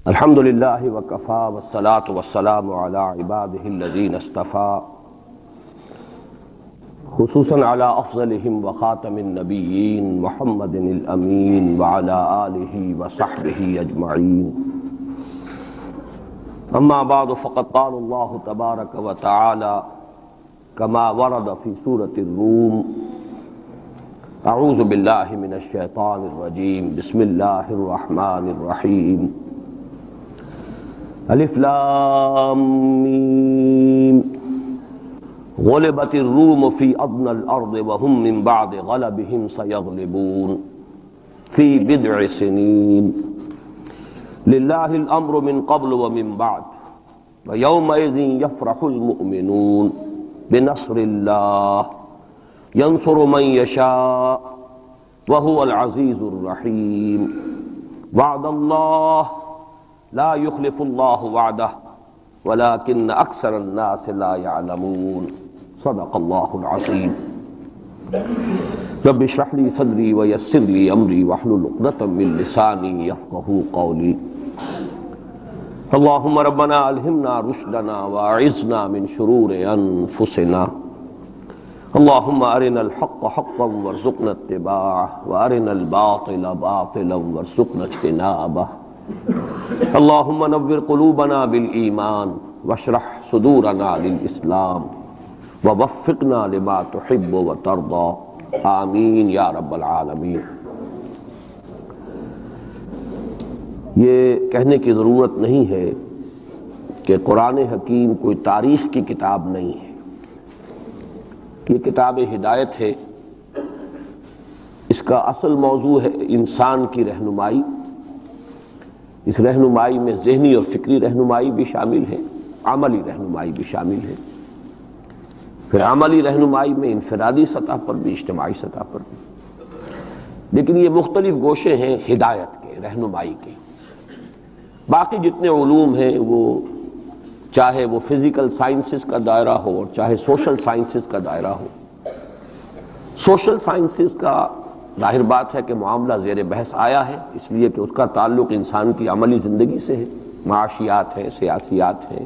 الحمد للہ وکفا والصلاة والسلام علی عباده الذین اصطفى خصوصاً علی افضلهم وخاتم النبیین محمد الامین وعلی آلہ وصحبہ اجمعین. اما بعد فقد قال اللہ تبارک وتعالی كما ورد في سورة الروم اعوذ باللہ من الشیطان الرجیم بسم اللہ الرحمن الرحیم الف لام میم غلبت الروم في ادنى الارض وهم من بعد غلبهم سيغلبون في بضع سنين لله الامر من قبل ومن بعد ويومئذ يفرح المؤمنون بنصر الله ينصر من يشاء وهو العزيز الرحيم وعد الله لا يخلف الله وعده ولكن اکثر الناس لا يعلمون. صدق الله العظيم. رب اشرح لي صدري ويسر لي امري واحلل عقدة من لساني يفقهوا قولي. اللهم ربنا الهمنا رشدنا واعذنا من شرور انفسنا. اللهم ارنا الحق حقا وارزقنا اتباعه وارنا الباطل باطلا وارزقنا اجتنابه. اللهم نور قلوبنا بالایمان واشرح صدورنا للاسلام ووفقنا لما تحب وترضى آمین یا رب العالمین. یہ کہنے کی ضرورت نہیں ہے کہ قرآن حکیم کوئی تاریخ کی کتاب نہیں ہے. یہ کتاب ہدایت ہے. اس کا اصل موضوع ہے انسان کی رہنمائی. اس رہنمائی میں ذہنی اور فکری رہنمائی بھی شامل ہے، عملی رہنمائی بھی شامل ہے. پھر عملی رہنمائی میں انفرادی سطح پر بھی، اجتماعی سطح پر بھی. لیکن یہ مختلف گوشے ہیں ہدایت کے، رہنمائی کے. باقی جتنے علوم ہیں وہ چاہے وہ فزیکل سائنسز کا دائرہ ہو اور چاہے سوشل سائنسز کا دائرہ ہو. سوشل سائنسز کا ظاہر بات ہے کہ معاملہ زیر بحث آیا ہے، اس لیے کہ اس کا تعلق انسان کی عملی زندگی سے ہے. معاشیات ہیں، سیاسیات ہیں،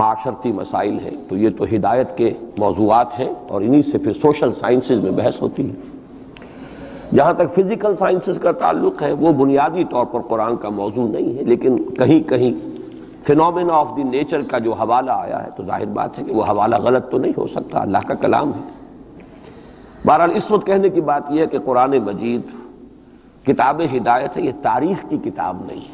معاشرتی مسائل ہیں. تو یہ تو ہدایت کے موضوعات ہیں اور انہی سے پھر سوشل سائنسز میں بحث ہوتی ہے. جہاں تک فزیکل سائنسز کا تعلق ہے وہ بنیادی طور پر قرآن کا موضوع نہیں ہے، لیکن کہیں کہیں فینومینا آف دی نیچر کا جو حوالہ آیا ہے تو ظاہر بات ہے کہ وہ حوالہ غلط تو نہیں ہو سکتا، اللہ کا کلام ہے. بہرحال اس وقت کہنے کی بات یہ ہے کہ قرآن مجید کتاب ہدایت ہے، یہ تاریخ کی کتاب نہیں ہے.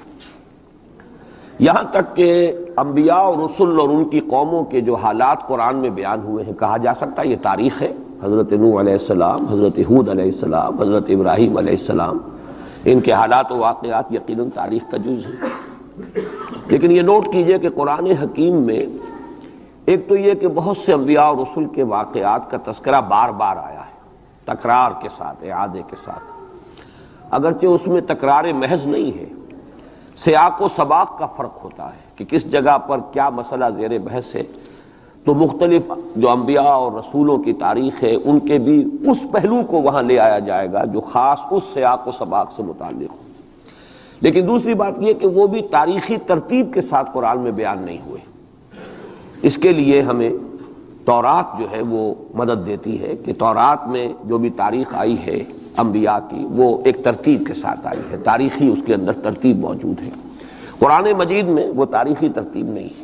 یہاں تک کہ انبیاء اور رسل اور ان کی قوموں کے جو حالات قرآن میں بیان ہوئے ہیں کہا جا سکتا ہے یہ تاریخ ہے. حضرت نوح علیہ السلام، حضرت ہود علیہ السلام، حضرت ابراہیم علیہ السلام، ان کے حالات و واقعات یقیناً تاریخ کا جز ہے. لیکن یہ نوٹ کیجئے کہ قرآن حکیم میں ایک تو یہ کہ بہت سے انبیاء اور رسل کے واقعات کا تذکرہ بار بار آیا ہے، تکرار کے ساتھ، اعادے کے ساتھ. اگرچہ اس میں تکرار محض نہیں ہے، سیاق و سباق کا فرق ہوتا ہے کہ کس جگہ پر کیا مسئلہ زیر بحث ہے. تو مختلف جو انبیاء اور رسولوں کی تاریخ ہے ان کے بھی اس پہلو کو وہاں لے آیا جائے گا جو خاص اس سیاق و سباق سے متعلق ہو. لیکن دوسری بات یہ کہ وہ بھی تاریخی ترتیب کے ساتھ قرآن میں بیان نہیں ہوئے. اس کے لیے ہمیں تورات جو ہے وہ مدد دیتی ہے کہ تورات میں جو بھی تاریخ آئی ہے انبیاء کی وہ ایک ترتیب کے ساتھ آئی ہے، تاریخی اس کے اندر ترتیب موجود ہے. قرآن مجید میں وہ تاریخی ترتیب نہیں ہے.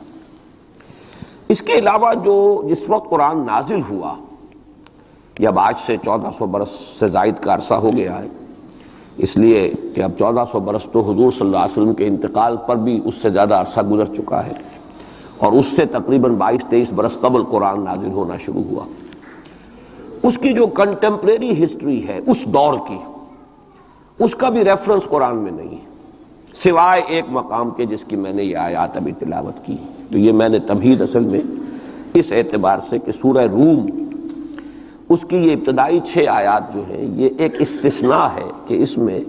اس کے علاوہ جس وقت قرآن نازل ہوا یہ اب آج سے 1400 برس سے زائد کا عرصہ ہو گیا ہے، اس لیے کہ اب 1400 برس تو حضور صلی اللہ علیہ وسلم کے انتقال پر بھی اس سے زیادہ عرصہ گزر چکا ہے اور اس سے تقریباً 22-23 برس قبل قرآن نازل ہونا شروع ہوا. اس کی جو کنٹمپریری ہسٹری ہے اس دور کی، اس کا بھی ریفرنس قرآن میں نہیں ہے سوائے ایک مقام کے جس کی میں نے یہ آیات ابھی تلاوت کی. تو یہ میں نے تمہید اصل میں اس اعتبار سے کہ سورہ روم اس کی یہ ابتدائی 6 آیات جو ہیں یہ ایک استثناء ہے کہ اس میں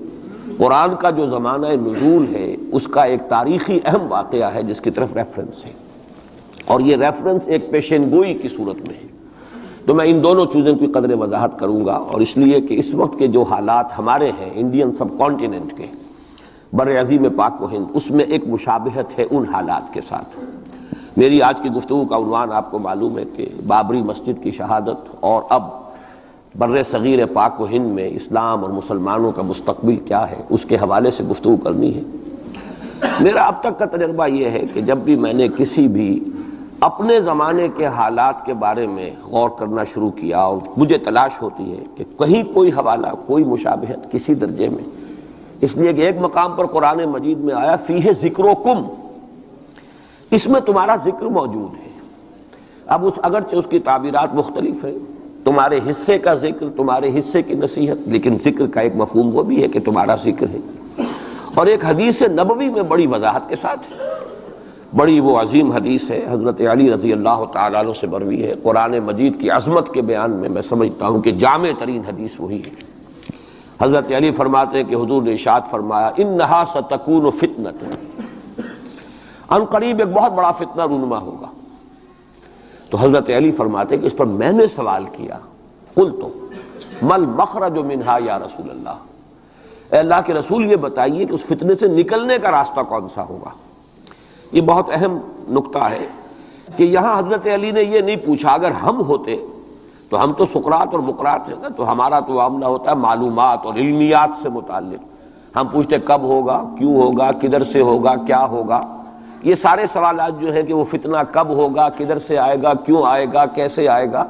قرآن کا جو زمانہ نزول ہے اس کا ایک تاریخی اہم واقعہ ہے جس کی طرف ریفرنس ہے، اور یہ ریفرنس ایک پیشین گوئی کی صورت میں ہے. تو میں ان دونوں چیزوں کی قدر وضاحت کروں گا، اور اس لیے کہ اس وقت کے جو حالات ہمارے ہیں انڈین سب کانٹیننٹ کے، بر عظیم پاک و ہند، اس میں ایک مشابہت ہے ان حالات کے ساتھ۔ میری آج کی گفتگو کا عنوان آپ کو معلوم ہے کہ بابری مسجد کی شہادت اور اب بر صغیر پاک و ہند میں اسلام اور مسلمانوں کا مستقبل کیا ہے، اس کے حوالے سے گفتگو کرنی ہے۔ میرا اب تک کا تجربہ یہ ہے کہ جب بھی میں نے کسی بھی اپنے زمانے کے حالات کے بارے میں غور کرنا شروع کیا اور مجھے تلاش ہوتی ہے کہ کہیں کوئی حوالہ، کوئی مشابہت کسی درجے میں، اس لیے کہ ایک مقام پر قرآن مجید میں آیا فیہ ذکرکم، اس میں تمہارا ذکر موجود ہے۔ اب اگرچہ اس کی تعبیرات مختلف ہیں، تمہارے حصے کا ذکر، تمہارے حصے کی نصیحت، لیکن ذکر کا ایک مفہوم وہ بھی ہے کہ تمہارا ذکر ہے۔ اور ایک حدیث نبوی میں بڑی وضاحت کے ساتھ ہے، بڑی وہ عظیم حدیث ہے، حضرت علی رضی اللہ تعالیٰ عنہ سے مروی ہے۔ قرآن مجید کی عظمت کے بیان میں سمجھتا ہوں کہ جامع ترین حدیث وہی ہے۔ حضرت علی فرماتے ہیں کہ حضور نے ارشاد فرمایا انہا ستکون فتنۃ، ان قریب ایک بہت بڑا فتنہ رونما ہوگا۔ تو حضرت علی فرماتے ہیں کہ اس پر میں نے سوال کیا، قلت مل مخرج منہا یا رسول اللہ، اے اللہ کے رسول یہ بتائیے کہ اس فتنے سے نکلنے کا راستہ کون سا ہوگا۔ یہ بہت اہم نکتہ ہے کہ یہاں حضرت علی نے یہ نہیں پوچھا، اگر ہم ہوتے تو ہم تو سقراط اور مقراط ہیں نا، تو ہمارا تو معاملہ ہوتا ہے معلومات اور علمیات سے متعلق، ہم پوچھتے کب ہوگا، کیوں ہوگا، کدھر سے ہوگا، کیا ہوگا۔ یہ سارے سوالات جو ہیں کہ وہ فتنہ کب ہوگا، کدھر سے آئے گا، کیوں آئے گا، کیسے آئے گا،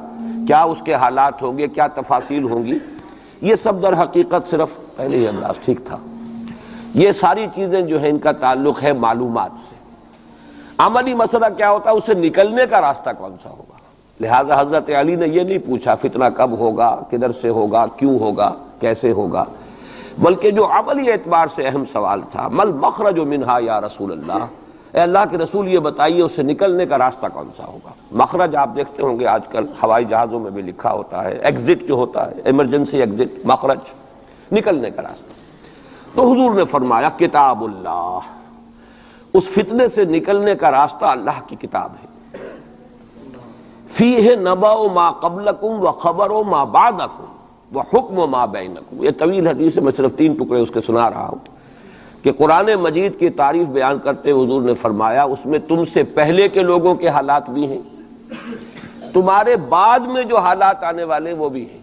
کیا اس کے حالات ہوں گے، کیا تفاصیل ہوں گی، یہ سب در حقیقت صرف پہلے ہی انداز ٹھیک تھا۔ یہ ساری چیزیں جو ہیں ان کا تعلق ہے معلومات سے۔ عملی مسئلہ کیا ہوتا ہے، اس سے نکلنے کا راستہ کون سا ہوگا۔ لہذا حضرت علی نے یہ نہیں پوچھا فتنہ کب ہوگا، کدھر سے ہوگا، کیوں ہوگا، کیسے ہوگا، بلکہ جو عملی اعتبار سے اہم سوال تھا مل مخرج منہا یا رسول اللہ، اے اللہ کے رسول یہ بتائیے اس سے نکلنے کا راستہ کون سا ہوگا۔ مخرج آپ دیکھتے ہوں گے آج کل ہوائی جہازوں میں بھی لکھا ہوتا ہے، ایگزٹ جو ہوتا ہے، ایمرجنسی ایگزٹ، مخرج، نکلنے کا راستہ۔ تو حضور نے فرمایا کتاب اللہ، اس فتنے سے نکلنے کا راستہ اللہ کی کتاب ہے۔ فیہ نبأ ما قبلکم وخبر ما بعدکم وحکم ما بینکم۔ یہ طویل حدیث ہے، میں صرف 3 ٹکڑے اس کے سنا رہا ہوں کہ قرآن مجید کی تعریف بیان کرتے حضور نے فرمایا اس میں تم سے پہلے کے لوگوں کے حالات بھی ہیں، تمہارے بعد میں جو حالات آنے والے وہ بھی ہیں،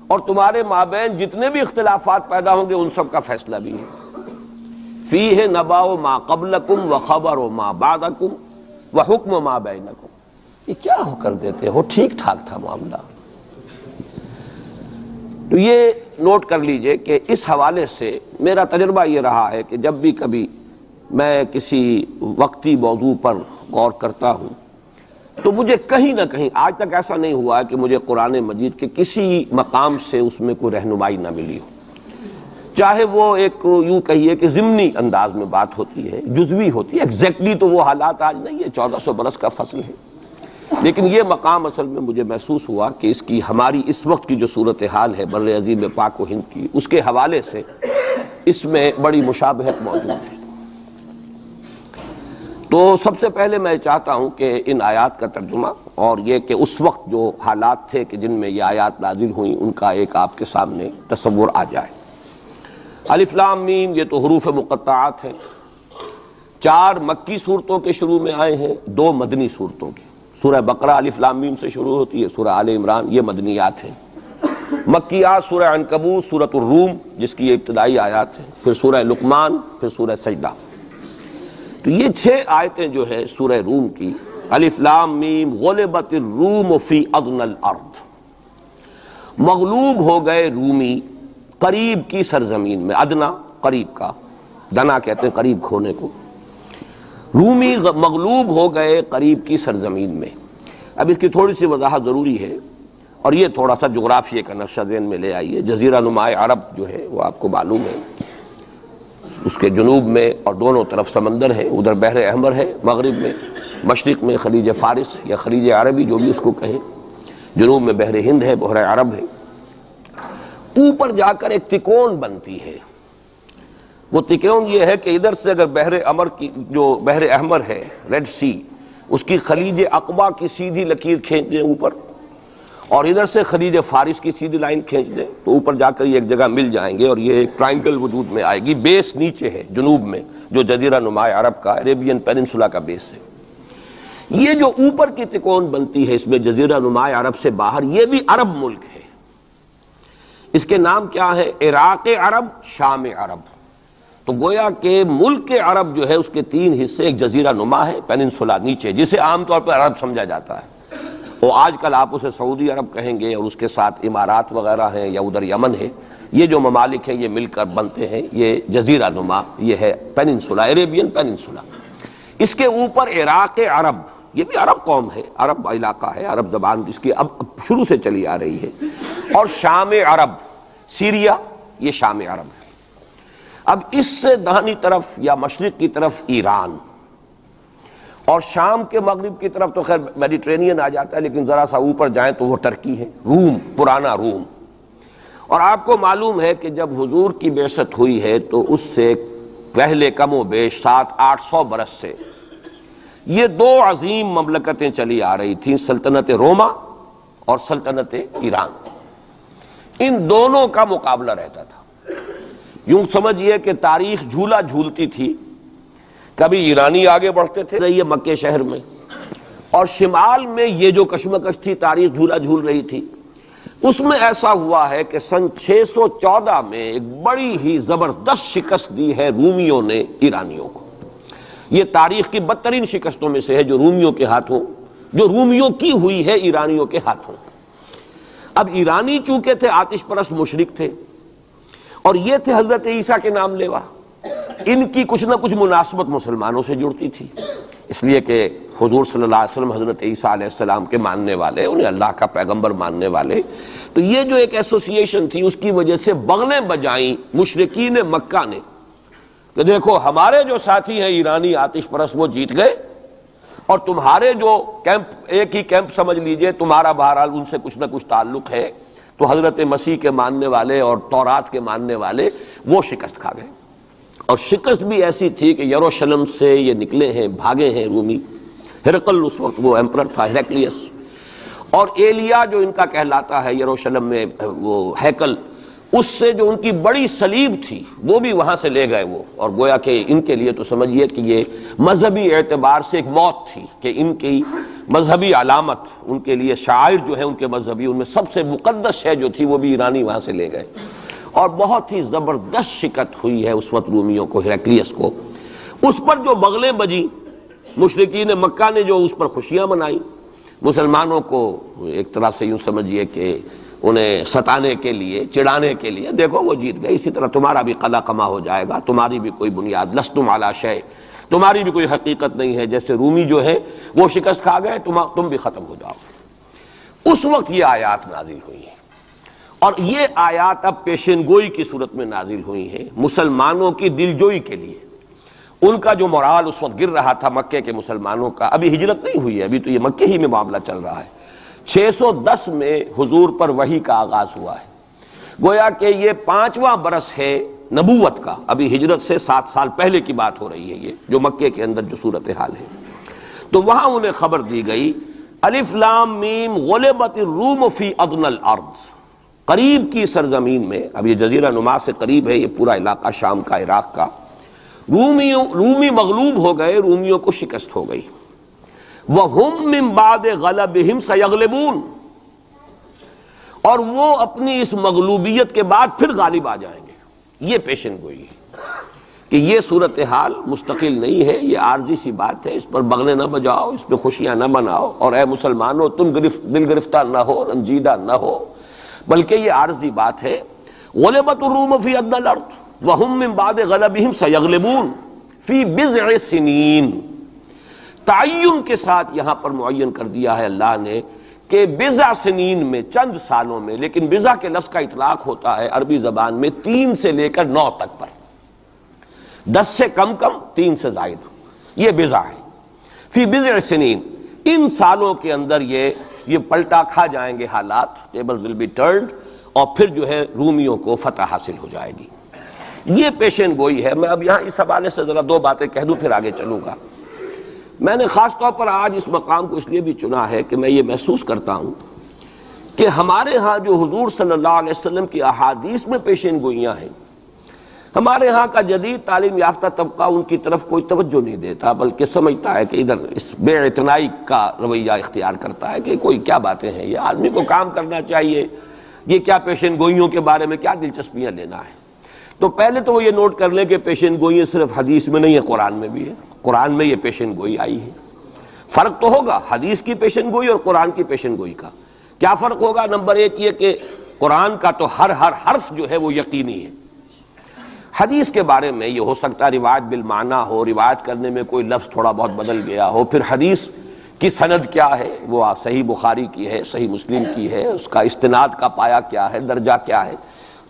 اور تمہارے مابین جتنے بھی اختلافات پیدا ہوں گے ان سب کا فیصلہ بھی ہے۔ فیہ نبأ ما قبلکم وخبر ما بعدکم وحکم ما بینکم۔ یہ کیا ہو کر دیتے ہو، ٹھیک ٹھاک تھا معاملہ۔ تو یہ نوٹ کر لیجئے کہ اس حوالے سے میرا تجربہ یہ رہا ہے کہ جب بھی کبھی میں کسی وقتی موضوع پر غور کرتا ہوں تو مجھے کہیں نہ کہیں، آج تک ایسا نہیں ہوا کہ مجھے قرآن مجید کے کسی مقام سے اس میں کوئی رہنمائی نہ ملی ہو، چاہے وہ ایک یوں کہیے کہ ضمنی انداز میں بات ہوتی ہے، جزوی ہوتی ہے، ایگزیکٹلی تو وہ حالات آج نہیں ہے، 1400 برس کا فصل ہے، لیکن یہ مقام اصل میں مجھے محسوس ہوا کہ اس کی ہماری اس وقت کی جو صورتحال ہے بر عظیم پاک و ہند کی، اس کے حوالے سے اس میں بڑی مشابہت موجود ہے۔ تو سب سے پہلے میں چاہتا ہوں کہ ان آیات کا ترجمہ اور یہ کہ اس وقت جو حالات تھے کہ جن میں یہ آیات نازل ہوئیں ان کا ایک آپ کے سامنے تصور آ جائے۔ الف لام میم یہ تو حروف مقطعات ہیں، 4 مکی صورتوں کے شروع میں آئے ہیں، 2 مدنی صورتوں کے۔ سورہ بقرہ الف لام میم سے شروع ہوتی ہے، سورہ آل عمران یہ مدنیات ہیں۔ مکیات سورہ عنکبوت، سورۃ الروم جس کی یہ ابتدائی آیات ہیں، پھر سورہ لقمان، پھر سورہ سجدہ۔ تو یہ 6 آیتیں جو ہے سورہ روم کی، الف لام میم غلبت الروم فی ادنی الارض، مغلوب ہو گئے رومی قریب کی سرزمین میں، ادنا قریب کا، دنا کہتے ہیں قریب کھونے کو، رومی مغلوب ہو گئے قریب کی سرزمین میں۔ اب اس کی تھوڑی سی وضاحت ضروری ہے، اور یہ تھوڑا سا جغرافیے کا نقشہ ذہن میں لے آئیے۔ جزیرہ نما عرب جو ہے وہ آپ کو معلوم ہے، اس کے جنوب میں اور دونوں طرف سمندر ہے، ادھر بحر احمر ہے مغرب میں، مشرق میں خلیج فارس یا خلیج عربی جو بھی اس کو کہیں، جنوب میں بحر ہند ہے، بحر عرب ہے۔ اوپر جا کر ایک تکون بنتی ہے، وہ تکون یہ ہے کہ ادھر سے اگر بحر احمر کی جو بحر احمر ہے، ریڈ سی، اس کی خلیج عقبہ کی سیدھی لکیر کھینچ دیں اوپر، اور ادھر سے خلیج فارس کی سیدھی لائن کھینچ دیں تو اوپر جا کر یہ ایک جگہ مل جائیں گے، اور یہ ایک ٹرائنگل وجود میں آئے گی۔ بیس نیچے ہے جنوب میں، جو جزیرہ نما عرب کا عربین پیننسولا کا بیس ہے۔ یہ جو اوپر کی تکون بنتی ہے اس میں جزیرہ نما عرب سے باہر، یہ بھی عرب ملک ہے۔ اس کے نام کیا ہے؟ عراق عرب، شام عرب۔ تو گویا کہ ملک عرب جو ہے اس کے 3 حصے، ایک جزیرہ نما ہے پیننسولا نیچے، جسے عام طور پر عرب سمجھا جاتا ہے، وہ آج کل آپ اسے سعودی عرب کہیں گے، اور اس کے ساتھ امارات وغیرہ ہیں، یا ادھر یمن ہے۔ یہ جو ممالک ہیں یہ مل کر بنتے ہیں یہ جزیرہ نما، یہ ہے پیننسولا، عربین پیننسولا۔ اس کے اوپر عراق عرب، یہ بھی عرب قوم ہے، عرب علاقہ ہے، عرب زبان اس کی اب شروع سے چلی آ رہی ہے۔ اور شام عرب، سیریا، یہ شام عرب ہے۔ اب اس سے داہنی طرف یا مشرق کی طرف ایران، اور شام کے مغرب کی طرف تو خیر میڈیٹرینین آ جاتا ہے، لیکن ذرا سا اوپر جائیں تو وہ ترکی ہے، روم، پرانا روم۔ اور آپ کو معلوم ہے کہ جب حضور کی بعثت ہوئی ہے تو اس سے پہلے کم و بیش 700-800 برس سے یہ 2 عظیم مملکتیں چلی آ رہی تھیں، سلطنت روما اور سلطنت ایران۔ ان دونوں کا مقابلہ رہتا تھا۔ یوں سمجھئے کہ تاریخ جھولا جھولتی تھی، کبھی ایرانی آگے بڑھتے تھے یہ مکے شہر میں، اور شمال میں یہ جو کشمکش تھی، تاریخ جھولا جھول رہی تھی۔ اس میں ایسا ہوا ہے کہ سن 614 میں ایک بڑی ہی زبردست شکست دی ہے رومیوں نے ایرانیوں کو۔ یہ تاریخ کی بدترین شکستوں میں سے ہے جو رومیوں کے ہاتھوں، جو رومیوں کی ہوئی ہے ایرانیوں کے ہاتھوں۔ اب ایرانی چونکہ تھے آتش پرست مشرک تھے، اور یہ تھے حضرت عیسیٰ کے نام لیوا، ان کی کچھ نہ کچھ مناسبت مسلمانوں سے جڑتی تھی، اس لیے کہ حضور صلی اللہ علیہ وسلم حضرت عیسیٰ علیہ السلام کے ماننے والے، انہیں اللہ کا پیغمبر ماننے والے، تو یہ جو ایک ایسوسییشن تھی اس کی وجہ سے بغلیں بجائیں مشرکین مکہ نے کہ دیکھو ہمارے جو ساتھی ہیں ایرانی آتش پرست وہ جیت گئے، اور تمہارے جو کیمپ، ایک ہی کیمپ سمجھ لیجئے، تمہارا بہرحال ان سے کچھ نہ کچھ تعلق ہے، تو حضرت مسیح کے ماننے والے اور تورات کے ماننے والے وہ شکست کھا گئے۔ اور شکست بھی ایسی تھی کہ یروشلم سے یہ نکلے ہیں، بھاگے ہیں رومی۔ ہرقل اس وقت وہ ایمپرر تھا، ہیرکلیس، اور ایلیا جو ان کا کہلاتا ہے یروشلم میں وہ ہیکل، اس سے جو ان کی بڑی صلیب تھی وہ بھی وہاں سے لے گئے وہ، اور گویا کہ ان کے لیے تو سمجھیے کہ یہ مذہبی اعتبار سے ایک موت تھی کہ ان کی مذہبی علامت، ان کے لیے شاعر جو ہے ان کے مذہبی، ان میں سب سے مقدس شے جو تھی وہ بھی ایرانی وہاں سے لے گئے۔ اور بہت ہی زبردست شکست ہوئی ہے اس وقت رومیوں کو، ہیرکلیس کو۔ اس پر جو بغلیں بجی مشرکین مکہ نے، جو اس پر خوشیاں منائی، مسلمانوں کو ایک طرح سے یوں سمجھیے کہ انہیں ستانے کے لیے، چڑھانے کے لیے، دیکھو وہ جیت گئے، اسی طرح تمہارا بھی قلع قما ہو جائے گا، تمہاری بھی کوئی بنیاد، لستم علی شیء، تمہاری بھی کوئی حقیقت نہیں ہے، جیسے رومی جو ہے وہ شکست کھا گئے، تم بھی ختم ہو جاؤ۔ اس وقت یہ آیات نازل ہوئی ہیں، اور یہ آیات اب پیشن گوئی کی صورت میں نازل ہوئی ہیں مسلمانوں کی دلجوئی کے لیے۔ ان کا جو مورال اس وقت گر رہا تھا مکے کے مسلمانوں کا، ابھی ہجرت نہیں ہوئی ہے، ابھی تو یہ مکے ہی میں معاملہ چل رہا ہے۔ 610 میں حضور پر وحی کا آغاز ہوا ہے، گویا کہ یہ 5واں برس ہے نبوت کا، ابھی ہجرت سے 7 سال پہلے کی بات ہو رہی ہے یہ جو مکے کے اندر جو صورتحال ہے۔ تو وہاں انہیں خبر دی گئی، الف لام میم غلبت الروم فی ادنی الارض، قریب کی سرزمین میں، اب یہ جزیرہ نما سے قریب ہے یہ پورا علاقہ شام کا، عراق کا، رومی مغلوب ہو گئے، رومیوں کو شکست ہو گئی۔ وَهُمْ مِنْ بَعْدِ غَلَبِهِمْ سَيَغْلِبُونَ، اور وہ اپنی اس مغلوبیت کے بعد پھر غالب آ جائیں گے۔ یہ پیشن گوئی ہے کہ یہ صورتحال مستقل نہیں ہے، یہ عارضی سی بات ہے، اس پر بغلیں نہ بجاؤ، اس پہ خوشیاں نہ مناؤ، اور اے مسلمانوں تم دل گرفتہ نہ ہو، رنجیدہ نہ ہو، بلکہ یہ عارضی بات ہے۔ غلبت الروم فی ادنی الارض وَهُمْ مِنْ بَعْدِ غَلَبِهِمْ سَيَغْلِبُونَ فِي بِضْعِ سِنِينَ، تعین کے ساتھ یہاں پر معین کر دیا ہے اللہ نے کہ بضع سنین میں، چند سالوں میں، لیکن بضع کے لفظ کا اطلاق ہوتا ہے عربی زبان میں 3 سے لے کر 9 تک پر، 10 سے کم 3 سے زائد، یہ بضع ہے۔ فی بضع سنین، ان سالوں کے اندر یہ پلٹا کھا جائیں گے حالات، ٹیبل ول بی ٹرنڈ، اور پھر جو ہے رومیوں کو فتح حاصل ہو جائے گی۔ یہ پیشن گوئی ہے۔ میں اب یہاں اس حوالے سے ذرا 2 باتیں کہہ دوں پھر آگے چلوں گا۔ میں نے خاص طور پر آج اس مقام کو اس لیے بھی چنا ہے کہ میں یہ محسوس کرتا ہوں کہ ہمارے ہاں جو حضور صلی اللہ علیہ وسلم کی احادیث میں پیشین گوئیاں ہیں، ہمارے ہاں کا جدید تعلیم یافتہ طبقہ ان کی طرف کوئی توجہ نہیں دیتا، بلکہ سمجھتا ہے کہ ادھر اس بے اعتنائی کا رویہ اختیار کرتا ہے کہ کوئی کیا باتیں ہیں، یہ آدمی کو کام کرنا چاہیے، یہ کیا پیشین گوئیوں کے بارے میں کیا دلچسپیاں لینا ہے۔ تو پہلے تو وہ یہ نوٹ کر لیں کہ پیشین گوئیاں صرف حدیث میں نہیں ہے، قرآن میں بھی ہے، قرآن میں یہ پیشین گوئی آئی ہے۔ فرق تو ہوگا حدیث کی پیشین گوئی اور قرآن کی پیشین گوئی کا۔ کیا فرق ہوگا؟ نمبر ایک یہ کہ قرآن کا تو ہر حرف جو ہے وہ یقینی ہے۔ حدیث کے بارے میں یہ ہو سکتا ہے روایت بالمعنی ہو، روایت کرنے میں کوئی لفظ تھوڑا بہت بدل گیا ہو، پھر حدیث کی سند کیا ہے، وہ صحیح بخاری کی ہے، صحیح مسلم کی ہے، اس کا استناد کا پایا کیا ہے، درجہ کیا ہے،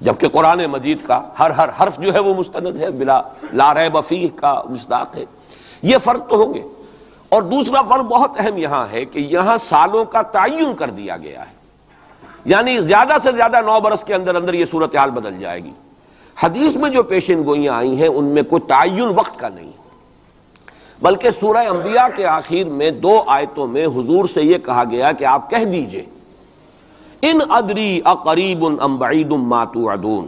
جبکہ قرآن مجید کا ہر حرف جو ہے وہ مستند ہے، بلا لا ریب فیہ کا مصداق ہے۔ یہ فرق تو ہوں گے۔ اور دوسرا فرق بہت اہم یہاں ہے کہ یہاں سالوں کا تعین کر دیا گیا ہے، یعنی زیادہ سے زیادہ 9 برس کے اندر اندر یہ صورتحال بدل جائے گی۔ حدیث میں جو پیشین گوئیاں آئی ہیں ان میں کوئی تعین وقت کا نہیں، بلکہ سورہ انبیاء کے آخر میں 2 آیتوں میں حضور سے یہ کہا گیا کہ آپ کہہ دیجئے ان ادری اقریب ام بعید ما توعدون،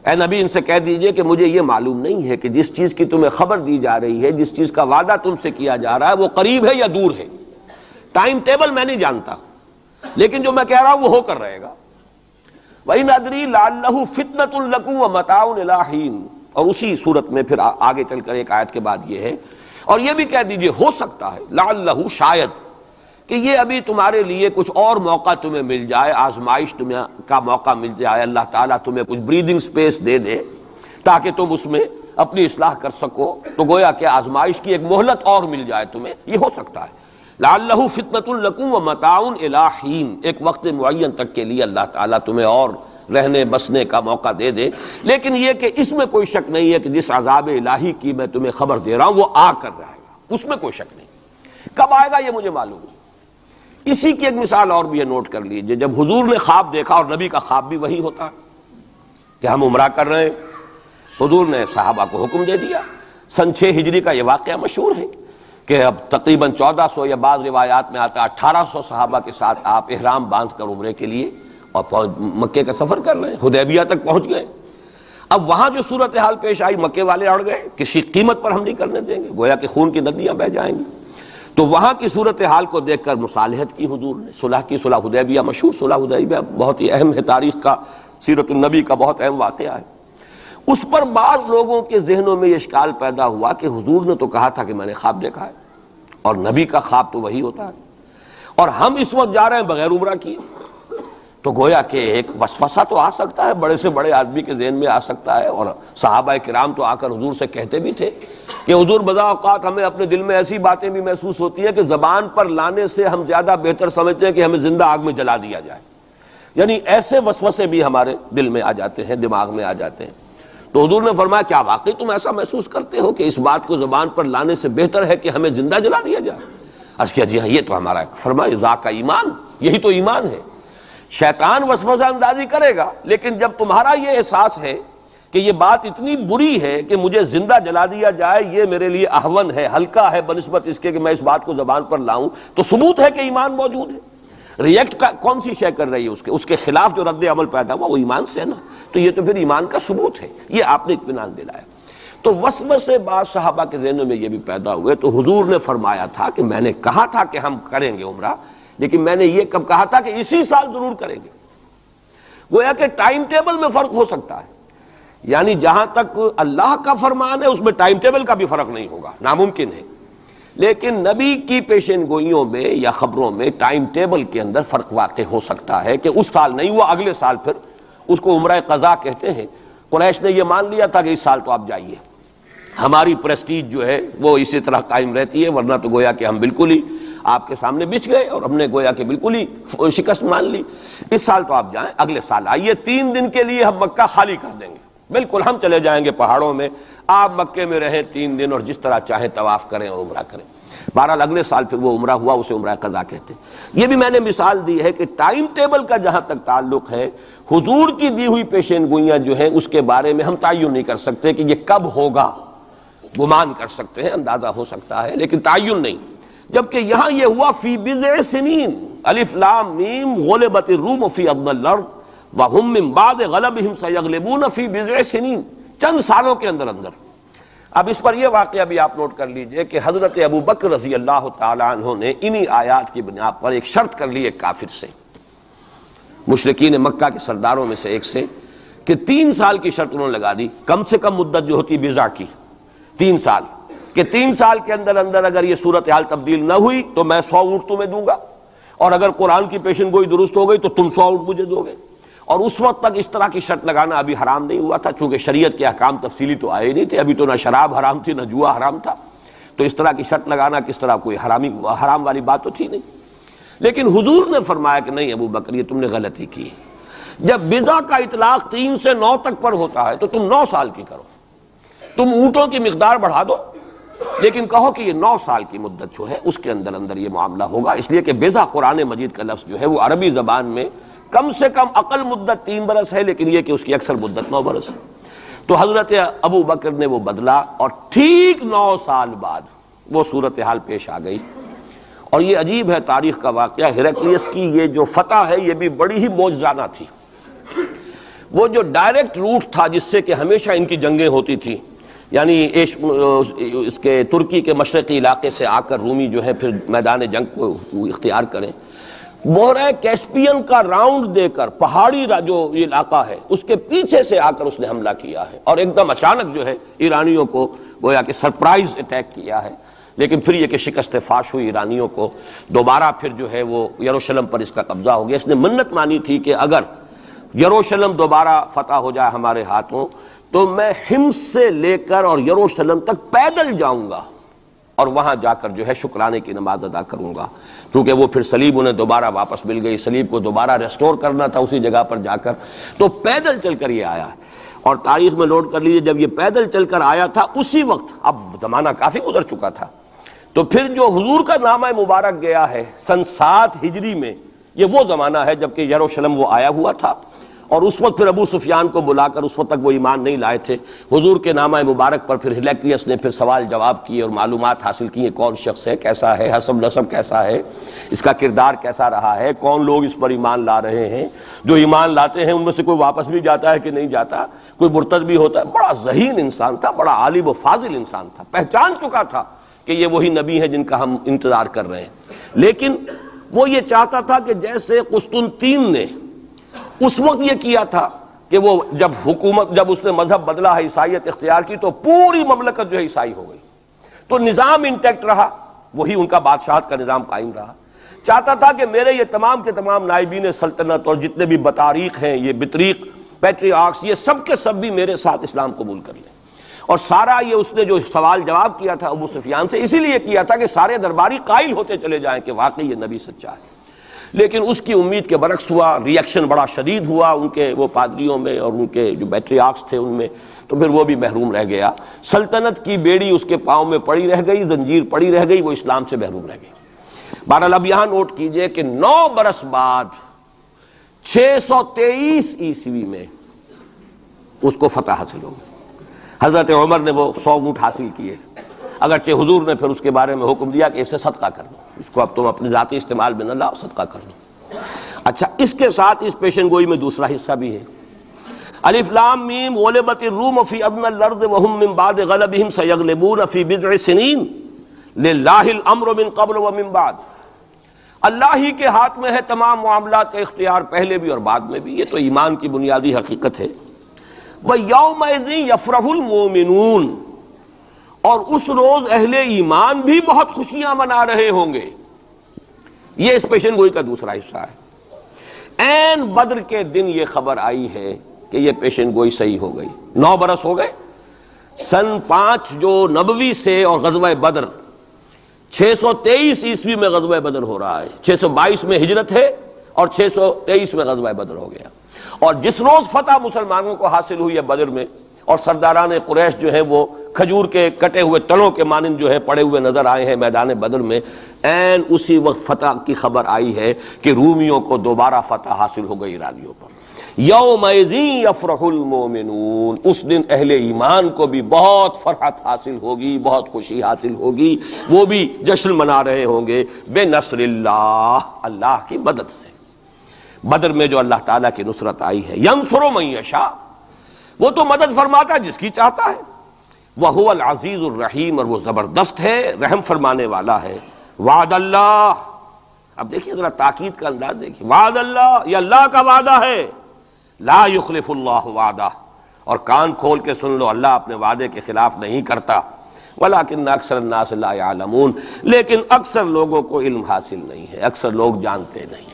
اے نبی ان سے کہہ دیجئے کہ مجھے یہ معلوم نہیں ہے کہ جس چیز کی تمہیں خبر دی جا رہی ہے، جس چیز کا وعدہ تم سے کیا جا رہا ہے وہ قریب ہے یا دور ہے، ٹائم ٹیبل میں نہیں جانتا، لیکن جو میں کہہ رہا ہوں وہ ہو کر رہے گا۔ وَإِنْ أَدْرِي لَعَلَّهُ فِتْنَةٌ لَكُمْ وَمَتَاعٌ إِلَىٰ حِينٍ، اور اسی صورت میں پھر آگے چل کر ایک آیت کے بعد یہ ہے، اور یہ بھی کہہ دیجئے ہو سکتا ہے لعلہ شاید کہ یہ ابھی تمہارے لیے کچھ اور موقع تمہیں مل جائے، آزمائش تمہیں کا موقع مل جائے، اللہ تعالیٰ تمہیں کچھ بریدنگ سپیس دے دے تاکہ تم اس میں اپنی اصلاح کر سکو، تو گویا کہ آزمائش کی ایک مہلت اور مل جائے تمہیں، یہ ہو سکتا ہے۔ لعلہ فتنۃ لکم ومتاع الی حین، ایک وقت معین تک کے لیے اللہ تعالیٰ تمہیں اور رہنے بسنے کا موقع دے دے، لیکن یہ کہ اس میں کوئی شک نہیں ہے کہ جس عذاب الہی کی میں تمہیں خبر دے رہا ہوں وہ آ کر رہے گا، اس میں کوئی شک نہیں۔ کب آئے گا یہ مجھے معلوم ہے۔ اسی کی ایک مثال اور بھی ہے، نوٹ کر لیجئے، جب حضور نے خواب دیکھا، اور نبی کا خواب بھی وہی ہوتا ہے کہ ہم عمرہ کر رہے ہیں، حضور نے صحابہ کو حکم دے دیا۔ سن 6 ہجری کا یہ واقعہ مشہور ہے کہ اب تقریباً 1400 یا بعض روایات میں آتا 1800 صحابہ کے ساتھ آپ احرام باندھ کر عمرے کے لیے اور مکے کا سفر کر رہے ہیں، حدیبیہ تک پہنچ گئے۔ اب وہاں جو صورتحال پیش آئی، مکے والے اڑ گئے، کسی قیمت پر ہم نہیں کرنے دیں گے، گویا کہ خون کی ندیاں بہہ جائیں گی۔ تو وہاں کی صورتحال کو دیکھ کر مصالحت کی حضور نے، صلح کی، صلح حدیبیہ مشہور، صلح حدیبیہ بہت ہی اہم ہے، تاریخ کا، سیرت النبی کا بہت اہم واقعہ ہے۔ اس پر بعض لوگوں کے ذہنوں میں یہ اشکال پیدا ہوا کہ حضور نے تو کہا تھا کہ میں نے خواب دیکھا ہے، اور نبی کا خواب تو وہی ہوتا ہے، اور ہم اس وقت جا رہے ہیں بغیر عمرہ کیے، تو گویا کہ ایک وسوسہ تو آ سکتا ہے، بڑے سے بڑے آدمی کے ذہن میں آ سکتا ہے۔ اور صحابہ کرام تو آ کر حضور سے کہتے بھی تھے کہ حضور بذا اوقات ہمیں اپنے دل میں ایسی باتیں بھی محسوس ہوتی ہیں کہ زبان پر لانے سے ہم زیادہ بہتر سمجھتے ہیں کہ ہمیں زندہ آگ میں جلا دیا جائے، یعنی ایسے وسوسے بھی ہمارے دل میں آ جاتے ہیں، دماغ میں آ جاتے ہیں۔ تو حضور نے فرمایا کیا واقعی تم ایسا محسوس کرتے ہو کہ اس بات کو زبان پر لانے سے بہتر ہے کہ ہمیں زندہ جلا دیا جائے؟ عرض کیا جی ہاں، یہ تو ہمارا، فرمایا ذاک ایمان، یہی تو ایمان ہے۔ شیطان وسوسہ اندازی کرے گا، لیکن جب تمہارا یہ احساس ہے کہ یہ بات اتنی بری ہے کہ مجھے زندہ جلا دیا جائے، یہ میرے لیے اہون ہے، ہلکا ہے بنسبت اس کے کہ میں اس بات کو زبان پر لاؤں، تو ثبوت ہے کہ ایمان موجود ہے۔ ریئیکٹ کا کون سی شے کر رہی ہے اس کے خلاف جو رد عمل پیدا ہوا وہ ایمان سے ہے نا، تو یہ تو پھر ایمان کا ثبوت ہے، یہ آپ نے اطمینان دلایا۔ تو وسوسے بعض صحابہ کے ذہنوں میں یہ بھی پیدا ہوئے، تو حضور نے فرمایا تھا کہ میں نے کہا تھا کہ ہم کریں گے عمرہ، لیکن میں نے یہ کب کہا تھا کہ اسی سال ضرور کریں گے۔ گویا کہ ٹائم ٹیبل میں فرق ہو سکتا ہے، یعنی جہاں تک اللہ کا فرمان ہے اس میں ٹائم ٹیبل کا بھی فرق نہیں ہوگا، ناممکن ہے، لیکن نبی کی پیشین گوئیوں میں یا خبروں میں ٹائم ٹیبل کے اندر فرق واقع ہو سکتا ہے کہ اس سال نہیں ہوا، اگلے سال پھر اس کو عمرہ قضا کہتے ہیں۔ قریش نے یہ مان لیا تھا کہ اس سال تو آپ جائیے، ہماری پریسٹیج جو ہے وہ اسی طرح قائم رہتی ہے، ورنہ تو گویا کہ ہم بالکل ہی آپ کے سامنے بچ گئے اور ہم نے گویا کہ بالکل ہی شکست مان لی۔ اس سال تو آپ جائیں، اگلے سال آئیے، 3 دن کے لیے ہم مکہ خالی کر دیں گے، بالکل ہم چلے جائیں گے پہاڑوں میں، آپ مکے میں رہیں 3 دن اور جس طرح چاہیں طواف کریں اور عمرہ کریں۔ بہرحال اگلے سال پھر وہ عمرہ ہوا، اسے عمرہ قضا کہتے ہیں۔ یہ بھی میں نے مثال دی ہے کہ ٹائم ٹیبل کا جہاں تک تعلق ہے، حضور کی دی ہوئی پیشین گوئیاں جو ہیں اس کے بارے میں ہم تعین نہیں کر سکتے کہ یہ کب ہوگا، گمان کر سکتے ہیں، اندازہ ہو سکتا ہے، لیکن تعین نہیں۔ جبکہ یہاں یہ ہوا فی بضع سنین، الف لام میم غلبت الروم فی ادنی الارض وہم من بعد غلبہم سیغلبون فی بضع سنین، چند سالوں کے اندر اندر۔ اب اس پر یہ واقعہ بھی آپ نوٹ کر لیجئے کہ حضرت ابو بکر رضی اللہ تعالی عنہ نے انہی آیات کی بنا پر ایک شرط کر لی ایک کافر سے، مشرکین مکہ کے سرداروں میں سے ایک سے، کہ 3 سال کی شرط انہوں نے لگا دی، کم سے کم مدت جو ہوتی بضع کی 3 سال، کہ 3 سال کے اندر اندر اگر یہ صورتحال تبدیل نہ ہوئی تو میں 100 اونٹ تمہیں دوں گا، اور اگر قرآن کی پیشن گوئی درست ہو گئی تو تم 100 اونٹ مجھے دو گے۔ اور اس وقت تک اس طرح کی شرط لگانا ابھی حرام نہیں ہوا تھا، چونکہ شریعت کے احکام تفصیلی تو آئے نہیں تھے، ابھی تو نہ شراب حرام تھی نہ جوا حرام تھا، تو اس طرح کی شرط لگانا کس طرح کوئی حرام والی بات تو تھی نہیں۔ لیکن حضور نے فرمایا کہ نہیں ابو بکر یہ تم نے غلطی کی، جب بضع کا اطلاق 3 سے 9 تک پر ہوتا ہے تو تم 9 سال کی کرو، تم اونٹوں کی مقدار بڑھا دو لیکن کہو کہ یہ 9 سال کی مدت جو ہے اس کے اندر اندر یہ معاملہ ہوگا، اس لیے کہ بضع قرآن مجید کا لفظ جو ہے وہ عربی زبان میں کم سے کم اقل مدت 3 برس ہے، لیکن یہ کہ اس کی اکثر مدت 9 برس ہے۔ تو حضرت ابو بکر نے وہ بدلا اور ٹھیک 9 سال بعد وہ صورتحال پیش آ گئی۔ اور یہ عجیب ہے تاریخ کا واقعہ، ہرقلیس کی یہ جو فتح ہے یہ بھی بڑی ہی معجزانہ تھی۔ وہ جو ڈائریکٹ روٹ تھا جس سے کہ ہمیشہ ان کی جنگیں ہوتی تھی، یعنی اس کے ترکی کے مشرقی علاقے سے آ کر رومی جو ہے پھر میدان جنگ کو اختیار کریں، بحیرہ کیسپین کا راؤنڈ دے کر پہاڑی جو یہ علاقہ ہے اس کے پیچھے سے آ کر اس نے حملہ کیا ہے، اور ایک دم اچانک جو ہے ایرانیوں کو گویا کہ سرپرائز اٹیک کیا ہے۔ لیکن پھر یہ کہ شکست فاش ہوئی ایرانیوں کو، دوبارہ پھر جو ہے وہ یروشلم پر اس کا قبضہ ہو گیا۔ اس نے منت مانی تھی کہ اگر یروشلم دوبارہ فتح ہو جائے ہمارے ہاتھوں تو میں حمص سے لے کر اور یروشلم تک پیدل جاؤں گا اور وہاں جا کر جو ہے شکرانے کی نماز ادا کروں گا، چونکہ وہ پھر صلیب انہیں دوبارہ واپس مل گئی، صلیب کو دوبارہ ریسٹور کرنا تھا اسی جگہ پر جا کر، تو پیدل چل کر یہ آیا ہے۔ اور تاریخ میں نوٹ کر لیجیے جب یہ پیدل چل کر آیا تھا اسی وقت، اب زمانہ کافی گزر چکا تھا، تو پھر جو حضور کا نامہ مبارک گیا ہے سن 7 ہجری میں، یہ وہ زمانہ ہے جبکہ یروشلم وہ آیا ہوا تھا، اور اس وقت پھر ابو سفیان کو بلا کر، اس وقت تک وہ ایمان نہیں لائے تھے، حضور کے نامہ مبارک پر پھر ہرقلیس نے پھر سوال جواب کیے اور معلومات حاصل کی ہیں، کون شخص ہے، کیسا ہے، حسب نسب کیسا ہے، اس کا کردار کیسا رہا ہے، کون لوگ اس پر ایمان لا رہے ہیں، جو ایمان لاتے ہیں ان میں سے کوئی واپس بھی جاتا ہے کہ نہیں جاتا، کوئی مرتد بھی ہوتا ہے۔ بڑا ذہین انسان تھا، بڑا عالم و فاضل انسان تھا، پہچان چکا تھا کہ یہ وہی نبی ہے جن کا ہم انتظار کر رہے ہیں۔ لیکن وہ یہ چاہتا تھا کہ جیسے قسطنطین نے اس وقت یہ کیا تھا کہ وہ جب اس نے مذہب بدلا ہے، عیسائیت اختیار کی، تو پوری مملکت جو ہے عیسائی ہو گئی، تو نظام انٹیکٹ رہا، وہی ان کا بادشاہت کا نظام قائم رہا۔ چاہتا تھا کہ میرے یہ تمام کے تمام نائبین سلطنت اور جتنے بھی بطاریق ہیں، یہ بطریق پیٹریارکس، یہ سب کے سب بھی میرے ساتھ اسلام قبول کر لیں۔ اور سارا یہ اس نے جو سوال جواب کیا تھا ابو سفیان سے، اسی لیے کیا تھا کہ سارے درباری قائل ہوتے چلے جائیں کہ واقعی یہ نبی سچا ہے۔ لیکن اس کی امید کے برعکس ہوا، ریئیکشن بڑا شدید ہوا ان کے وہ پادریوں میں اور ان کے جو پیٹریارکس تھے ان میں، تو پھر وہ بھی محروم رہ گیا، سلطنت کی بیڑی اس کے پاؤں میں پڑی رہ گئی، زنجیر پڑی رہ گئی، وہ اسلام سے محروم رہ گئی۔ بہرحال اب یہاں نوٹ کیجئے کہ 9 برس بعد 623 عیسوی میں اس کو فتح حاصل ہو گئی۔ حضرت عمر نے وہ 100 اونٹ حاصل کیے، اگرچہ حضور نے پھر اس کے بارے میں حکم دیا کہ اسے صدقہ کر دو، اس کو اب تم اپنے ذاتی استعمال میں نہ لاؤ، صدقہ کر دو۔ اچھا، اس کے ساتھ اس پیشن گوئی میں دوسرا حصہ بھی ہے، الف لام میم غلبت الروم فی ادنی الارض وهم من بعد غلبهم سیغلبون فی بضع سنین للہ الامر من قبل ومن بعد۔ اللہ ہی کے ہاتھ میں ہے تمام معاملات کا اختیار، پہلے بھی اور بعد میں بھی، یہ تو ایمان کی بنیادی حقیقت ہے۔ وَيَوْمَئِذٍ يَفْرَحُ الْمُؤْمِنُونَ، اور اس روز اہل ایمان بھی بہت خوشیاں منا رہے ہوں گے۔ یہ اس پیشن گوئی کا دوسرا حصہ ہے۔ عین بدر کے دن یہ خبر آئی ہے کہ یہ پیشن گوئی صحیح ہو گئی۔ 9 برس ہو گئے، سن 5 جو نبوی سے اور غزوہ بدر 623 عیسوی میں غزوہ بدر ہو رہا ہے، 622 میں ہجرت ہے اور 623 میں غزوہ بدر ہو گیا۔ اور جس روز فتح مسلمانوں کو حاصل ہوئی ہے بدر میں، اور سرداران قریش جو ہیں وہ کھجور کے کٹے ہوئے تلوں کے مانند جو ہے پڑے ہوئے نظر آئے ہیں میدان بدر میں، عین اسی وقت فتح کی خبر آئی ہے کہ رومیوں کو دوبارہ فتح حاصل ہو گئی ایرانیوں پر۔ یومئذ یفرح المؤمنون، اس دن اہل ایمان کو بھی بہت فرحت حاصل ہوگی، بہت خوشی حاصل ہوگی، وہ بھی جشن منا رہے ہوں گے بنصر اللہ، اللہ کی مدد سے۔ بدر میں جو اللہ تعالیٰ کی نصرت آئی ہے، ینصر من یشاء، وہ تو مدد فرماتا ہے جس کی چاہتا ہے، وَهُوَ الْعَزِيزُ الرَّحِيمُ، اور وہ زبردست ہے، رحم فرمانے والا ہے۔ وعد اللہ، اب دیکھیے ذرا تاکید کا انداز دیکھیے، وعد اللہ، یہ اللہ کا وعدہ ہے، لا یخلف اللہ وعدہ، اور کان کھول کے سن لو، اللہ اپنے وعدے کے خلاف نہیں کرتا۔ ولیکن اکثر الناس لا یعلمون، لیکن اکثر لوگوں کو علم حاصل نہیں ہے، اکثر لوگ جانتے نہیں۔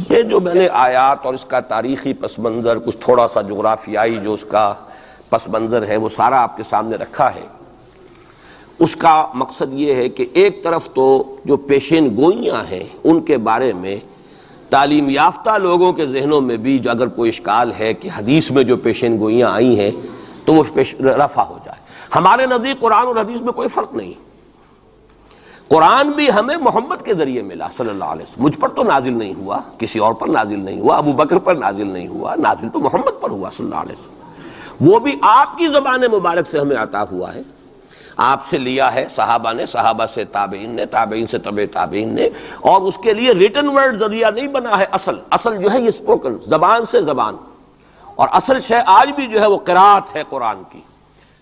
یہ جو میں نے آیات اور اس کا تاریخی پس منظر، کچھ تھوڑا سا جغرافیائی جو اس کا پس منظر ہے، وہ سارا آپ کے سامنے رکھا ہے۔ اس کا مقصد یہ ہے کہ ایک طرف تو جو پیشین گوئیاں ہیں ان کے بارے میں تعلیم یافتہ لوگوں کے ذہنوں میں بھی جو اگر کوئی اشکال ہے کہ حدیث میں جو پیشین گوئیاں آئی ہیں تو وہ رفع ہو جائے۔ ہمارے نزدیک قرآن اور حدیث میں کوئی فرق نہیں، قرآن بھی ہمیں محمد کے ذریعے ملا صلی اللہ علیہ وسلم، مجھ پر تو نازل نہیں ہوا، کسی اور پر نازل نہیں ہوا، ابو بکر پر نازل نہیں ہوا، نازل تو محمد پر ہوا صلی اللہ علیہ وسلم، وہ بھی آپ کی زبان مبارک سے ہمیں عطا ہوا ہے، آپ سے لیا ہے صحابہ نے، صحابہ سے تابعین نے، تابعین سے تبع تابعین نے، اور اس کے لیے ریٹن ورڈ ذریعہ نہیں بنا ہے، اصل جو ہے یہ اسپوکن، زبان سے زبان، اور اصل شے آج بھی جو ہے وہ قرات ہے قرآن کی،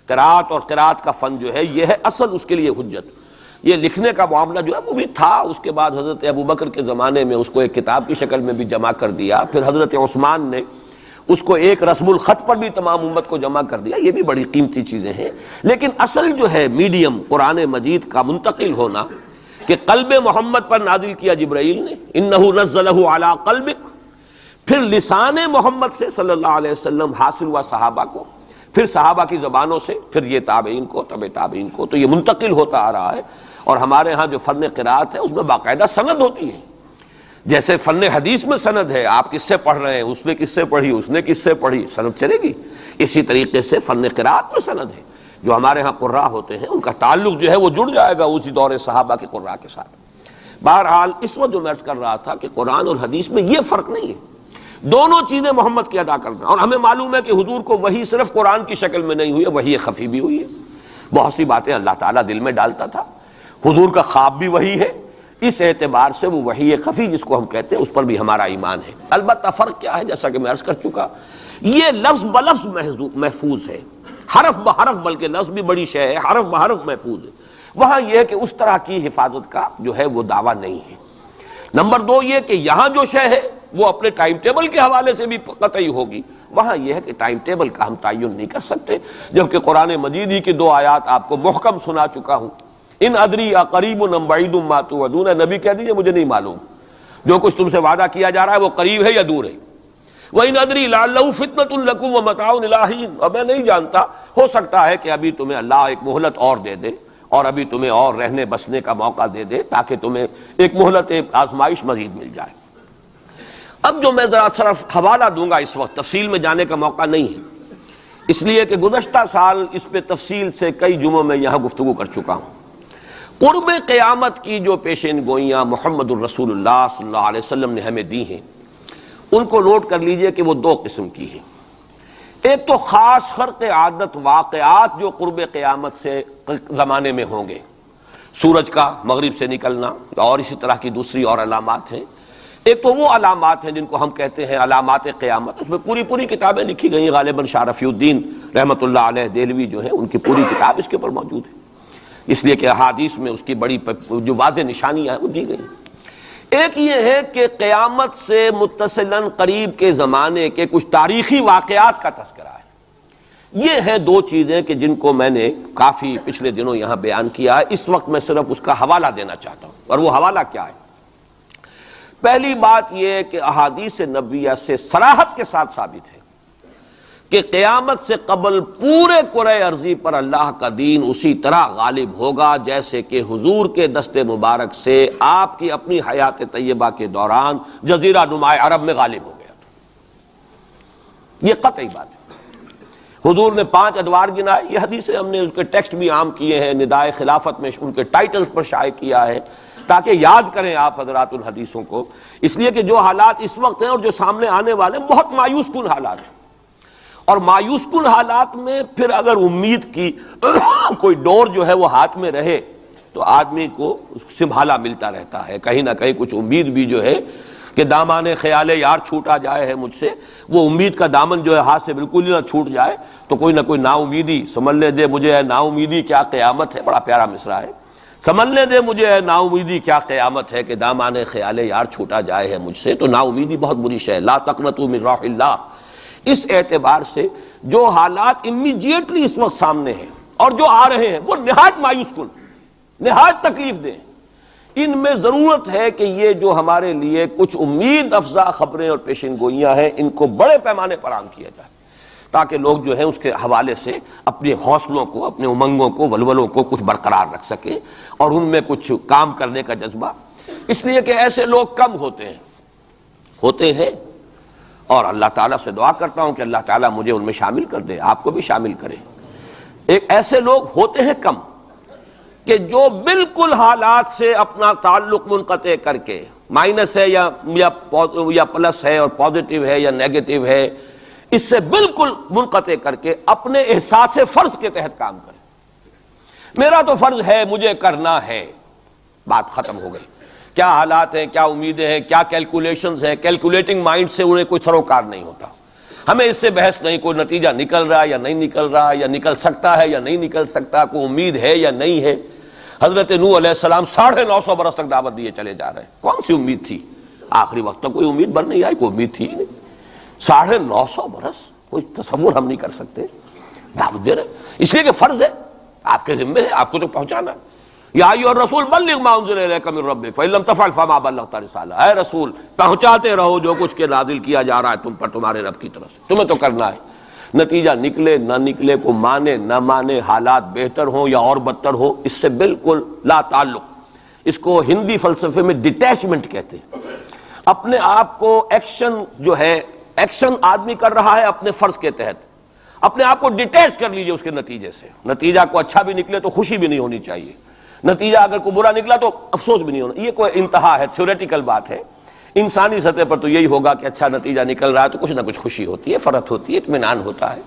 قرات اور قرات کا فن جو ہے یہ ہے اصل اس کے لیے حجت۔ یہ لکھنے کا معاملہ جو ہے وہ بھی تھا، اس کے بعد حضرت ابوبکر کے زمانے میں اس کو ایک کتاب کی شکل میں بھی جمع کر دیا، پھر حضرت عثمان نے اس کو ایک رسم الخط پر بھی تمام امت کو جمع کر دیا، یہ بھی بڑی قیمتی چیزیں ہیں۔ لیکن اصل جو ہے میڈیم قرآن مجید کا منتقل ہونا کہ قلب محمد پر نازل کیا جبرائیل نے، انہ نزلہ علی قلبک، پھر لسان محمد سے صلی اللہ علیہ وسلم حاصل ہوا صحابہ کو، پھر صحابہ کی زبانوں سے، پھر یہ تابعین کو، تبع تابعین کو، تو یہ منتقل ہوتا آ رہا ہے۔ اور ہمارے ہاں جو فن قرات ہے اس میں باقاعدہ سند ہوتی ہے، جیسے فن حدیث میں سند ہے، آپ کس سے پڑھ رہے ہیں، اس نے کس سے پڑھی، اس نے کس سے پڑھی، سند چلے گی۔ اسی طریقے سے فن قرات میں سند ہے، جو ہمارے ہاں قراء ہوتے ہیں ان کا تعلق جو ہے وہ جڑ جائے گا اسی دور صحابہ کے قراء کے ساتھ۔ بہرحال اس وقت جو میں عرض کر رہا تھا کہ قرآن اور حدیث میں یہ فرق نہیں ہے، دونوں چیزیں محمد کی ادا کرنا، اور ہمیں معلوم ہے کہ حضور کو وحی صرف قرآن کی شکل میں نہیں ہوئی ہے، وحی خفی بھی ہوئی ہے، بہت سی باتیں اللہ تعالیٰ دل میں ڈالتا تھا، حضور کا خواب بھی وحی ہے، اس اعتبار سے وہ وحی خفی جس کو ہم کہتے ہیں اس پر بھی ہمارا ایمان ہے۔ البتہ فرق کیا ہے، جیسا کہ میں عرض کر چکا، یہ لفظ بلفظ محفوظ ہے، حرف بحرف، بلکہ لفظ بھی بڑی شے ہے، حرف بحرف محفوظ ہے، وہاں یہ ہے کہ اس طرح کی حفاظت کا جو ہے وہ دعویٰ نہیں ہے۔ نمبر دو یہ کہ یہاں جو شے ہے وہ اپنے ٹائم ٹیبل کے حوالے سے بھی قطعی ہوگی، وہاں یہ ہے کہ ٹائم ٹیبل کا ہم تعین نہیں کر سکتے، جبکہ قرآن مجید ہی کی دو آیات آپ کو محکم سنا چکا ہوں، ان ادری اقریب ام بعید ما توعدون، نبی کہہ دیجئے مجھے نہیں معلوم جو کچھ تم سے وعدہ کیا جا رہا ہے وہ قریب ہے یا دور ہے، وَإِنْ أَدْرِي لَعَلَّهُ فِتْنَةٌ لَكُمْ وَمَتَاعٌ إِلَىٰ حِينٍ، اور میں نہیں جانتا، ہو سکتا ہے کہ ابھی تمہیں اللہ ایک مہلت اور دے دے، اور ابھی تمہیں اور رہنے بسنے کا موقع دے دے، تاکہ تمہیں ایک مہلت آزمائش مزید مل جائے۔ اب جو میں ذرا صرف حوالہ دوں گا، اس وقت تفصیل میں جانے کا موقع نہیں ہے، اس لیے کہ گزشتہ سال اس پہ تفصیل سے کئی جمعوں میں یہاں گفتگو کر چکا ہوں۔ قرب قیامت کی جو پیشین گوئیاں محمد الرسول اللہ صلی اللہ علیہ وسلم نے ہمیں دی ہیں، ان کو نوٹ کر لیجئے کہ وہ دو قسم کی ہیں۔ ایک تو خاص خرق عادت واقعات جو قرب قیامت سے زمانے میں ہوں گے، سورج کا مغرب سے نکلنا اور اسی طرح کی دوسری اور علامات ہیں۔ ایک تو وہ علامات ہیں جن کو ہم کہتے ہیں علامات قیامت، اس میں پوری کتابیں لکھی گئی ہیں، غالباً شاہ رفیع الدین رحمۃ اللہ علیہ دہلوی جو ہیں ان کی پوری کتاب اس کے اوپر موجود ہے، اس لیے کہ احادیث میں اس کی بڑی جو واضح نشانیاں ہیں وہ دی گئی۔ ایک یہ ہے کہ قیامت سے متصلاً قریب کے زمانے کے کچھ تاریخی واقعات کا تذکرہ ہے۔ یہ ہیں دو چیزیں کہ جن کو میں نے کافی پچھلے دنوں یہاں بیان کیا ہے، اس وقت میں صرف اس کا حوالہ دینا چاہتا ہوں، اور وہ حوالہ کیا ہے؟ پہلی بات یہ ہے کہ احادیث نبویہ سے صراحت کے ساتھ ثابت ہے کہ قیامت سے قبل پورے کرۂ ارضی پر اللہ کا دین اسی طرح غالب ہوگا جیسے کہ حضور کے دست مبارک سے آپ کی اپنی حیات طیبہ کے دوران جزیرہ نما عرب میں غالب ہو گیا تھا۔ یہ قطعی بات ہے۔ حضور نے 5 ادوار گنائے، یہ حدیثیں ہم نے اس کے ٹیکسٹ بھی عام کیے ہیں، ندائے خلافت میں ان کے ٹائٹلز پر شائع کیا ہے، تاکہ یاد کریں آپ حضرات الحدیثوں کو، اس لیے کہ جو حالات اس وقت ہیں اور جو سامنے آنے والے ہیں بہت مایوس کن حالات ہیں، اور مایوس کن حالات میں پھر اگر امید کی کوئی ڈور جو ہے وہ ہاتھ میں رہے تو آدمی کو سنبھالا ملتا رہتا ہے، کہیں نہ کہیں کچھ امید بھی جو ہے کہ دامان خیال یار چھوٹا جائے ہے مجھ سے، وہ امید کا دامن جو ہے ہاتھ سے بالکل ہی نہ چھوٹ جائے تو کوئی نہ کوئی نا امیدی سنبھلنے دے مجھے، ہے نا امیدی کیا قیامت ہے، بڑا پیارا مصرع ہے، سنبھلنے دے مجھے ہے نا امیدی کیا قیامت ہے کہ دامان خیال یار چھوٹا جائے ہے مجھ سے، تو نا امیدی بہت بری شے ہے، لا تقنطوا من رحمۃ اللہ۔ اس اعتبار سے جو حالات امیڈیٹلی اس وقت سامنے ہیں اور جو آ رہے ہیں وہ نہایت مایوس کن، نہایت تکلیف دہ، ان میں ضرورت ہے کہ یہ جو ہمارے لیے کچھ امید افزا خبریں اور پیشن گوئیاں ہیں ان کو بڑے پیمانے پر عام کیا جائے، تاکہ لوگ جو ہیں اس کے حوالے سے اپنے حوصلوں کو، اپنے امنگوں کو، ولولوں کو کچھ برقرار رکھ سکیں اور ان میں کچھ کام کرنے کا جذبہ، اس لیے کہ ایسے لوگ کم ہوتے ہیں اور اللہ تعالیٰ سے دعا کرتا ہوں کہ اللہ تعالیٰ مجھے ان میں شامل کر دے، آپ کو بھی شامل کرے۔ ایک ایسے لوگ ہوتے ہیں کم کہ جو بالکل حالات سے اپنا تعلق منقطع کر کے، مائنس ہے یا پلس ہے اور پازیٹیو ہے یا نیگیٹو ہے، اس سے بالکل منقطع کر کے اپنے احساس فرض کے تحت کام کرے، میرا تو فرض ہے مجھے کرنا ہے، بات ختم ہو گئی۔ کیا حالات ہیں، کیا امیدیں ہیں، کیا کیلکولیشنز ہیں، کیلکولیٹنگ مائنڈ سے انہیں کوئی سروکار نہیں ہوتا، ہمیں اس سے بحث نہیں، کوئی نتیجہ نکل رہا ہے یا نہیں نکل رہا، یا نکل سکتا ہے یا نہیں نکل سکتا، کوئی امید ہے یا نہیں ہے۔ حضرت نوح علیہ السلام 950 برس تک دعوت دیے چلے جا رہے ہیں، کون سی امید تھی؟ آخری وقت تک کوئی امید بر نہیں آئی، کوئی امید تھی ہی نہیں۔ 950 برس کوئی تصور ہم نہیں کر سکتے، دعوت دے رہے، اس لیے کہ فرض ہے، آپ کے ذمہ ہے، آپ کو تو پہنچانا ہے۔ یا ایھا الرسول بلغ ما انزل الیک من ربک فإن لم تفعل فما بلغت رسالہ، اے رسول پہنچاتے رہو جو کچھ کے نازل کیا جا رہا ہے تم پر تمہارے رب کی طرف سے، تمہیں تو کرنا ہے۔ نتیجہ نکلے نہ نکلے، کو مانے نہ مانے، حالات بہتر ہوں یا اور بدتر ہو، اس سے بالکل لا تعلق۔ اس کو ہندی فلسفے میں ڈیٹیچمنٹ کہتے ہیں، اپنے آپ کو ایکشن جو ہے، ایکشن آدمی کر رہا ہے اپنے فرض کے تحت، اپنے آپ کو ڈیٹیچ کر لیجئے اس کے نتیجے سے۔ نتیجہ کو اچھا بھی نکلے تو خوشی بھی نہیں ہونی چاہیے، نتیجہ اگر کوئی برا نکلا تو افسوس بھی نہیں ہونا، یہ کوئی انتہا ہے، تھیوریٹیکل بات ہے۔ انسانی سطح پر تو یہی ہوگا کہ اچھا نتیجہ نکل رہا ہے تو کچھ نہ کچھ خوشی ہوتی ہے، فرحت ہوتی ہے، اطمینان ہوتا ہے،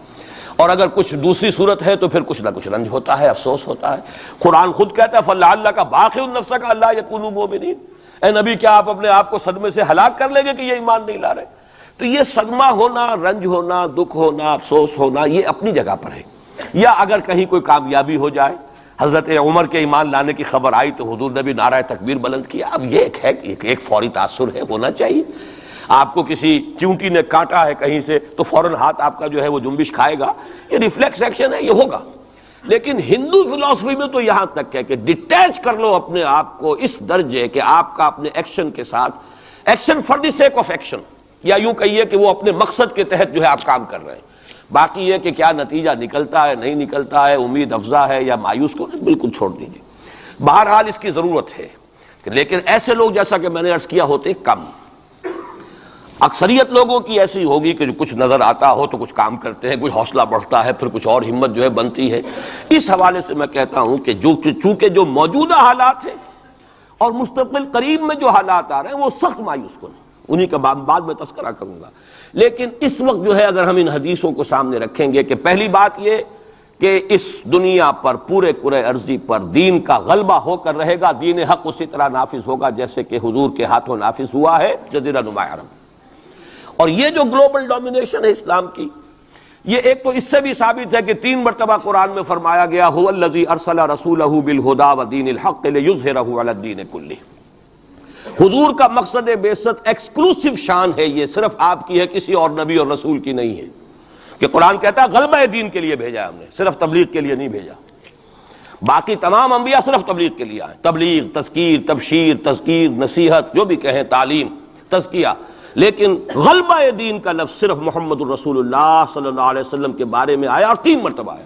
اور اگر کچھ دوسری صورت ہے تو پھر کچھ نہ کچھ رنج ہوتا ہے، افسوس ہوتا ہے۔ قرآن خود کہتا ہے فَلَعَلَّكَ بَاخِعٌ نَفْسَكَ أَلَّا يَكُونُوا مُؤْمِنِينَ، اے نبی کیا آپ اپنے آپ کو صدمے سے ہلاک کر لیں گے کہ یہ ایمان نہیں لا رہے؟ تو یہ صدمہ ہونا، رنج ہونا، دکھ ہونا، افسوس ہونا، یہ اپنی جگہ پر ہے۔ یا اگر کہیں کوئی کامیابی ہو جائے، حضرت عمر کے ایمان لانے کی خبر آئی تو حضور نے بھی نعرہ تکبیر بلند کیا، اب یہ ایک فوری تاثر ہے، ہونا چاہیے۔ آپ کو کسی چیونٹی نے کاٹا ہے کہیں سے تو فوراً ہاتھ آپ کا جو ہے وہ جنبش کھائے گا، یہ ریفلیکس ایکشن ہے، یہ ہوگا۔ لیکن ہندو فلسفی میں تو یہاں تک ہے کہ ڈیٹیچ کر لو اپنے آپ کو اس درجے کہ آپ کا اپنے ایکشن کے ساتھ، action for the sake of action, یا یوں کہیے کہ وہ اپنے مقصد کے تحت جو ہے آپ کام کر رہے ہیں۔ باقی یہ کہ کیا نتیجہ نکلتا ہے نہیں نکلتا ہے، امید افزا ہے یا مایوس کو، بالکل چھوڑ دیجیے۔ بہرحال اس کی ضرورت ہے، لیکن ایسے لوگ جیسا کہ میں نے عرض کیا ہوتے کم، اکثریت لوگوں کی ایسی ہوگی کہ جو کچھ نظر آتا ہو تو کچھ کام کرتے ہیں، کچھ حوصلہ بڑھتا ہے، پھر کچھ اور ہمت جو ہے بنتی ہے۔ اس حوالے سے میں کہتا ہوں کہ چونکہ جو موجودہ حالات ہیں اور مستقبل قریب میں جو حالات آ رہے ہیں وہ سخت مایوس کن، انہی کا بعد میں تذکرہ کروں گا۔ لیکن اس وقت جو ہے اگر ہم ان حدیثوں کو سامنے رکھیں گے کہ پہلی بات یہ کہ اس دنیا پر، پورے کرۂ ارضی پر دین کا غلبہ ہو کر رہے گا، دین حق اسی طرح نافذ ہوگا جیسے کہ حضور کے ہاتھوں نافذ ہوا ہے جزیرہ نما عرب۔ اور یہ جو گلوبل ڈومینیشن ہے اسلام کی، یہ ایک تو اس سے بھی ثابت ہے کہ 3 مرتبہ قرآن میں فرمایا گیا هو الذی ارسل رسولہ بالہدی ودین الحق لیظہرہ علی الدین کلہ۔ حضور کا مقصد بعثت ایکسکلوسیو شان ہے، یہ صرف آپ کی ہے، کسی اور نبی اور رسول کی نہیں ہے، کہ قرآن کہتا ہے غلبہ دین کے لیے بھیجا ہم نے، صرف تبلیغ کے لیے نہیں بھیجا۔ باقی تمام انبیاء صرف تبلیغ کے لیے آئے، تبلیغ، تذکیر، تبشیر، تذکیر، نصیحت، جو بھی کہیں، تعلیم، تزکیہ، لیکن غلبہ دین کا لفظ صرف محمد الرسول اللہ صلی اللہ علیہ وسلم کے بارے میں آیا، اور 3 مرتبہ آیا،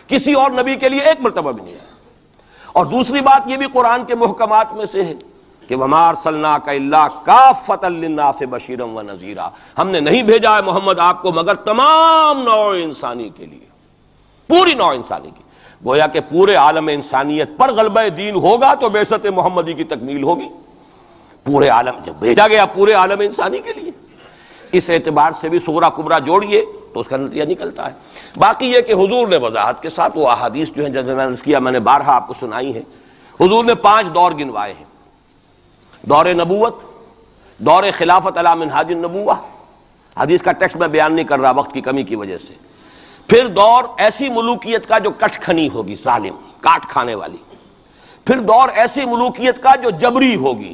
کسی اور نبی کے لیے 1 مرتبہ بھی نہیں آیا۔ اور دوسری بات یہ بھی قرآن کے محکمات میں سے ہے کہ وَمَا أَرْسَلْنَاكَ إِلَّا كَافَّةً لِلنَّاسِ بَشِيرًا وَنَذِيرًا، ہم نے نہیں بھیجا ہے محمد آپ کو مگر تمام نوع انسانی کے لیے، پوری نوع انسانی کی۔ گویا کہ پورے عالم انسانیت پر غلبہ دین ہوگا تو بعثت محمدی کی تکمیل ہوگی، پورے عالم جب بھیجا گیا پورے عالم انسانی کے لیے، اس اعتبار سے بھی صغرا کبرا جوڑیے تو اس کا نتیجہ نکلتا ہے۔ باقی یہ کہ حضور نے وضاحت کے ساتھ وہ احادیث جو ہیں جیسے میں نے عرض کیا، میں نے بارہا آپ کو سنائی ہیں، حضور نے 5 دور گنوائے ہیں: دور نبوت، دور خلافت علی منہاج النبوہ، حدیث کا ٹیکسٹ میں بیان نہیں کر رہا وقت کی کمی کی وجہ سے، پھر دور ایسی ملوکیت کا جو کٹ کھنی ہوگی، ظالم کاٹ کھانے والی، پھر دور ایسی ملوکیت کا جو جبری ہوگی،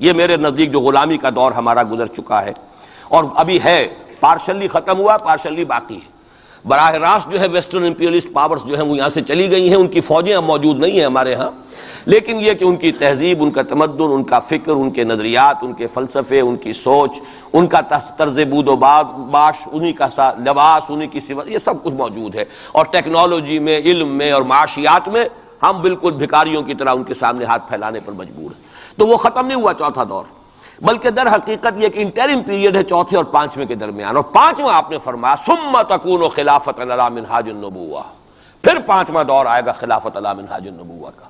یہ میرے نزدیک جو غلامی کا دور ہمارا گزر چکا ہے اور ابھی ہے، پارشلی ختم ہوا، پارشلی باقی ہے۔ براہ راست جو ہے ویسٹرن امپیریلسٹ پاورز جو ہیں وہ یہاں سے چلی گئی ہیں، ان کی فوجیں اب موجود نہیں ہیں ہمارے ہاں، لیکن یہ کہ ان کی تہذیب، ان کا تمدن، ان کا فکر، ان کے نظریات، ان کے فلسفے، ان کی سوچ، ان کا طرز بود و باش، انہی کا لباس، انہی کی صفت، یہ سب کچھ موجود ہے، اور ٹیکنالوجی میں، علم میں اور معاشیات میں ہم بالکل بھکاریوں کی طرح ان کے سامنے ہاتھ پھیلانے پر مجبور ہیں۔ تو وہ ختم نہیں ہوا چوتھا دور، بلکہ در حقیقت یہ کہ انٹرم پیریڈ ہے چوتھے اور 5ویں کے درمیان، اور 5واں آپ نے فرمایا ثم تکون خلافت علی منہاج النبوہ، پھر 5واں دور آئے گا خلافت علی منہاج النبوہ کا۔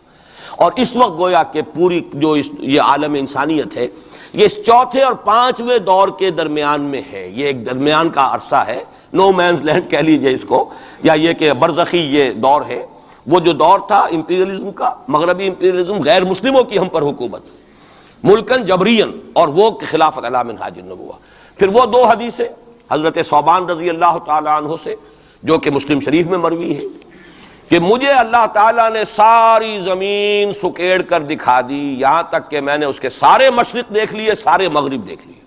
اور اس وقت گویا کہ پوری جو یہ عالم انسانیت ہے یہ اس چوتھے اور 5ویں دور کے درمیان میں ہے، یہ ایک درمیان کا عرصہ ہے، نو مینز لینڈ کہہ لیجئے اس کو، یا یہ کہ برزخی یہ دور ہے۔ وہ جو دور تھا امپیریلزم کا، مغربی امپیریلزم، غیر مسلموں کی ہم پر حکومت، ملکن جبرین، اور وہ خلافت علی منہاج النبوہ۔ پھر وہ 2 حدیثیں حضرت ثوبان رضی اللہ تعالی عنہ سے جو کہ مسلم شریف میں مروی ہے کہ مجھے اللہ تعالیٰ نے ساری زمین سکیڑ کر دکھا دی، یہاں تک کہ میں نے اس کے سارے مشرق دیکھ لیے، سارے مغرب دیکھ لیے۔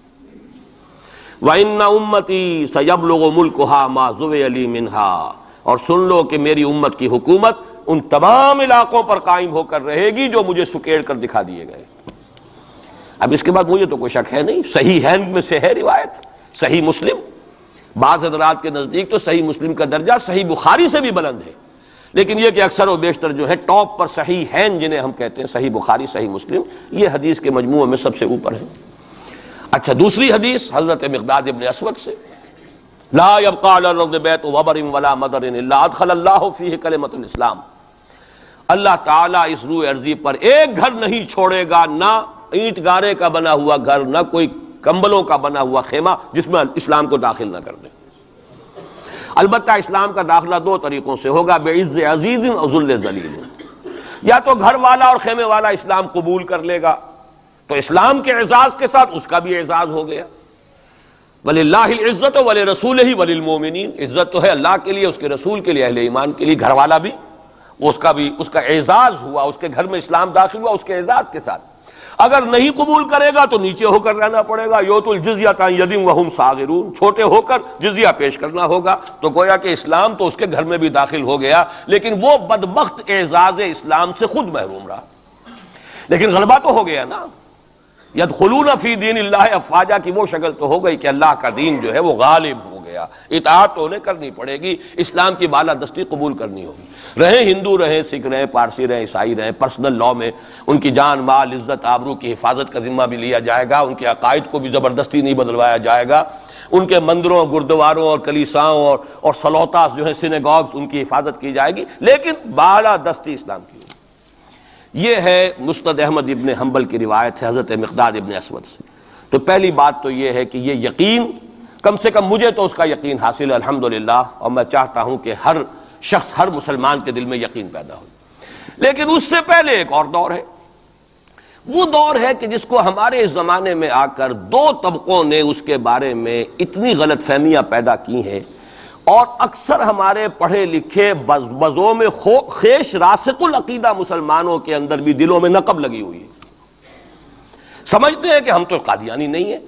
وَإِنَّ أُمَّتِي سَيَبْلُغُ مُلْكُهَا مَا زُوِيَ لِي مِنْهَا، اور سن لو کہ میری امت کی حکومت ان تمام علاقوں پر قائم ہو کر رہے گی جو مجھے سکیڑ کر دکھا دیے گئے۔ اب اس کے بعد مجھے تو کوئی شک ہے نہیں، صحیح ہے میں سے ہے روایت، صحیح مسلم، بعض حضرات کے نزدیک تو صحیح مسلم کا درجہ صحیح بخاری سے بھی بلند ہے، لیکن یہ کہ اکثر و بیشتر جو ہے ٹاپ پر صحیح ہیں جنہیں ہم کہتے ہیں صحیح بخاری، صحیح مسلم، یہ حدیث کے مجموعے میں سب سے اوپر ہے۔ اچھا، دوسری حدیث حضرت مقداد ابن اسود سے، لا يبقى على الارض بیت وبر ولا مدر الا ادخل اللہ فیہ کلمۃ الاسلام، اللہ تعالیٰ اس روئے ارضی پر ایک گھر نہیں چھوڑے گا، نہ اینٹ گارے کا بنا ہوا گھر، نہ کوئی کمبلوں کا بنا ہوا خیمہ جس میں اسلام کو داخل نہ کر دیں۔ البتہ اسلام کا داخلہ 2 طریقوں سے ہوگا، بعز عزیز و ذل ذلیل، یا تو گھر والا اور خیمے والا اسلام قبول کر لے گا تو اسلام کے اعزاز کے ساتھ اس کا بھی اعزاز ہو گیا، وَلِلَّهِ الْعِزَّةُ وَلِرَسُولِهِ وَلِلْمُؤْمِنِينَ، عزت تو ہے اللہ کے لیے، اس کے رسول کے لیے، اہل ایمان کے لیے، گھر والا بھی اس کا اعزاز ہوا، اس کے گھر میں اسلام داخل ہوا اس کے اعزاز کے ساتھ۔ اگر نہیں قبول کرے گا تو نیچے ہو کر رہنا پڑے گا، یؤت الجزیۃ عن ید وہم صاغرون، چھوٹے ہو کر جزیہ پیش کرنا ہوگا۔ تو گویا کہ اسلام تو اس کے گھر میں بھی داخل ہو گیا، لیکن وہ بدبخت اعزاز اسلام سے خود محروم رہا، لیکن غلبہ تو ہو گیا نا، یدخلون فی دین اللہ افواجا کی وہ شکل تو ہو گئی کہ اللہ کا دین جو ہے وہ غالب ہو گیا، اطاعت تو انہیں کرنی پڑے گی، اسلام کی بالادستی قبول کرنی ہوگی، رہیں ہندو رہیں سکھ رہیں پارسی رہیں عیسائی رہیں، پرسنل لاء میں ان کی جان مال عزت آبرو کی حفاظت کا ذمہ بھی لیا جائے گا، ان کے عقائد کو بھی زبردستی نہیں بدلوایا جائے گا، ان کے مندروں گردواروں اور کلیساؤں اور سلوتاس جو ہیں سینیگاگز ان کی حفاظت کی جائے گی، لیکن بالادستی اسلام کی ہوگی۔ یہ ہے مسند احمد ابن حنبل کی روایت ہے حضرت مقداد ابن اسود سے۔ تو پہلی بات تو یہ ہے کہ یہ یقین، کم سے کم مجھے تو اس کا یقین حاصل ہے الحمدللہ، اور میں چاہتا ہوں کہ ہر شخص، ہر مسلمان کے دل میں یقین پیدا ہو۔ لیکن اس سے پہلے ایک اور دور ہے، وہ دور ہے کہ جس کو ہمارے اس زمانے میں آ کر 2 طبقوں نے اس کے بارے میں اتنی غلط فہمیاں پیدا کی ہیں، اور اکثر ہمارے پڑھے لکھے بزوں میں خیش راسخ العقیدہ مسلمانوں کے اندر بھی دلوں میں نقب لگی ہوئی ہے۔ سمجھتے ہیں کہ ہم تو قادیانی نہیں ہیں،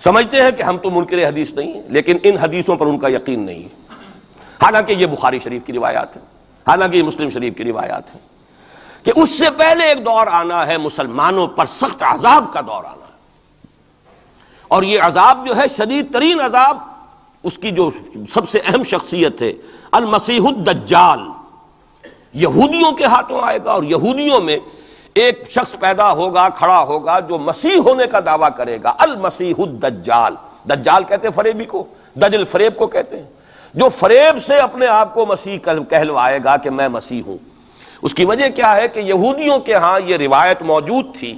سمجھتے ہیں کہ ہم تو منکر حدیث نہیں ہیں، لیکن ان حدیثوں پر ان کا یقین نہیں ہے، حالانکہ یہ بخاری شریف کی روایات ہیں، حالانکہ یہ مسلم شریف کی روایات ہیں کہ اس سے پہلے ایک دور آنا ہے، مسلمانوں پر سخت عذاب کا دور آنا ہے، اور یہ عذاب جو ہے شدید ترین عذاب، اس کی جو سب سے اہم شخصیت ہے المسیح الدجال، یہودیوں کے ہاتھوں آئے گا، اور یہودیوں میں ایک شخص پیدا ہوگا، کھڑا ہوگا جو مسیح ہونے کا دعویٰ کرے گا، المسیح الدجال، دجال کہتے ہیں فریبی کو، دجل فریب کو کہتے ہیں، جو فریب سے اپنے آپ کو مسیح کہلوائے گا کہ میں مسیح ہوں. اس کی وجہ کیا ہے کہ یہودیوں کے ہاں یہ روایت موجود تھی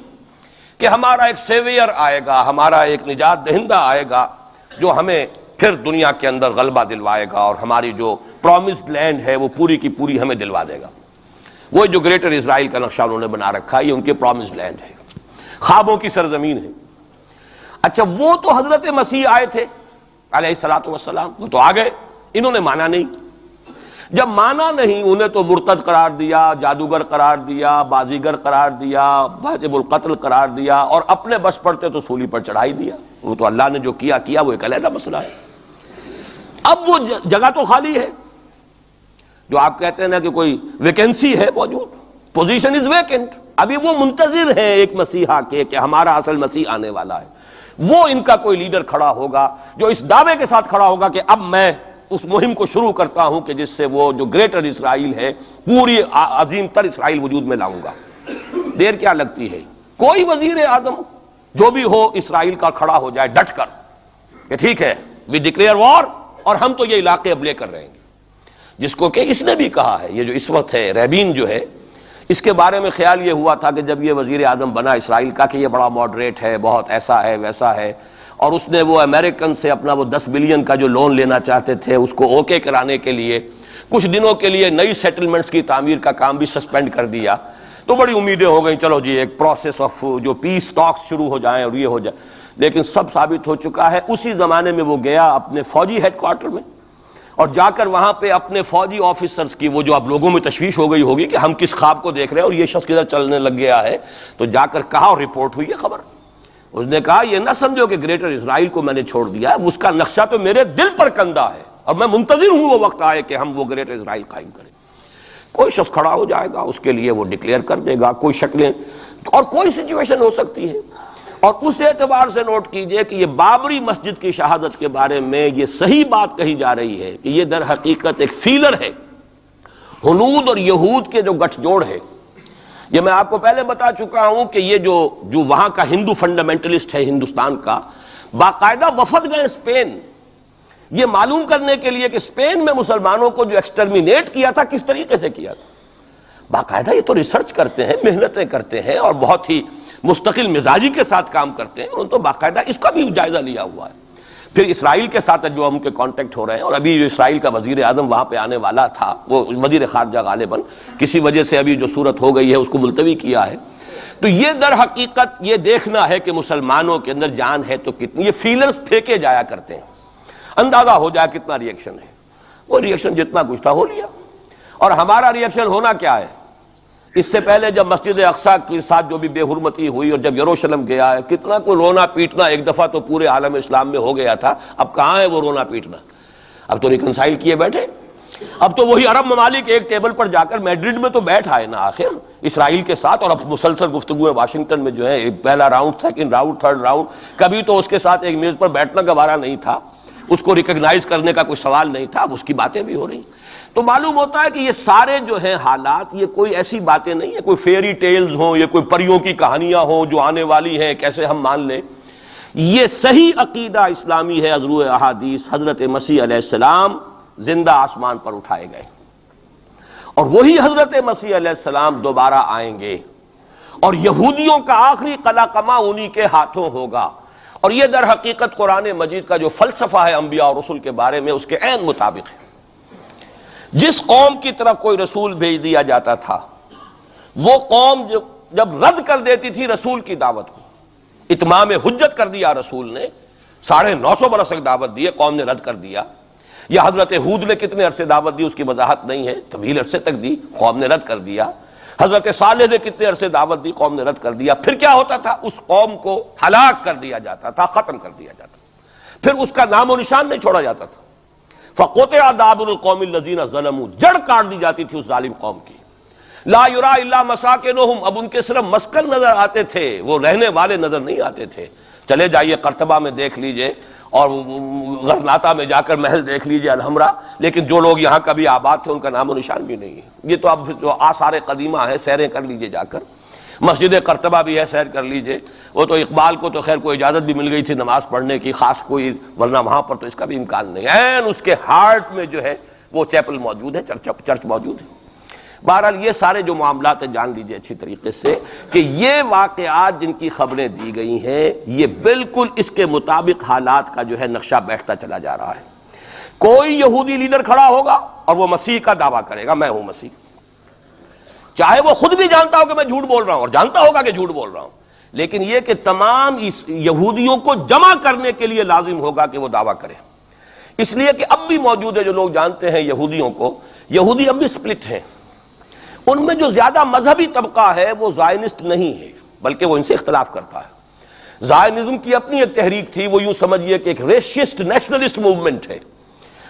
کہ ہمارا ایک سیویئر آئے گا، ہمارا ایک نجات دہندہ آئے گا جو ہمیں پھر دنیا کے اندر غلبہ دلوائے گا اور ہماری جو پرومسڈ لینڈ ہے وہ پوری کی پوری ہمیں دلوا دے گا. وہ جو گریٹر اسرائیل کا نقشہ انہوں نے بنا رکھا ہے، یہ ان کے پرومسڈ لینڈ ہے، خوابوں کی سرزمین ہے. اچھا وہ تو حضرت مسیح آئے تھے علیہ الصلوۃ والسلام، وہ تو آ گئے، انہوں نے مانا نہیں. جب مانا نہیں، انہیں تو مرتد قرار دیا، جادوگر قرار دیا، بازیگر قرار دیا، واجب القتل قرار دیا، اور اپنے بس پڑتے تو سولی پر چڑھائی دیا. وہ تو اللہ نے جو کیا وہ ایک علیحدہ مسئلہ ہے. اب وہ جگہ تو خالی ہے جو آپ کہتے ہیں نا کہ کوئی ویکینسی ہے موجود، پوزیشن از ویکنٹ. ابھی وہ منتظر ہیں ایک مسیحا کے کہ ہمارا اصل مسیح آنے والا ہے. وہ ان کا کوئی لیڈر کھڑا ہوگا جو اس دعوے کے ساتھ کھڑا ہوگا کہ اب میں اس مہم کو شروع کرتا ہوں کہ جس سے وہ جو گریٹر اسرائیل ہے، پوری عظیم تر اسرائیل وجود میں لاؤں گا. دیر کیا لگتی ہے؟ کوئی وزیر اعظم جو بھی ہو اسرائیل کا کھڑا ہو جائے ڈٹ کر کہ ٹھیک ہے وی ڈکلیئر وار، اور ہم تو یہ علاقے اب لے کر رہیں گے. جس کو کہ اس نے بھی کہا ہے، یہ جو اس وقت ہے ریبین جو ہے، اس کے بارے میں خیال یہ ہوا تھا کہ جب یہ وزیر اعظم بنا اسرائیل کا کہ یہ بڑا ماڈریٹ ہے، بہت ایسا ہے ویسا ہے، اور اس نے وہ امریکن سے اپنا وہ 10 بلین کا جو لون لینا چاہتے تھے اس کو اوکے کرانے کے لیے کچھ دنوں کے لیے نئی سیٹلمنٹس کی تعمیر کا کام بھی سسپینڈ کر دیا. تو بڑی امیدیں ہو گئیں، چلو جی ایک پروسیس آف جو پیس ٹاکس شروع ہو جائیں اور یہ ہو جائے. لیکن سب ثابت ہو چکا ہے. اسی زمانے میں وہ گیا اپنے فوجی ہیڈ کوارٹر میں اور جا کر وہاں پہ اپنے فوجی آفیسرز کی وہ جو اب لوگوں میں تشویش ہو گئی ہوگی کہ ہم کس خواب کو دیکھ رہے ہیں اور یہ شخص کدھر چلنے لگ گیا ہے، تو جا کر کہا اور رپورٹ ہوئی ہے خبر. اس نے کہا یہ نہ سمجھو کہ گریٹر اسرائیل کو میں نے چھوڑ دیا ہے، اس کا نقشہ تو میرے دل پر کندہ ہے اور میں منتظر ہوں وہ وقت آئے کہ ہم وہ گریٹر اسرائیل قائم کریں. کوئی شخص کھڑا ہو جائے گا، اس کے لیے وہ ڈکلیئر کر دے گا. کوئی شکلیں اور کوئی سچویشن ہو سکتی ہے. اور اس اعتبار سے نوٹ کیجئے کہ یہ بابری مسجد کی شہادت کے بارے میں یہ صحیح بات کہی جا رہی ہے کہ یہ در حقیقت ایک فیلر ہے ہنود اور یہود کے جو گٹھ جوڑ ہے. یہ میں آپ کو پہلے بتا چکا ہوں کہ یہ جو وہاں کا ہندو فنڈامنٹلسٹ ہے ہندوستان کا، باقاعدہ وفد گئے اسپین یہ معلوم کرنے کے لیے کہ اسپین میں مسلمانوں کو جو ایکسٹرمینیٹ کیا تھا کس طریقے سے کیا تھا. باقاعدہ یہ تو ریسرچ کرتے ہیں، محنتیں کرتے ہیں اور بہت ہی مستقل مزاجی کے ساتھ کام کرتے ہیں. انہوں نے تو باقاعدہ اس کا بھی جائزہ لیا ہوا ہے. پھر اسرائیل کے ساتھ جو ہم کے کانٹیکٹ ہو رہے ہیں، اور ابھی جو اسرائیل کا وزیر اعظم وہاں پہ آنے والا تھا، وہ وزیر خارجہ غالباً کسی وجہ سے ابھی جو صورت ہو گئی ہے اس کو ملتوی کیا ہے. تو یہ در حقیقت یہ دیکھنا ہے کہ مسلمانوں کے اندر جان ہے تو کتنی. یہ فیلرز پھینکے جایا کرتے ہیں، اندازہ ہو جائے کتنا ری ایکشن ہے. وہ ری ایکشن جتنا کچھ تھا ہو لیا. اور ہمارا ری ایکشن ہونا کیا ہے؟ اس سے پہلے جب مسجد اقصیٰ کے ساتھ جو بھی بے حرمتی ہوئی اور جب یروشلم گیا ہے، کتنا کو رونا پیٹنا ایک دفعہ تو پورے عالم اسلام میں ہو گیا تھا. اب کہاں ہے وہ رونا پیٹنا؟ اب تو ریکنسائل کیے بیٹھے. اب تو وہی عرب ممالک ایک ٹیبل پر جا کر میڈرڈ میں تو بیٹھ آئے نا آخر اسرائیل کے ساتھ، اور اب مسلسل گفتگویں واشنگٹن میں جو ہے، پہلا round, second round, third round, کبھی تو اس کے ساتھ ایک میز پر بیٹھنا گوارا نہیں تھا، اس کو ریکگنائز کرنے کا کوئی سوال نہیں تھا. اب اس کی باتیں بھی ہو رہی. تو معلوم ہوتا ہے کہ یہ سارے جو ہیں حالات، یہ کوئی ایسی باتیں نہیں ہیں کوئی فیری ٹیلز ہوں، یہ کوئی پریوں کی کہانیاں ہوں جو آنے والی ہیں کیسے ہم مان لیں. یہ صحیح عقیدہ اسلامی ہے. ازروع احادیث حضرت مسیح علیہ السلام زندہ آسمان پر اٹھائے گئے اور وہی حضرت مسیح علیہ السلام دوبارہ آئیں گے اور یہودیوں کا آخری قلع قمع انہی کے ہاتھوں ہوگا. اور یہ در حقیقت قرآن مجید کا جو فلسفہ ہے انبیاء اور رسل کے بارے میں، اس کے عین مطابق ہے. جس قوم کی طرف کوئی رسول بھیج دیا جاتا تھا، وہ قوم جب رد کر دیتی تھی رسول کی دعوت کو، اتمام حجت کر دیا رسول نے، 950 برس تک دعوت دی، قوم نے رد کر دیا. یا حضرت ہود نے کتنے عرصے دعوت دی اس کی وضاحت نہیں ہے، طویل عرصے تک دی، قوم نے رد کر دیا. حضرت صالح نے کتنے عرصے دعوت دی، قوم نے رد کر دیا. پھر کیا ہوتا تھا؟ اس قوم کو ہلاک کر دیا جاتا تھا، ختم کر دیا جاتا تھا، پھر اس کا نام و نشان نہیں چھوڑا جاتا تھا. فَقُطِعَ دَابِرُ الْقَوْمِ الَّذِينَ ظَلَمُوا، جڑ کاٹ دی جاتی تھی اس ظالم قوم کی. لا یرا الا مساکنہم، اب ان کے صرف مسکن نظر آتے تھے، وہ رہنے والے نظر نہیں آتے تھے. چلے جائیے قرطبہ میں دیکھ لیجئے اور غرناطہ میں جا کر محل دیکھ لیجئے الحمرا، لیکن جو لوگ یہاں کبھی آباد تھے ان کا نام و نشان بھی نہیں ہے. یہ تو اب جو آثار قدیمہ ہے، سیریں کر لیجئے جا کر. مسجد قرطبہ بھی ہے، سیر کر لیجئے، وہ تو اقبال کو تو خیر کوئی اجازت بھی مل گئی تھی نماز پڑھنے کی خاص کوئی، ورنہ وہاں پر تو اس کا بھی امکان نہیں ہے، اس کے ہارٹ میں جو ہے وہ چیپل موجود ہے، چرچ موجود ہے۔ بہرحال یہ سارے جو معاملات ہیں جان لیجئے اچھی طریقے سے کہ یہ واقعات جن کی خبریں دی گئی ہیں یہ بالکل اس کے مطابق حالات کا جو ہے نقشہ بیٹھتا چلا جا رہا ہے۔ کوئی یہودی لیڈر کھڑا ہوگا اور وہ مسیح کا دعویٰ کرے گا، میں ہوں مسیح، چاہے وہ خود بھی جانتا ہو کہ میں جھوٹ بول رہا ہوں اور جانتا ہوگا کہ جھوٹ بول رہا ہوں، لیکن یہ کہ تمام اس یہودیوں کو جمع کرنے کے لیے لازم ہوگا کہ وہ دعویٰ کرے۔ اس لیے کہ اب بھی موجود ہے جو لوگ جانتے ہیں یہودیوں کو، یہودی اب بھی سپلٹ ہیں، ان میں جو زیادہ مذہبی طبقہ ہے وہ زائنسٹ نہیں ہے بلکہ وہ ان سے اختلاف کرتا ہے۔ زائنزم کی اپنی ایک تحریک تھی، وہ یوں سمجھیے کہ ایک ریشسٹ نیشنلسٹ موومنٹ ہے،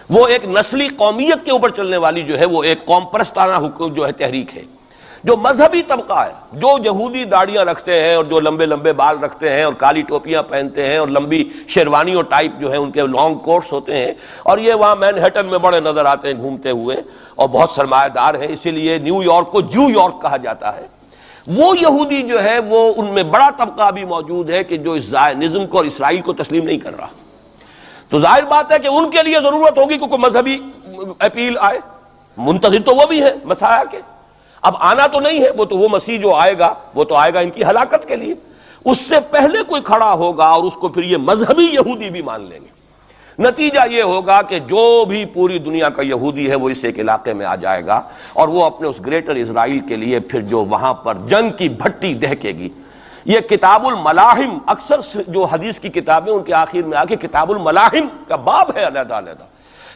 وہ ایک نسلی قومیت کے اوپر چلنے والی جو ہے وہ ایک قوم پرستانہ جو ہے تحریک ہے۔ جو مذہبی طبقہ ہے، جو یہودی داڑیاں رکھتے ہیں اور جو لمبے لمبے بال رکھتے ہیں اور کالی ٹوپیاں پہنتے ہیں اور لمبی شیروانیوں ٹائپ جو ہے ان کے لانگ کوٹس ہوتے ہیں، اور یہ وہاں مینہٹن میں بڑے نظر آتے ہیں گھومتے ہوئے اور بہت سرمایہ دار ہیں، اسی لیے نیو یارک کو جو یارک کہا جاتا ہے، وہ یہودی جو ہے وہ ان میں بڑا طبقہ بھی موجود ہے کہ جو اس زائنزم کو اور اسرائیل کو تسلیم نہیں کر رہا۔ تو ظاہر بات ہے کہ ان کے لیے ضرورت ہوگی کہ کوئی مذہبی اپیل آئے، منتظر تو وہ بھی ہے مسیح کے، اب آنا تو نہیں ہے، وہ مسیح جو آئے گا وہ تو آئے گا ان کی ہلاکت کے لیے، اس سے پہلے کوئی کھڑا ہوگا اور اس کو پھر یہ مذہبی یہودی بھی مان لیں گے۔ نتیجہ یہ ہوگا کہ جو بھی پوری دنیا کا یہودی ہے وہ اس ایک علاقے میں آ جائے گا اور وہ اپنے اس گریٹر اسرائیل کے لیے پھر جو وہاں پر جنگ کی بھٹی دہکے گی۔ یہ کتاب الملاحم، اکثر جو حدیث کی کتابیں ان کے آخر میں آ کے کتاب الملاحم کا باب ہے علیحدہ علیحدہ،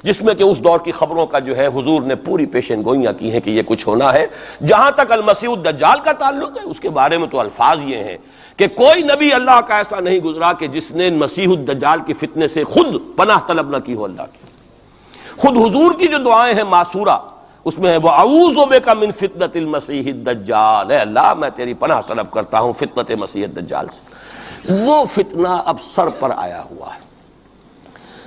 جس میں کہ اس دور کی خبروں کا جو ہے حضور نے پوری پیشن گوئیاں کی ہیں کہ یہ کچھ ہونا ہے۔ جہاں تک المسیح الدجال کا تعلق ہے اس کے بارے میں تو الفاظ یہ ہیں کہ کوئی نبی اللہ کا ایسا نہیں گزرا کہ جس نے مسیح الدجال کی فتنے سے خود پناہ طلب نہ کی ہو اللہ کی۔ خود حضور کی جو دعائیں ہیں معصورہ اس میں ہے وَأَعُوذُ بِكَ مِن فِتْنَةِ الْمَسِيحِ الدَّجَّالِ، اے اللہ میں تیری پناہ طلب کرتا ہوں فتنت مسیح الدجال سے۔ وہ فتنہ اب سر پر آیا ہوا ہے،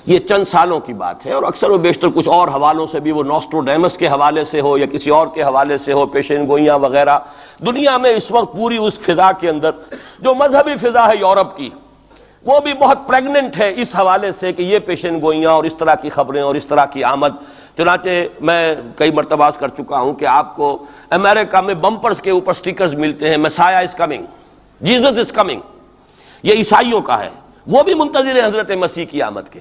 یہ چند سالوں کی بات ہے، اور اکثر و بیشتر کچھ اور حوالوں سے بھی، وہ نوسٹروڈیمس کے حوالے سے ہو یا کسی اور کے حوالے سے ہو، پیشین گوئیاں وغیرہ، دنیا میں اس وقت پوری اس فضا کے اندر جو مذہبی فضا ہے یورپ کی وہ بھی بہت پریگننٹ ہے اس حوالے سے کہ یہ پیشین گوئیاں اور اس طرح کی خبریں اور اس طرح کی آمد۔ چنانچہ میں کئی مرتبہ کر چکا ہوں کہ آپ کو امریکہ میں بمپرز کے اوپر سٹیکرز ملتے ہیں مسیح is coming, Jesus is coming, یہ عیسائیوں کا ہے، وہ بھی منتظر ہیں حضرت مسیح کی آمد کے،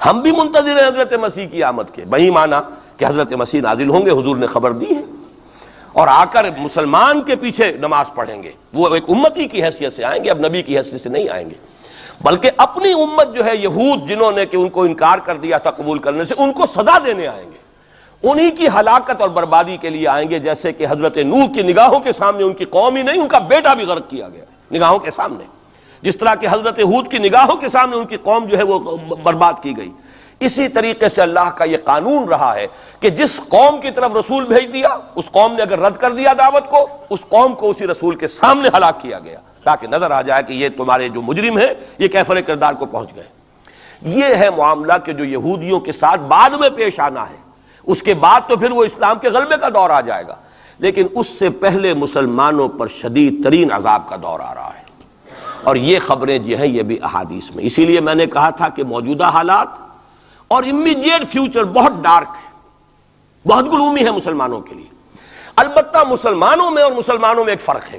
ہم بھی منتظر ہیں حضرت مسیح کی آمد کے، وہی مانا کہ حضرت مسیح نازل ہوں گے، حضور نے خبر دی ہے، اور آ کر مسلمان کے پیچھے نماز پڑھیں گے، وہ ایک امتی کی حیثیت سے آئیں گے، اب نبی کی حیثیت سے نہیں آئیں گے، بلکہ اپنی امت جو ہے یہود جنہوں نے کہ ان کو انکار کر دیا تھا قبول کرنے سے، ان کو سزا دینے آئیں گے، انہی کی ہلاکت اور بربادی کے لیے آئیں گے، جیسے کہ حضرت نوح کی نگاہوں کے سامنے ان کی قوم ہی نہیں ان کا بیٹا بھی غرق کیا گیا نگاہوں کے سامنے، جس طرح کہ حضرت ہود کی نگاہوں کے سامنے ان کی قوم جو ہے وہ برباد کی گئی۔ اسی طریقے سے اللہ کا یہ قانون رہا ہے کہ جس قوم کی طرف رسول بھیج دیا اس قوم نے اگر رد کر دیا دعوت کو، اس قوم کو اسی رسول کے سامنے ہلاک کیا گیا تاکہ نظر آ جائے کہ یہ تمہارے جو مجرم ہیں یہ کیفر کردار کو پہنچ گئے۔ یہ ہے معاملہ کہ جو یہودیوں کے ساتھ بعد میں پیش آنا ہے، اس کے بعد تو پھر وہ اسلام کے غلبے کا دور آ جائے گا، لیکن اس سے پہلے مسلمانوں پر شدید ترین عذاب کا دور آ رہا ہے، اور یہ خبریں جو ہیں یہ بھی احادیث میں۔ اسی لیے میں نے کہا تھا کہ موجودہ حالات اور امیڈیٹ فیوچر بہت ڈارک ہے، بہت گلومی ہے مسلمانوں کے لیے۔ البتہ مسلمانوں میں اور مسلمانوں میں ایک فرق ہے،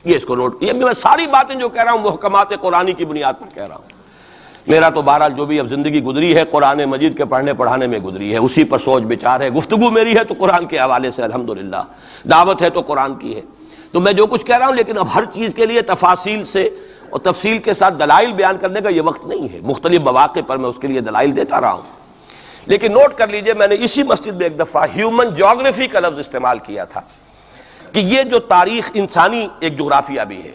یہ اس کو نوٹ، یہ میں ساری باتیں جو کہہ رہا ہوں محکمات قرآنی کی بنیاد پر کہہ رہا ہوں۔ میرا تو بہرحال جو بھی اب زندگی گزری ہے قرآن مجید کے پڑھنے پڑھانے میں گزری ہے، اسی پر سوچ بچار ہے، گفتگو میری ہے تو قرآن کے حوالے سے الحمدللہ، دعوت ہے تو قرآن کی ہے، تو میں جو کچھ کہہ رہا ہوں، لیکن اب ہر چیز کے لیے تفاصیل سے اور تفصیل کے ساتھ دلائل بیان کرنے کا یہ وقت نہیں ہے، مختلف مواقع پر میں اس کے لیے دلائل دیتا رہا ہوں۔ لیکن نوٹ کر لیجئے، میں نے اسی مسجد میں ایک دفعہ ہیومن جیوگرافی کا لفظ استعمال کیا تھا کہ یہ جو تاریخ انسانی ایک جغرافیہ بھی ہے،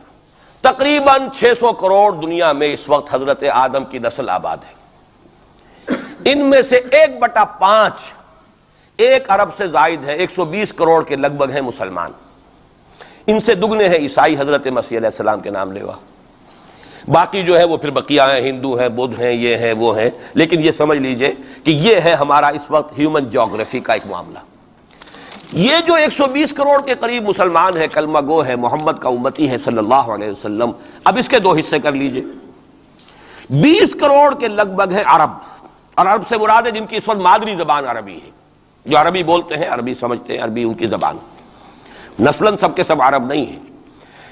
تقریباً 600 کروڑ دنیا میں اس وقت حضرت آدم کی نسل آباد ہے، ان میں سے 1/5 1 ارب سے زائد ہے، 120 کروڑ کے لگ بھگ ہیں مسلمان، ان سے دگنے ہیں عیسائی حضرت مسیح علیہ السلام کے نام لیوا، باقی جو ہے وہ پھر بقیہ ہیں، ہندو ہیں، بدھ ہیں، یہ ہیں وہ ہیں، لیکن یہ سمجھ لیجئے کہ یہ ہے ہمارا اس وقت ہیومن جیوگرافی کا ایک معاملہ۔ یہ جو 120 کروڑ کے قریب مسلمان ہے، کلمہ گو ہے، محمد کا امتی ہے صلی اللہ علیہ وسلم، اب اس کے دو حصے کر لیجئے۔ 20 کروڑ کے لگ بھگ ہے عرب، اور عرب سے مراد ہے جن کی اس وقت مادری زبان عربی ہے، جو عربی بولتے ہیں، عربی سمجھتے ہیں، عربی ان کی زبان۔ نسلاً سب کے سب عرب نہیں ہیں،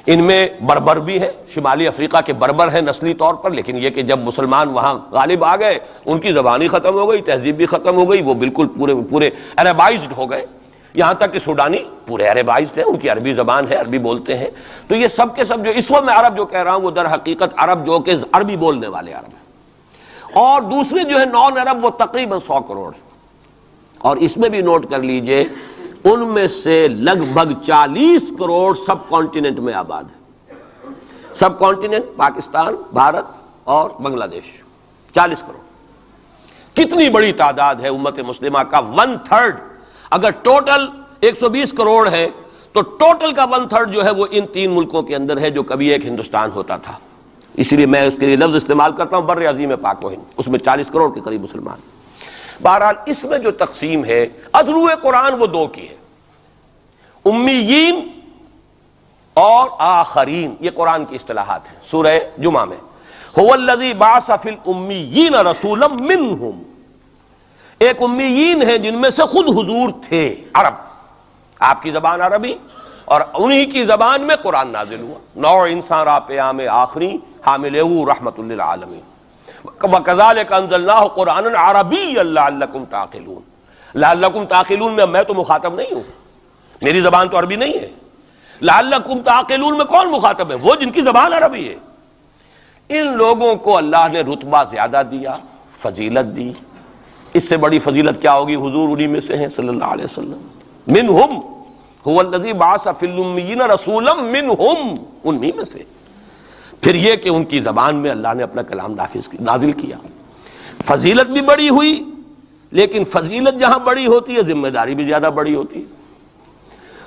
ان میں بربر بھی ہیں، شمالی افریقہ کے بربر ہیں نسلی طور پر، لیکن یہ کہ جب مسلمان وہاں غالب آ گئے ان کی زبان ہی ختم ہو گئی، تہذیب بھی ختم ہو گئی، وہ بالکل پورے عربائزڈ ہو گئے، یہاں تک کہ سوڈانی پورے عربائزڈ ہیں، ان کی عربی زبان ہے، عربی بولتے ہیں۔ تو یہ سب کے سب جو اس وقت میں عرب جو کہہ رہا ہوں وہ در حقیقت عرب جو کہ عربی بولنے والے عرب ہیں، اور دوسرے جو ہے نان عرب وہ تقریباً 100 کروڑ ہیں۔ اور اس میں بھی نوٹ کر لیجئے ان میں سے لگ بھگ 40 کروڑ سب کانٹیننٹ میں آباد ہے، سب کانٹیننٹ پاکستان، بھارت اور بنگلہ دیش، 40 کروڑ۔ کتنی بڑی تعداد ہے امت مسلمہ کا 1/3۔ اگر ٹوٹل 120 کروڑ ہے تو ٹوٹل کا 1/3 جو ہے وہ ان 3 ملکوں کے اندر ہے جو کبھی ایک ہندوستان ہوتا تھا، اسی لیے میں اس کے لیے لفظ استعمال کرتا ہوں بر عظیم پاک و ہند، اس میں 40 کروڑ کے قریب مسلمان۔ بہرحال اس میں جو تقسیم ہے اذرو قرآن وہ دو کی ہے، امیین اور آخرین، یہ قرآن کی اصطلاحات ہیں۔ سورہ جمعہ میں هو الذی بعث فی الامیین رسولا منہم، ایک امیین ہیں جن میں سے خود حضور تھے، عرب، آپ کی زبان عربی، اور انہی کی زبان میں قرآن نازل ہوا، نوع انسان را پیام آخری حامل رحمت للعالمین، وَكَذَلِكَ أَنزَلْنَاهُ قُرْآنًا عَرَبِيًّا لَعَلَّكُمْ تَعْقِلُونَ۔ لَعَلَّكُمْ تَعْقِلُونَ میں تو مخاطب نہیں ہوں، میری زبان تو عربی نہیں ہے۔ لَعَلَّكُمْ تَعْقِلُونَ میں کون مخاطب ہے؟ وہ جن کی زبان عربی ہے۔ ان لوگوں کو اللہ نے رتبہ زیادہ دیا، فضیلت دی، اس سے بڑی فضیلت کیا ہوگی؟ حضور انہی میں سے ہیں صلی اللہ علیہ وسلم۔ منہم هو الذی بعث فی الامیین رسولا منہم، انہی میں سے۔ پھر یہ کہ ان کی زبان میں اللہ نے اپنا کلام نازل کیا، فضیلت بھی بڑی ہوئی، لیکن فضیلت جہاں بڑی ہوتی ہے ذمہ داری بھی زیادہ بڑی ہوتی ہے،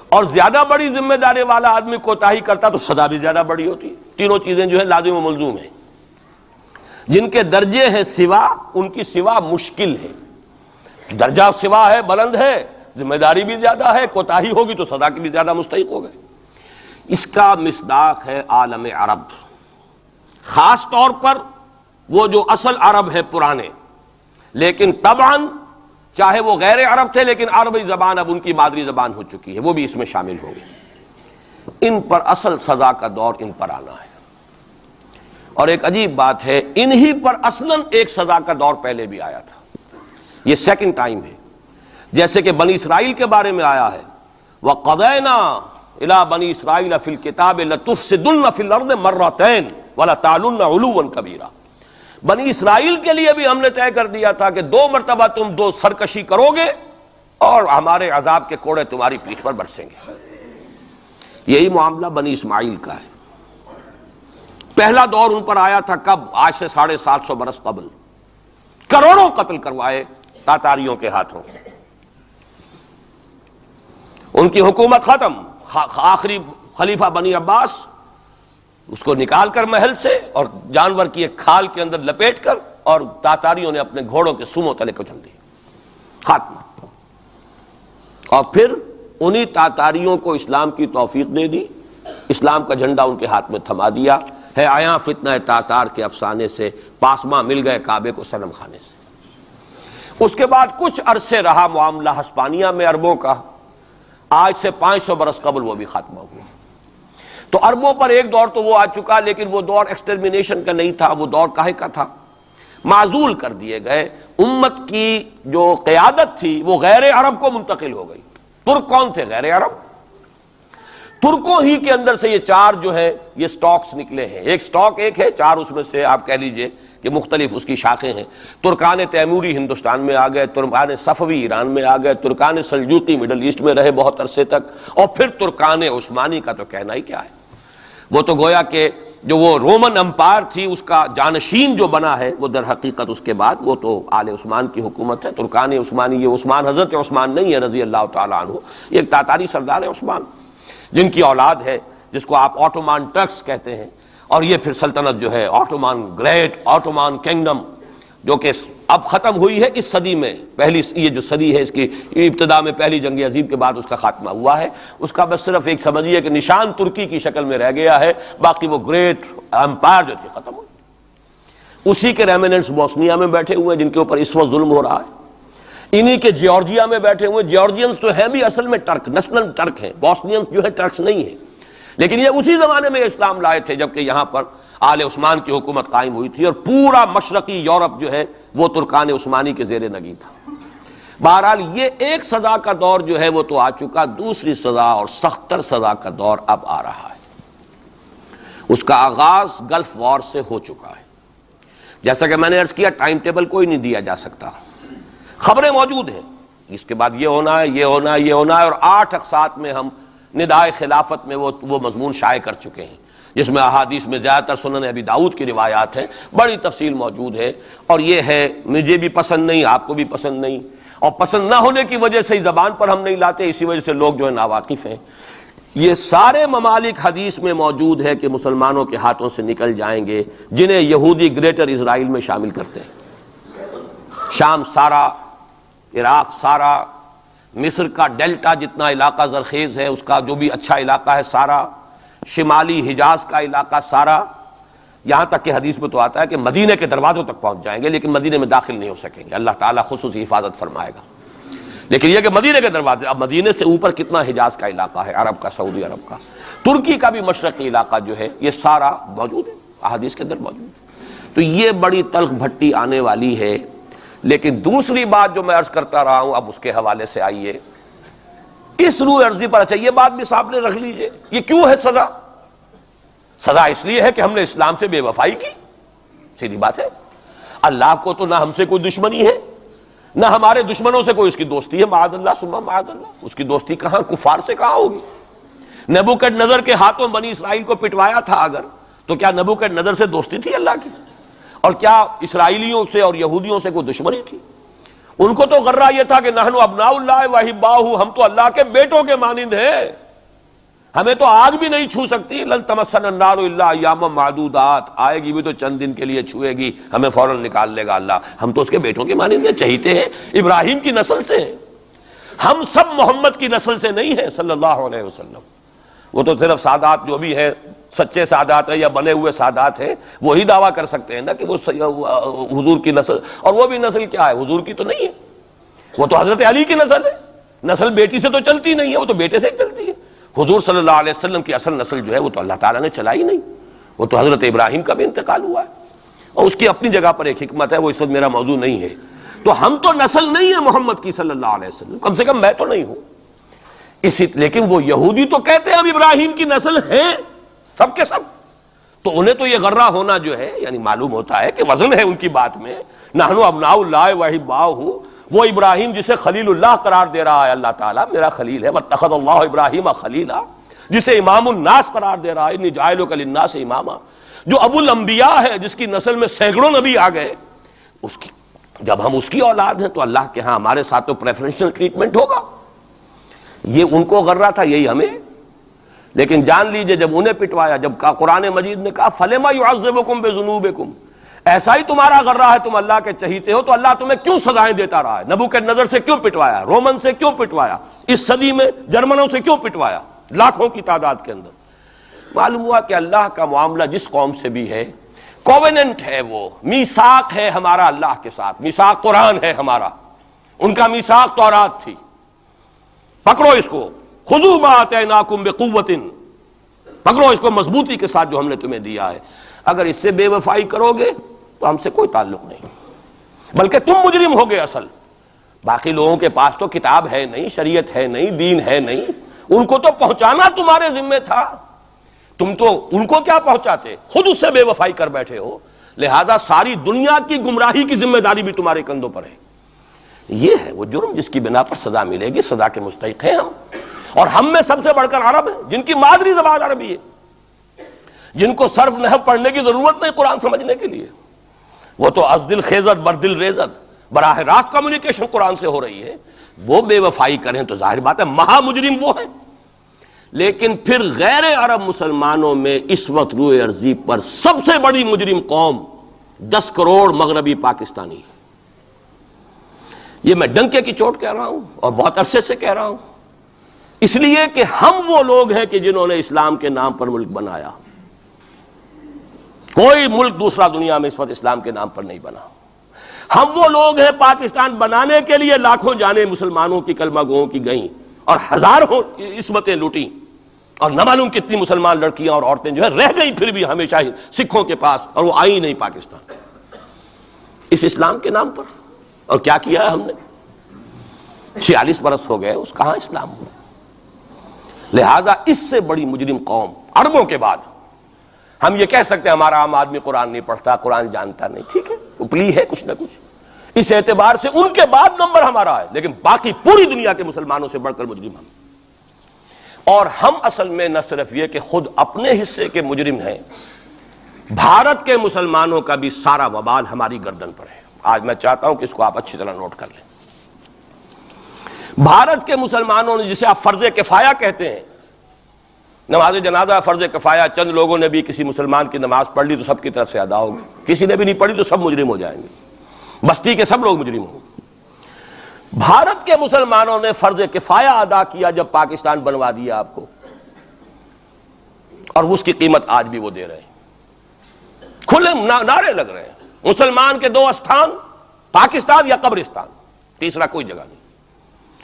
اور زیادہ بڑی ذمہ داری والا آدمی کوتاہی کرتا تو سزا بھی زیادہ بڑی ہوتی ہے۔ تینوں چیزیں جو ہے لازم و ملزوم ہیں۔ جن کے درجے ہیں سوا، ان کی سوا مشکل ہے، درجہ سوا ہے، بلند ہے، ذمہ داری بھی زیادہ ہے، کوتاہی ہوگی تو سزا کی بھی زیادہ مستحق ہو گئے۔ اس کا مصداق ہے عالم عرب، خاص طور پر وہ جو اصل عرب ہے پرانے، لیکن طبعاً چاہے وہ غیر عرب تھے لیکن عربی زبان اب ان کی مادری زبان ہو چکی ہے، وہ بھی اس میں شامل ہو گئے۔ ان پر اصل سزا کا دور ان پر آنا ہے، اور ایک عجیب بات ہے، انہی پر اصلاً ایک سزا کا دور پہلے بھی آیا تھا، یہ سیکنڈ ٹائم ہے، جیسے کہ بنی اسرائیل کے بارے میں آیا ہے، وَقَضَيْنَا إِلَىٰ بَنِي إِسْرَائِيلَ فِي الْكِتَابِ لَتُفْسِدُنَّ فِي الْأَرْضِ مَرَّتَيْنِ وَلَتَعْلُنَّ عُلُوًّا كَبِيرًا۔ بنی اسرائیل کے لیے بھی ہم نے طے کر دیا تھا کہ 2 مرتبہ تم 2 سرکشی کرو گے اور ہمارے عذاب کے کوڑے تمہاری پیٹھ پر برسیں گے۔ یہی معاملہ بنی اسماعیل کا ہے۔ پہلا دور ان پر آیا تھا کب؟ آج سے 750 برس قبل، کروڑوں قتل کروائے تاتاریوں کے ہاتھوں، ان کی حکومت ختم، آخری خلیفہ بنی عباس اس کو نکال کر محل سے اور جانور کی ایک کھال کے اندر لپیٹ کر، اور تاتاریوں نے اپنے گھوڑوں کے سموں تلے کچل دی، خاتمہ۔ اور پھر انہی تاتاریوں کو اسلام کی توفیق دے دی، اسلام کا جھنڈا ان کے ہاتھ میں تھما دیا ہے، آیا فتنہ تاتار کے افسانے سے پاسماں مل گئے کعبے کو صنم خانے سے۔ اس کے بعد کچھ عرصے رہا معاملہ ہسپانیہ میں عربوں کا، آج سے 500 برس قبل وہ بھی خاتمہ ہوا۔ تو عربوں پر ایک دور تو وہ آ چکا، لیکن وہ دور ایکسٹرمینیشن کا نہیں تھا، وہ دور کاہے کا تھا؟ معزول کر دیے گئے، امت کی جو قیادت تھی وہ غیر عرب کو منتقل ہو گئی۔ ترک کون تھے؟ غیر عرب۔ ترکوں ہی کے اندر سے یہ 4 جو ہے یہ سٹاکس نکلے ہیں، ایک سٹاک ایک ہے، 4 اس میں سے آپ کہہ لیجئے کہ مختلف اس کی شاخیں ہیں۔ ترکان تیموری ہندوستان میں آ گئے، ترکان صفوی ایران میں آ گئے، ترکان سلجوقی مڈل ایسٹ میں رہے بہت عرصے تک، اور پھر ترکان عثمانی کا تو کہنا ہی کیا ہے، وہ تو گویا کہ جو وہ رومن امپائر تھی اس کا جانشین جو بنا ہے، وہ در حقیقت اس کے بعد وہ تو آل عثمان کی حکومت ہے۔ ترکان عثمانی، یہ عثمان حضرت عثمان نہیں ہے رضی اللہ تعالیٰ عنہ، یہ ایک تاتاری سردار ہے عثمان، جن کی اولاد ہے جس کو آپ آٹومان ٹرکس کہتے ہیں، اور یہ پھر سلطنت جو ہے آٹومان، گریٹ آٹومان کنگڈم، جو کہ اب ختم ہوئی ہے اس صدی میں، پہلی یہ جو صدی ہے اس کی ابتدا میں پہلی جنگ عظیم کے بعد اس کا خاتمہ ہوا ہے، اس کا بس صرف ایک سمجھیے کہ نشان ترکی کی شکل میں رہ گیا ہے، باقی وہ گریٹ امپائر جو تھی ختم ہوئی۔ اسی کے ریمیننٹس بوسنیا میں بیٹھے ہوئے ہیں جن کے اوپر اس وقت ظلم ہو رہا ہے، انہی کے جارجیا میں بیٹھے ہوئے، جارجینز تو ہیں بھی اصل میں ٹرک، نسلن ٹرک ہیں، بوسنینز جو ہے ٹرکس نہیں ہیں، لیکن یہ اسی زمانے میں اسلام لائے تھے جبکہ یہاں پر آل عثمان کی حکومت قائم ہوئی تھی اور پورا مشرقی یورپ جو ہے وہ ترکان عثمانی کے زیر نگین تھا۔ بہرحال یہ ایک سزا کا دور جو ہے وہ تو آ چکا، دوسری سزا اور سختر سزا کا دور اب آ رہا ہے۔ اس کا آغاز گلف وار سے ہو چکا ہے۔ جیسا کہ میں نے عرض کیا، ٹائم ٹیبل کوئی نہیں دیا جا سکتا، خبریں موجود ہیں، اس کے بعد یہ ہونا ہے، یہ ہونا ہے، یہ ہونا ہے، اور 8 اقساط میں ہم ندائے خلافت میں وہ مضمون شائع کر چکے ہیں جس میں احادیث میں زیادہ تر سنن ابی داؤد کی روایات ہیں، بڑی تفصیل موجود ہے، اور یہ ہے مجھے بھی پسند نہیں، آپ کو بھی پسند نہیں، اور پسند نہ ہونے کی وجہ سے زبان پر ہم نہیں لاتے، اسی وجہ سے لوگ جو ہے ناواقف ہیں۔ یہ سارے ممالک حدیث میں موجود ہے کہ مسلمانوں کے ہاتھوں سے نکل جائیں گے جنہیں یہودی گریٹر اسرائیل میں شامل کرتے ہیں۔ شام سارا، عراق سارا، مصر کا ڈیلٹا جتنا علاقہ زرخیز ہے اس کا جو بھی اچھا علاقہ ہے سارا، شمالی حجاز کا علاقہ سارا، یہاں تک کہ حدیث میں تو آتا ہے کہ مدینے کے دروازوں تک پہنچ جائیں گے لیکن مدینے میں داخل نہیں ہو سکیں گے، اللہ تعالیٰ خصوصی حفاظت فرمائے گا۔ لیکن یہ کہ مدینے کے دروازے، اب مدینے سے اوپر کتنا حجاز کا علاقہ ہے، عرب کا، سعودی عرب کا، ترکی کا بھی مشرقی علاقہ جو ہے یہ سارا موجود ہے، احادیث کے اندر موجود ہے۔ تو یہ بڑی تلخ بھٹی آنے والی ہے۔ لیکن دوسری بات جو میں عرض کرتا رہا ہوں، اب اس کے حوالے سے آئیے اس روح عرضی پر، اچھا یہ بات بھی سامنے رکھ لیجئے، یہ کیوں ہے سزا؟ سزا اس لیے ہے کہ ہم نے اسلام سے بے وفائی کی، سیدھی بات ہے۔ اللہ کو تو نہ ہم سے کوئی دشمنی ہے نہ ہمارے دشمنوں سے کوئی اس کی دوستی ہے، معاذ اللہ ثم معاذ اللہ، اس کی دوستی کہاں کفار سے کہاں ہوگی؟ نبوکدنضر کے ہاتھوں بنی اسرائیل کو پٹوایا تھا اگر، تو کیا نبوکدنضر سے دوستی تھی اللہ کی؟ اور کیا اسرائیلیوں سے اور یہودیوں سے کوئی دشمنی تھی؟ ان کو تو غرہ یہ تھا کہ نحن ابناء اللہ واحباؤہ، ہم تو اللہ کے بیٹوں کے مانند ہیں، ہمیں تو آگ بھی نہیں چھو سکتی، لن تمسنا النار الا ایاما معدودات، آئے گی بھی تو چند دن کے لیے چھوئے گی، ہمیں فوراً نکال لے گا اللہ، ہم تو اس کے بیٹوں کے مانند ہیں، چہیتے ہیں، ابراہیم کی نسل سے ہیں، ہم سب محمد کی نسل سے نہیں ہیں صلی اللہ علیہ وسلم۔ وہ تو صرف سادات جو بھی ہیں، سچے سادات ہیں یا بنے ہوئے سادات ہیں، وہی دعویٰ کر سکتے ہیں نا کہ وہ حضور کی نسل، اور وہ بھی نسل کیا ہے، حضور کی تو نہیں ہے، وہ تو حضرت علی کی نسل ہے، نسل بیٹی سے تو چلتی نہیں ہے، وہ تو بیٹے سے چلتی ہے۔ حضور صلی اللہ علیہ وسلم کی اصل نسل جو ہے وہ تو اللہ تعالیٰ نے چلائی نہیں، وہ تو حضرت ابراہیم کا بھی انتقال ہوا ہے، اور اس کی اپنی جگہ پر ایک حکمت ہے، وہ اس وقت میرا موضوع نہیں ہے۔ تو ہم تو نسل نہیں ہے محمد کی صلی اللہ علیہ وسلم، کم سے کم میں تو نہیں ہوں، لیکن وہ یہودی تو کہتے ہیں ہم ابراہیم کی نسل ہیں سب کے سب، تو انہیں تو یہ غرہ ہونا جو ہے یعنی معلوم ہوتا ہے کہ وزن ہے ان کی بات میں، نحن ابناء اللہ واحباؤہ، وہ ابراہیم جسے خلیل اللہ قرار دے رہا ہے اللہ تعالیٰ، میرا خلیل ہے، واتخذ اللہ ابراہیم خلیلا، جسے امام الناس قرار دے رہا ہے، انی جاعلک للناس اماما، جو ابو الانبیاء ہے جس کی نسل میں سینکڑوں نبی آ گئے، اس کی جب ہم اس کی اولاد ہیں تو اللہ کے ہاں ہمارے ساتھ تو پریفرنشل ٹریٹمنٹ ہوگا۔ یہ ان کو غرہ تھا، یہی ہمیں۔ لیکن جان لیجئے جب انہیں پٹوایا، جب قرآن مجید نے کہا فَلِمَ يُعَذِّبُكُم بِذُنُوبِكُم، ایسا ہی تمہارا غرہ ہے، تم اللہ کے چہیتے ہو تو اللہ تمہیں کیوں سزائیں دیتا رہا ہے؟ نبوکدنضر سے کیوں پٹوایا، رومن سے کیوں پٹوایا، اس صدی میں جرمنوں سے کیوں پٹوایا، لاکھوں کی تعداد کے اندر؟ معلوم ہوا کہ اللہ کا معاملہ جس قوم سے بھی ہے، کووننٹ ہے، وہ میثاق ہے ہمارا اللہ کے ساتھ، میثاق قرآن ہے ہمارا، ان کا میثاق تورات تھی، پکڑو اس کو، خذوا ما آتیناکم بقوۃ، پکڑو اس کو مضبوطی کے ساتھ جو ہم نے تمہیں دیا ہے، اگر اس سے بے وفائی کرو گے تو ہم سے کوئی تعلق نہیں، بلکہ تم مجرم ہوگے اصل۔ باقی لوگوں کے پاس تو کتاب ہے نہیں، شریعت ہے نہیں، دین ہے نہیں، ان کو تو پہنچانا تمہارے ذمہ تھا، تم تو ان کو کیا پہنچاتے، خود اس سے بے وفائی کر بیٹھے ہو، لہذا ساری دنیا کی گمراہی کی ذمہ داری بھی تمہارے کندھوں پر ہے۔ یہ ہے وہ جرم جس کی بنا پر سزا ملے گی، سزا کے مستحق ہیں ہم، اور ہم میں سب سے بڑھ کر عرب ہیں جن کی مادری زبان عربی ہے، جن کو صرف نحو پڑھنے کی ضرورت نہیں قرآن سمجھنے کے لیے، وہ تو از دل خیزت بر دل ریزت، براہ راست کمیونیکیشن قرآن سے ہو رہی ہے، وہ بے وفائی کریں تو ظاہر بات ہے مہا مجرم وہ ہیں۔ لیکن پھر غیر عرب مسلمانوں میں اس وقت روئے ارضی پر سب سے بڑی مجرم قوم 10 کروڑ مغربی پاکستانی، یہ میں ڈنکے کی چوٹ کہہ رہا ہوں اور بہت عرصے سے کہہ رہا ہوں، اس لیے کہ ہم وہ لوگ ہیں کہ جنہوں نے اسلام کے نام پر ملک بنایا۔ کوئی ملک دوسرا دنیا میں اس وقت اسلام کے نام پر نہیں بنا۔ ہم وہ لوگ ہیں پاکستان بنانے کے لیے لاکھوں جانیں مسلمانوں کی کلمہ گوؤں کی گئیں اور ہزاروں عصمتیں لوٹیں، اور نہ معلوم کتنی مسلمان لڑکیاں اور عورتیں جو ہے رہ گئیں پھر بھی ہمیشہ سکھوں کے پاس، اور وہ آئی نہیں پاکستان اس اسلام کے نام پر۔ اور کیا کیا ہے ہم نے؟ 46 برس ہو گئے، اس کہاں اسلام ہوا؟ لہذا اس سے بڑی مجرم قوم عربوں کے بعد ہم یہ کہہ سکتے ہیں ہمارا عام آدمی قرآن نہیں پڑھتا، قرآن جانتا نہیں، ٹھیک ہے، اپلی ہے کچھ نہ کچھ، اس اعتبار سے ان کے بعد نمبر ہمارا ہے، لیکن باقی پوری دنیا کے مسلمانوں سے بڑھ کر مجرم ہم۔ اور ہم اصل میں نہ صرف یہ کہ خود اپنے حصے کے مجرم ہیں، بھارت کے مسلمانوں کا بھی سارا وبال ہماری گردن پر ہے۔ آج میں چاہتا ہوں کہ اس کو آپ اچھی طرح نوٹ کر لیں۔ بھارت کے مسلمانوں نے، جسے آپ فرض کفایہ کہتے ہیں، نماز جنازہ فرض کفایہ، چند لوگوں نے بھی کسی مسلمان کی نماز پڑھ لی تو سب کی طرف سے ادا ہوگی، کسی نے بھی نہیں پڑھی تو سب مجرم ہو جائیں گے، بستی کے سب لوگ مجرم ہوں گے۔ بھارت کے مسلمانوں نے فرض کفایہ ادا کیا جب پاکستان بنوا دیا آپ کو، اور اس کی قیمت آج بھی وہ دے رہے ہیں، کھلے نعرے لگ رہے ہیں، مسلمان کے 2 استھان، پاکستان یا قبرستان، تیسرا کوئی جگہ نہیں۔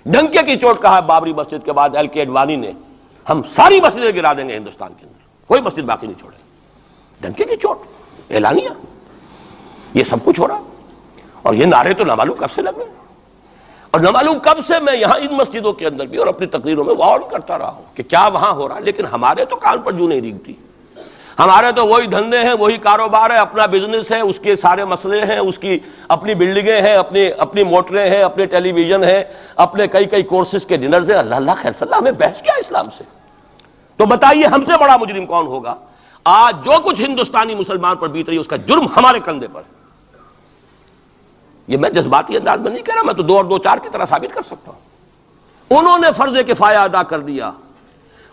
ڈنکے کی چوٹ کہا بابری مسجد کے بعد ایل کے اڈوانی نے، ہم ساری مسجدیں گرا دیں گے ہندوستان کے اندر، کوئی مسجد باقی نہیں چھوڑے۔ ڈنکے کی چوٹ، اعلانیہ، یہ سب کچھ ہو رہا، اور یہ نعرے تو نہ معلوم کب سے لگ رہے ہیں، اور نہ معلوم کب سے میں یہاں ان مسجدوں کے اندر بھی اور اپنی تقریروں میں غور کرتا رہا ہوں کہ کیا وہاں ہو رہا، لیکن ہمارے تو کان پر جوں نہیں ریگتی، ہمارے تو وہی دھندے ہیں، وہی کاروبار ہے، اپنا بزنس ہے، اس کے سارے مسئلے ہیں، اس کی اپنی بلڈنگیں ہیں، اپنی موٹریں ہیں، اپنے ٹیلی ویژن ہیں، اپنے کئی کورسز کے ڈنرز ہیں۔ اللہ خیر صلی اللہ، ہمیں بحث کیا اسلام سے؟ تو بتائیے ہم سے بڑا مجرم کون ہوگا؟ آج جو کچھ ہندوستانی مسلمان پر بیت رہی ہے اس کا جرم ہمارے کندھے پر ہے۔ یہ میں جذباتی انداز میں نہیں کہہ رہا، میں تو 2 اور 2 4 کی طرح ثابت کر سکتا ہوں۔ انہوں نے فرض کفایہ ادا کر دیا،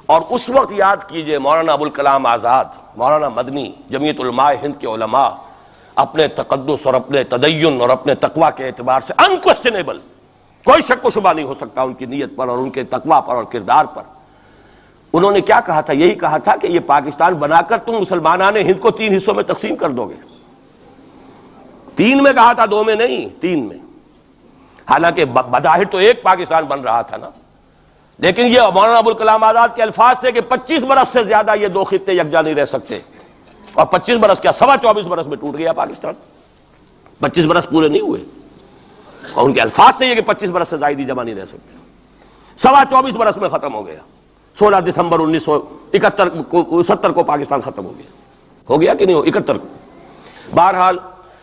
اور اس وقت یاد کیجئے مولانا ابوالکلام آزاد، مولانا مدنی، جمعیت علماء ہند کے علماء اپنے تقدس اور اپنے تدین اور اپنے تقوی کے اعتبار سے انکویسچنیبل، کوئی شک و شبہ نہیں ہو سکتا ان کی نیت پر اور ان کے تقوی پر اور کردار پر، انہوں نے کیا کہا تھا؟ یہی کہا تھا کہ یہ پاکستان بنا کر تم مسلمانان ہند کو 3 حصوں میں تقسیم کر دو گے۔ 3 میں کہا تھا، 2 میں نہیں، 3 میں۔ حالانکہ بظاہر تو ایک پاکستان بن رہا تھا نا، لیکن یہ مولانا ابوالکلام آزاد کے الفاظ تھے کہ 25 برس سے زیادہ یہ 2 خطے یکجا نہیں رہ سکتے، اور 25 برس کیا، 24.25 برس میں ٹوٹ گیا پاکستان، 25 برس پورے نہیں ہوئے، اور ان کے الفاظ تھے یہ کہ 25 برس سے زائد جمع نہیں رہ سکتے، 24.25 برس میں ختم ہو گیا۔ 16 دسمبر 1970 کو پاکستان ختم ہو گیا کہ نہیں ہو 71 کو۔ بہرحال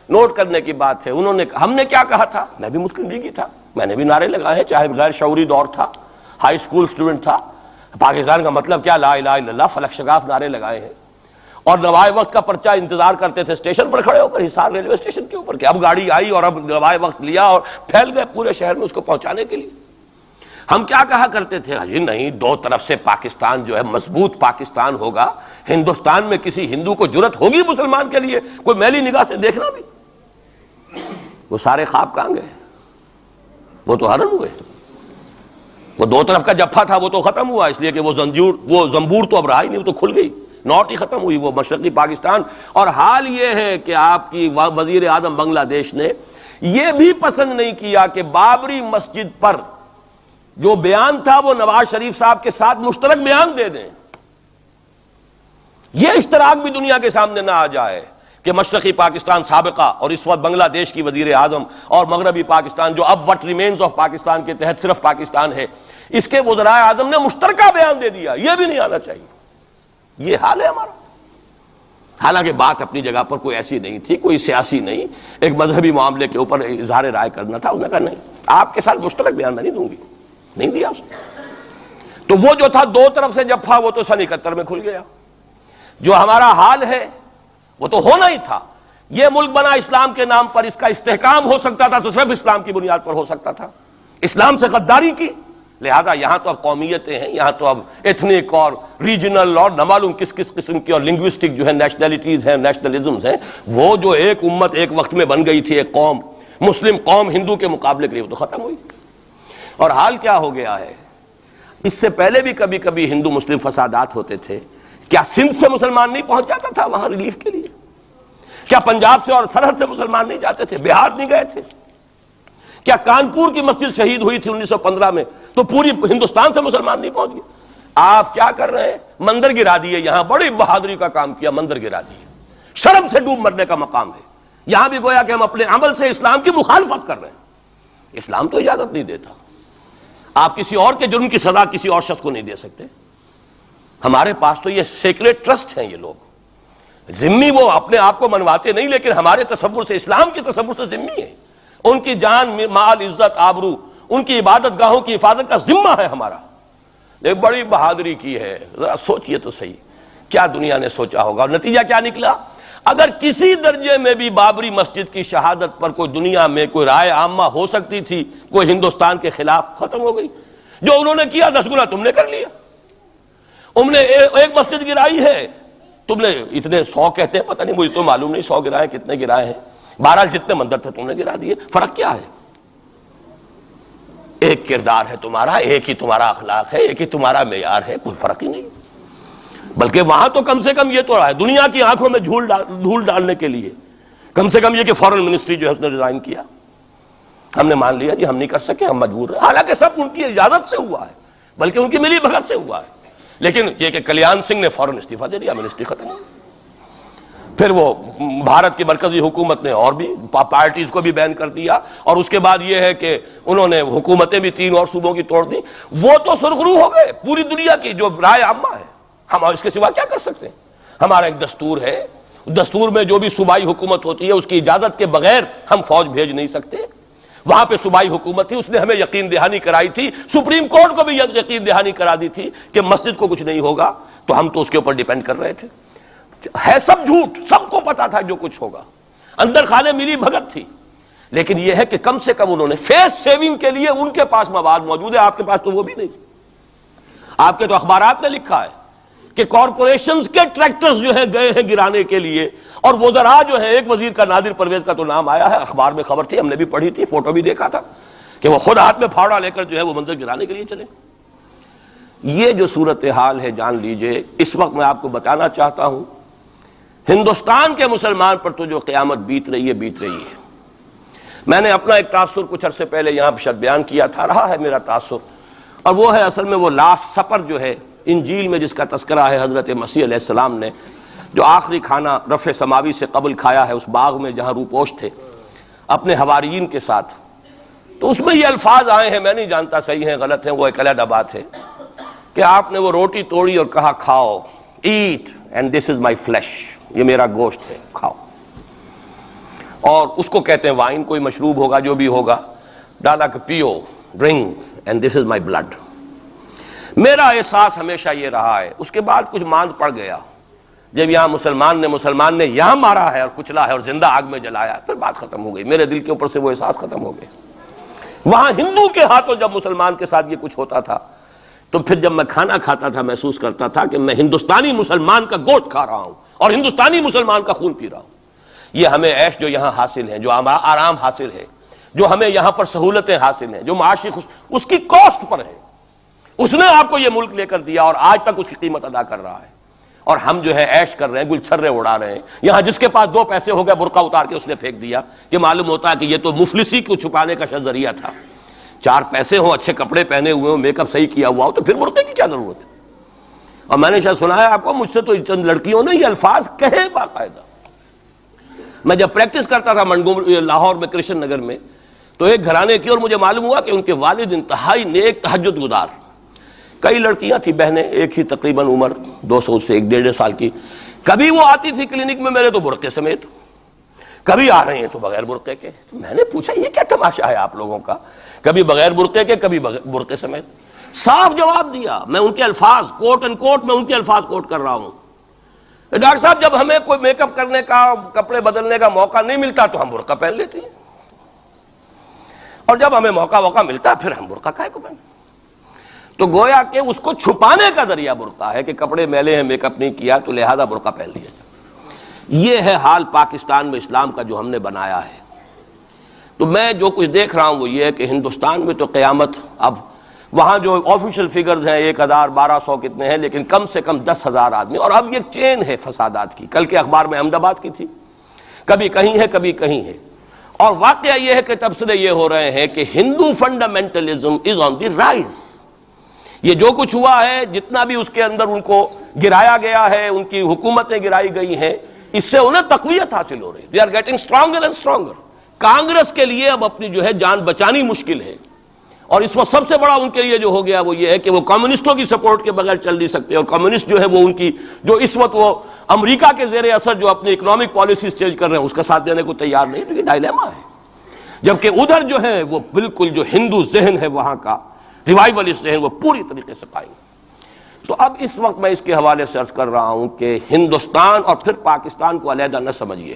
نوٹ کرنے کی بات ہے، ہم نے کیا کہا تھا؟ میں بھی مسلم لیگی تھا، میں نے بھی نعرے لگائے ہیں، چاہے غیر شعوری دور تھا، ہائی اسکول اسٹوڈنٹ تھا، پاکستان کا مطلب کیا، لا الہ الا اللہ، فلک شگاف نعرے لگائے ہیں، اور نوائے وقت کا پرچہ انتظار کرتے تھے اسٹیشن پر کھڑے ہو کر، حصار ریلوے اسٹیشن کے اوپر، کہ اب گاڑی آئی اور اب نوائے وقت لیا اور پھیل گئے پورے شہر میں اس کو پہنچانے کے لیے۔ ہم کیا کہا کرتے تھے؟ جی نہیں، 2 طرف سے پاکستان جو ہے مضبوط پاکستان ہوگا، ہندوستان میں کسی ہندو کو جرت ہوگی مسلمان کے لیے کوئی میلی نگاہ سے دیکھنا بھی؟ وہ سارے خواب کہاں گئے؟ وہ تو حرم ہوئے، وہ 2 طرف کا جفا تھا وہ تو ختم ہوا، اس لیے کہ وہ زنبور تو اب رہا ہی نہیں، وہ تو کھل گئی، نوٹ ہی ختم ہوئی وہ مشرقی پاکستان۔ اور حال یہ ہے کہ آپ کی وزیر اعظم بنگلہ دیش نے یہ بھی پسند نہیں کیا کہ بابری مسجد پر جو بیان تھا وہ نواز شریف صاحب کے ساتھ مشترک بیان دے دیں، یہ اشتراک بھی دنیا کے سامنے نہ آ جائے کہ مشرقی پاکستان سابقہ اور اس وقت بنگلہ دیش کی وزیر اعظم اور مغربی پاکستان جو اب وٹ ریمینز آف پاکستان کے تحت صرف پاکستان ہے، اس کے وزرائے اعظم نے مشترکہ بیان دے دیا، یہ بھی نہیں آنا چاہیے۔ یہ حال ہے ہمارا، حالانکہ بات اپنی جگہ پر کوئی ایسی نہیں تھی، کوئی سیاسی نہیں، ایک مذہبی معاملے کے اوپر اظہار رائے کرنا تھا، انہوں نے کہا نہیں، آپ کے ساتھ مشترک بیان میں نہیں دوں گی، نہیں دیا اس نے۔ تو وہ جو تھا 2 طرف سے جفا وہ تو سن 71 میں کھل گیا۔ جو ہمارا حال ہے وہ تو ہونا ہی تھا، یہ ملک بنا اسلام کے نام پر، اس کا استحکام ہو سکتا تھا تو صرف اسلام کی بنیاد پر ہو سکتا تھا، اسلام سے غداری کی، لہذا یہاں تو اب قومیتیں ہیں، یہاں تو اب ایتھنک اور ریجنل اور نہ معلوم کس قسم کی اور لنگوسٹک جو ہے نیشنلٹیز ہیں، نیشنلزمز ہیں، وہ جو ایک امت ایک وقت میں بن گئی تھی، ایک قوم، مسلم قوم ہندو کے مقابلے کے لیے وہ تو ختم ہوئی. اور حال کیا ہو گیا ہے، اس سے پہلے بھی کبھی کبھی ہندو مسلم فسادات ہوتے تھے. کیا سندھ سے مسلمان نہیں پہنچ جاتا تھا وہاں ریلیف کے لیے؟ کیا پنجاب سے اور سرحد سے مسلمان نہیں جاتے تھے؟ بہار نہیں گئے تھے؟ کیا کانپور کی مسجد شہید ہوئی تھی 1915 میں تو پوری ہندوستان سے مسلمان نہیں پہنچ گئے؟ آپ کیا کر رہے ہیں؟ مندر گرا دیے. یہاں بڑی بہادری کا کام کیا، مندر گرا دیے. شرم سے ڈوب مرنے کا مقام ہے. یہاں بھی گویا کہ ہم اپنے عمل سے اسلام کی مخالفت کر رہے ہیں. اسلام تو اجازت نہیں دیتا. آپ کسی اور کے جرم کی سزا کسی اور شخص کو نہیں دے سکتے. ہمارے پاس تو یہ سیکریٹ ٹرسٹ ہیں. یہ لوگ ذمہ وہ اپنے آپ کو منواتے نہیں، لیکن ہمارے تصور سے، اسلام کے تصور سے ذمہ ہیں. ان کی جان، مال، عزت، آبرو، ان کی عبادت گاہوں کی حفاظت کا ذمہ ہے ہمارا. لیکن بڑی بہادری کی ہے. ذرا سوچئے تو صحیح، کیا دنیا نے سوچا ہوگا اور نتیجہ کیا نکلا؟ اگر کسی درجے میں بھی بابری مسجد کی شہادت پر کوئی دنیا میں کوئی رائے عامہ ہو سکتی تھی کوئی ہندوستان کے خلاف، ختم ہو گئی. جو انہوں نے کیا 10 گنا تم نے کر لیا. انہوں نے ایک مسجد گرائی ہے، تم نے اتنے 100 کہتے ہیں، پتہ نہیں مجھے تو معلوم نہیں 100 گرائے کتنے گرائے ہیں. بہرحال جتنے مندر تھے تم نے گرا دیے. فرق کیا ہے؟ ایک کردار ہے تمہارا، ایک ہی تمہارا اخلاق ہے، ایک ہی تمہارا معیار ہے، کوئی فرق ہی نہیں. بلکہ وہاں تو کم سے کم یہ تو رہا ہے دنیا کی آنکھوں میں دھول ڈالنے کے لیے کم سے کم یہ کہ فورن منسٹری جو ہے اس نے ریزائن کیا. ہم نے مان لیا جی ہم نہیں کر سکے، ہم مجبور ہیں. حالانکہ سب ان کی اجازت سے ہوا ہے، بلکہ ان کی ملی بھگت سے ہوا ہے. لیکن یہ کہ کلیان سنگھ نے فوراً استعفیٰ دے دیا، منسٹری ختم. پھر وہ بھارت کی مرکزی حکومت نے اور بھی پارٹیز کو بھی بین کر دیا. اور اس کے بعد یہ ہے کہ انہوں نے حکومتیں بھی 3 اور صوبوں کی توڑ دی. وہ تو سرخرو ہو گئے پوری دنیا کی جو رائے عامہ ہے. ہم اس کے سوا کیا کر سکتے ہیں؟ ہمارا ایک دستور ہے، دستور میں جو بھی صوبائی حکومت ہوتی ہے اس کی اجازت کے بغیر ہم فوج بھیج نہیں سکتے. وہاں پہ صوبائی حکومت تھی، اس نے ہمیں یقین دہانی کرائی تھی. سپریم کورٹ کو بھی یقین دہانی کرا دی تھی کہ مسجد کو کچھ نہیں ہوگا، تو ہم تو اس کے اوپر ڈیپینڈ کر رہے تھے. ہے سب جھوٹ، سب کو پتا تھا جو کچھ ہوگا، اندر خانے ملی بھگت تھی. لیکن یہ ہے کہ کم سے کم انہوں نے فیس سیونگ کے لیے ان کے پاس مواد موجود ہے، آپ کے پاس تو وہ بھی نہیں. آپ کے تو اخبارات نے لکھا ہے کہ کارپوریشنز کے ٹریکٹرز جو ہیں گئے ہیں گرانے کے لیے، اور وزراء جو ہیں، ایک وزیر کا نادر پرویز کا تو نام آیا ہے، اخبار میں خبر تھی، ہم نے بھی پڑھی تھی، فوٹو بھی دیکھا تھا کہ وہ خود ہاتھ میں پھاوڑا لے کر جو ہے وہ منظر گرانے کے لیے چلے. یہ جو صورتحال ہے جان لیجئے. اس وقت میں آپ کو بتانا چاہتا ہوں ہندوستان کے مسلمان پر تو جو قیامت بیت رہی ہے. میں نے اپنا ایک تاثر کچھ عرصے پہلے یہاں شد بیان کیا تھا، رہا ہے میرا تاثر، اور وہ ہے اصل میں وہ لاسٹ سپر جو ہے انجیل میں جس کا تذکرہ ہے حضرت مسیح علیہ السلام نے جو آخری کھانا رفع سماوی سے قبل کھایا ہے اس باغ میں جہاں روپوش تھے اپنے حواریین کے ساتھ. تو اس میں یہ الفاظ آئے ہیں، میں نہیں جانتا صحیح ہیں غلط ہیں، وہ ایک علیحدہ بات ہے، کہ آپ نے وہ روٹی توڑی اور کہا کھاؤ، eat and this is my flesh, یہ میرا گوشت ہے، کھاؤ. اور اس کو کہتے ہیں وائن، کوئی مشروب ہوگا جو بھی ہوگا، ڈالا کہ پیو، drink and this is my blood. میرا احساس ہمیشہ یہ رہا ہے. اس کے بعد کچھ ماند پڑ گیا جب یہاں مسلمان نے یہاں مارا ہے اور کچلا ہے اور زندہ آگ میں جلایا، پھر بات ختم ہو گئی. میرے دل کے اوپر سے وہ احساس ختم ہو گئے. وہاں ہندو کے ہاتھوں جب مسلمان کے ساتھ یہ کچھ ہوتا تھا تو پھر جب میں کھانا کھاتا تھا محسوس کرتا تھا کہ میں ہندوستانی مسلمان کا گوشت کھا رہا ہوں اور ہندوستانی مسلمان کا خون پی رہا ہوں. یہ ہمیں عیش جو یہاں حاصل ہے، جو آرام حاصل ہے، جو ہمیں یہاں پر سہولتیں حاصل ہیں، جو معاشی اس کی کاسٹ پر ہے. اس نے آپ کو یہ ملک لے کر دیا اور آج تک اس کی قیمت ادا کر رہا ہے. اور ہم جو ہے عیش کر رہے ہیں، گل چھرے اڑا رہے ہیں. یہاں جس کے پاس 2 پیسے ہو گئے برقع اتار کے اس نے پھینک دیا. یہ معلوم ہوتا ہے کہ یہ تو مفلسی کو چھپانے کا ذریعہ تھا. 4 پیسے ہوں، اچھے کپڑے پہنے ہوئے ہوں، میک اپ صحیح کیا ہوا ہو تو پھر برقعے کی کیا ضرورت ہے؟ اور میں نے شاید سنا ہے آپ کو، مجھ سے تو چند لڑکیوں نے یہ الفاظ کہے باقاعدہ. میں جب پریکٹس کرتا تھا لاہور میں کرشن نگر میں، تو ایک گھرانے کی، اور مجھے معلوم ہوا کہ ان کے والد انتہائی نیک تہجد گزار. کئی لڑکیاں تھیں بہنیں، ایک ہی تقریباً عمر 200 سے 1.5 سال کی. کبھی وہ آتی تھی کلینک میں میرے تو برقعے سمیت، کبھی آ رہے ہیں تو بغیر برقعے کے. تو میں نے پوچھا یہ کیا تماشا ہے آپ لوگوں کا، کبھی بغیر برقعے کے کبھی برقعے سمیت. صاف جواب دیا. میں ان کے الفاظ کوٹ اینڈ کوٹ میں ان کے الفاظ کوٹ کر رہا ہوں. ڈاکٹر صاحب جب ہمیں کوئی میک اپ کرنے کا، کپڑے بدلنے کا موقع نہیں ملتا تو ہم برقع پہن لیتے ہیں، اور جب ہمیں موقع ملتا پھر ہم برقع کائے کو پہن. تو گویا کہ اس کو چھپانے کا ذریعہ برقع ہے کہ کپڑے میلے ہیں، میک اپ نہیں کیا تو لہذا برقع پہن لیا جائے. یہ ہے حال پاکستان میں اسلام کا جو ہم نے بنایا ہے. تو میں جو کچھ دیکھ رہا ہوں وہ یہ ہے کہ ہندوستان میں تو قیامت، اب وہاں جو آفیشیل فگرز ہیں 1000 1200 کتنے ہیں، لیکن کم سے کم 10,000 آدمی، اور اب یہ چین ہے فسادات کی. کل کے اخبار میں احمد آباد کی تھی، کبھی کہیں ہے کبھی کہیں ہے. اور واقعہ یہ ہے کہ تبصرے یہ ہو رہے ہیں کہ ہندو فنڈامنٹلزم از آن دی رائز. یہ جو کچھ ہوا ہے، جتنا بھی اس کے اندر ان کو گرایا گیا ہے، ان کی حکومتیں گرائی گئی ہیں، اس سے انہیں تقویت حاصل ہو رہی ہے. They are getting stronger and stronger. Congress کے لیے اب اپنی جو ہے جان بچانی مشکل ہے، اور اس وقت سب سے بڑا ان کے لیے جو ہو گیا وہ یہ ہے کہ وہ کمیونسٹوں کی سپورٹ کے بغیر چل نہیں سکتے. اور کمیونسٹ جو ہے وہ ان کی جو اس وقت وہ امریکہ کے زیر اثر جو اپنی اکنامک پالیسیز چینج کر رہے ہیں اس کا ساتھ دینے کو تیار نہیں. تو یہ ڈائلیما ہے. جبکہ ادھر جو ہے وہ بالکل جو ہندو ذہن ہے وہاں کا ریوائولسٹ ذہن وہ پوری طریقے سے قائم. تو اب اس وقت میں اس کے حوالے سے عرض کر رہا ہوں کہ ہندوستان اور پھر پاکستان کو علیحدہ نہ سمجھیے،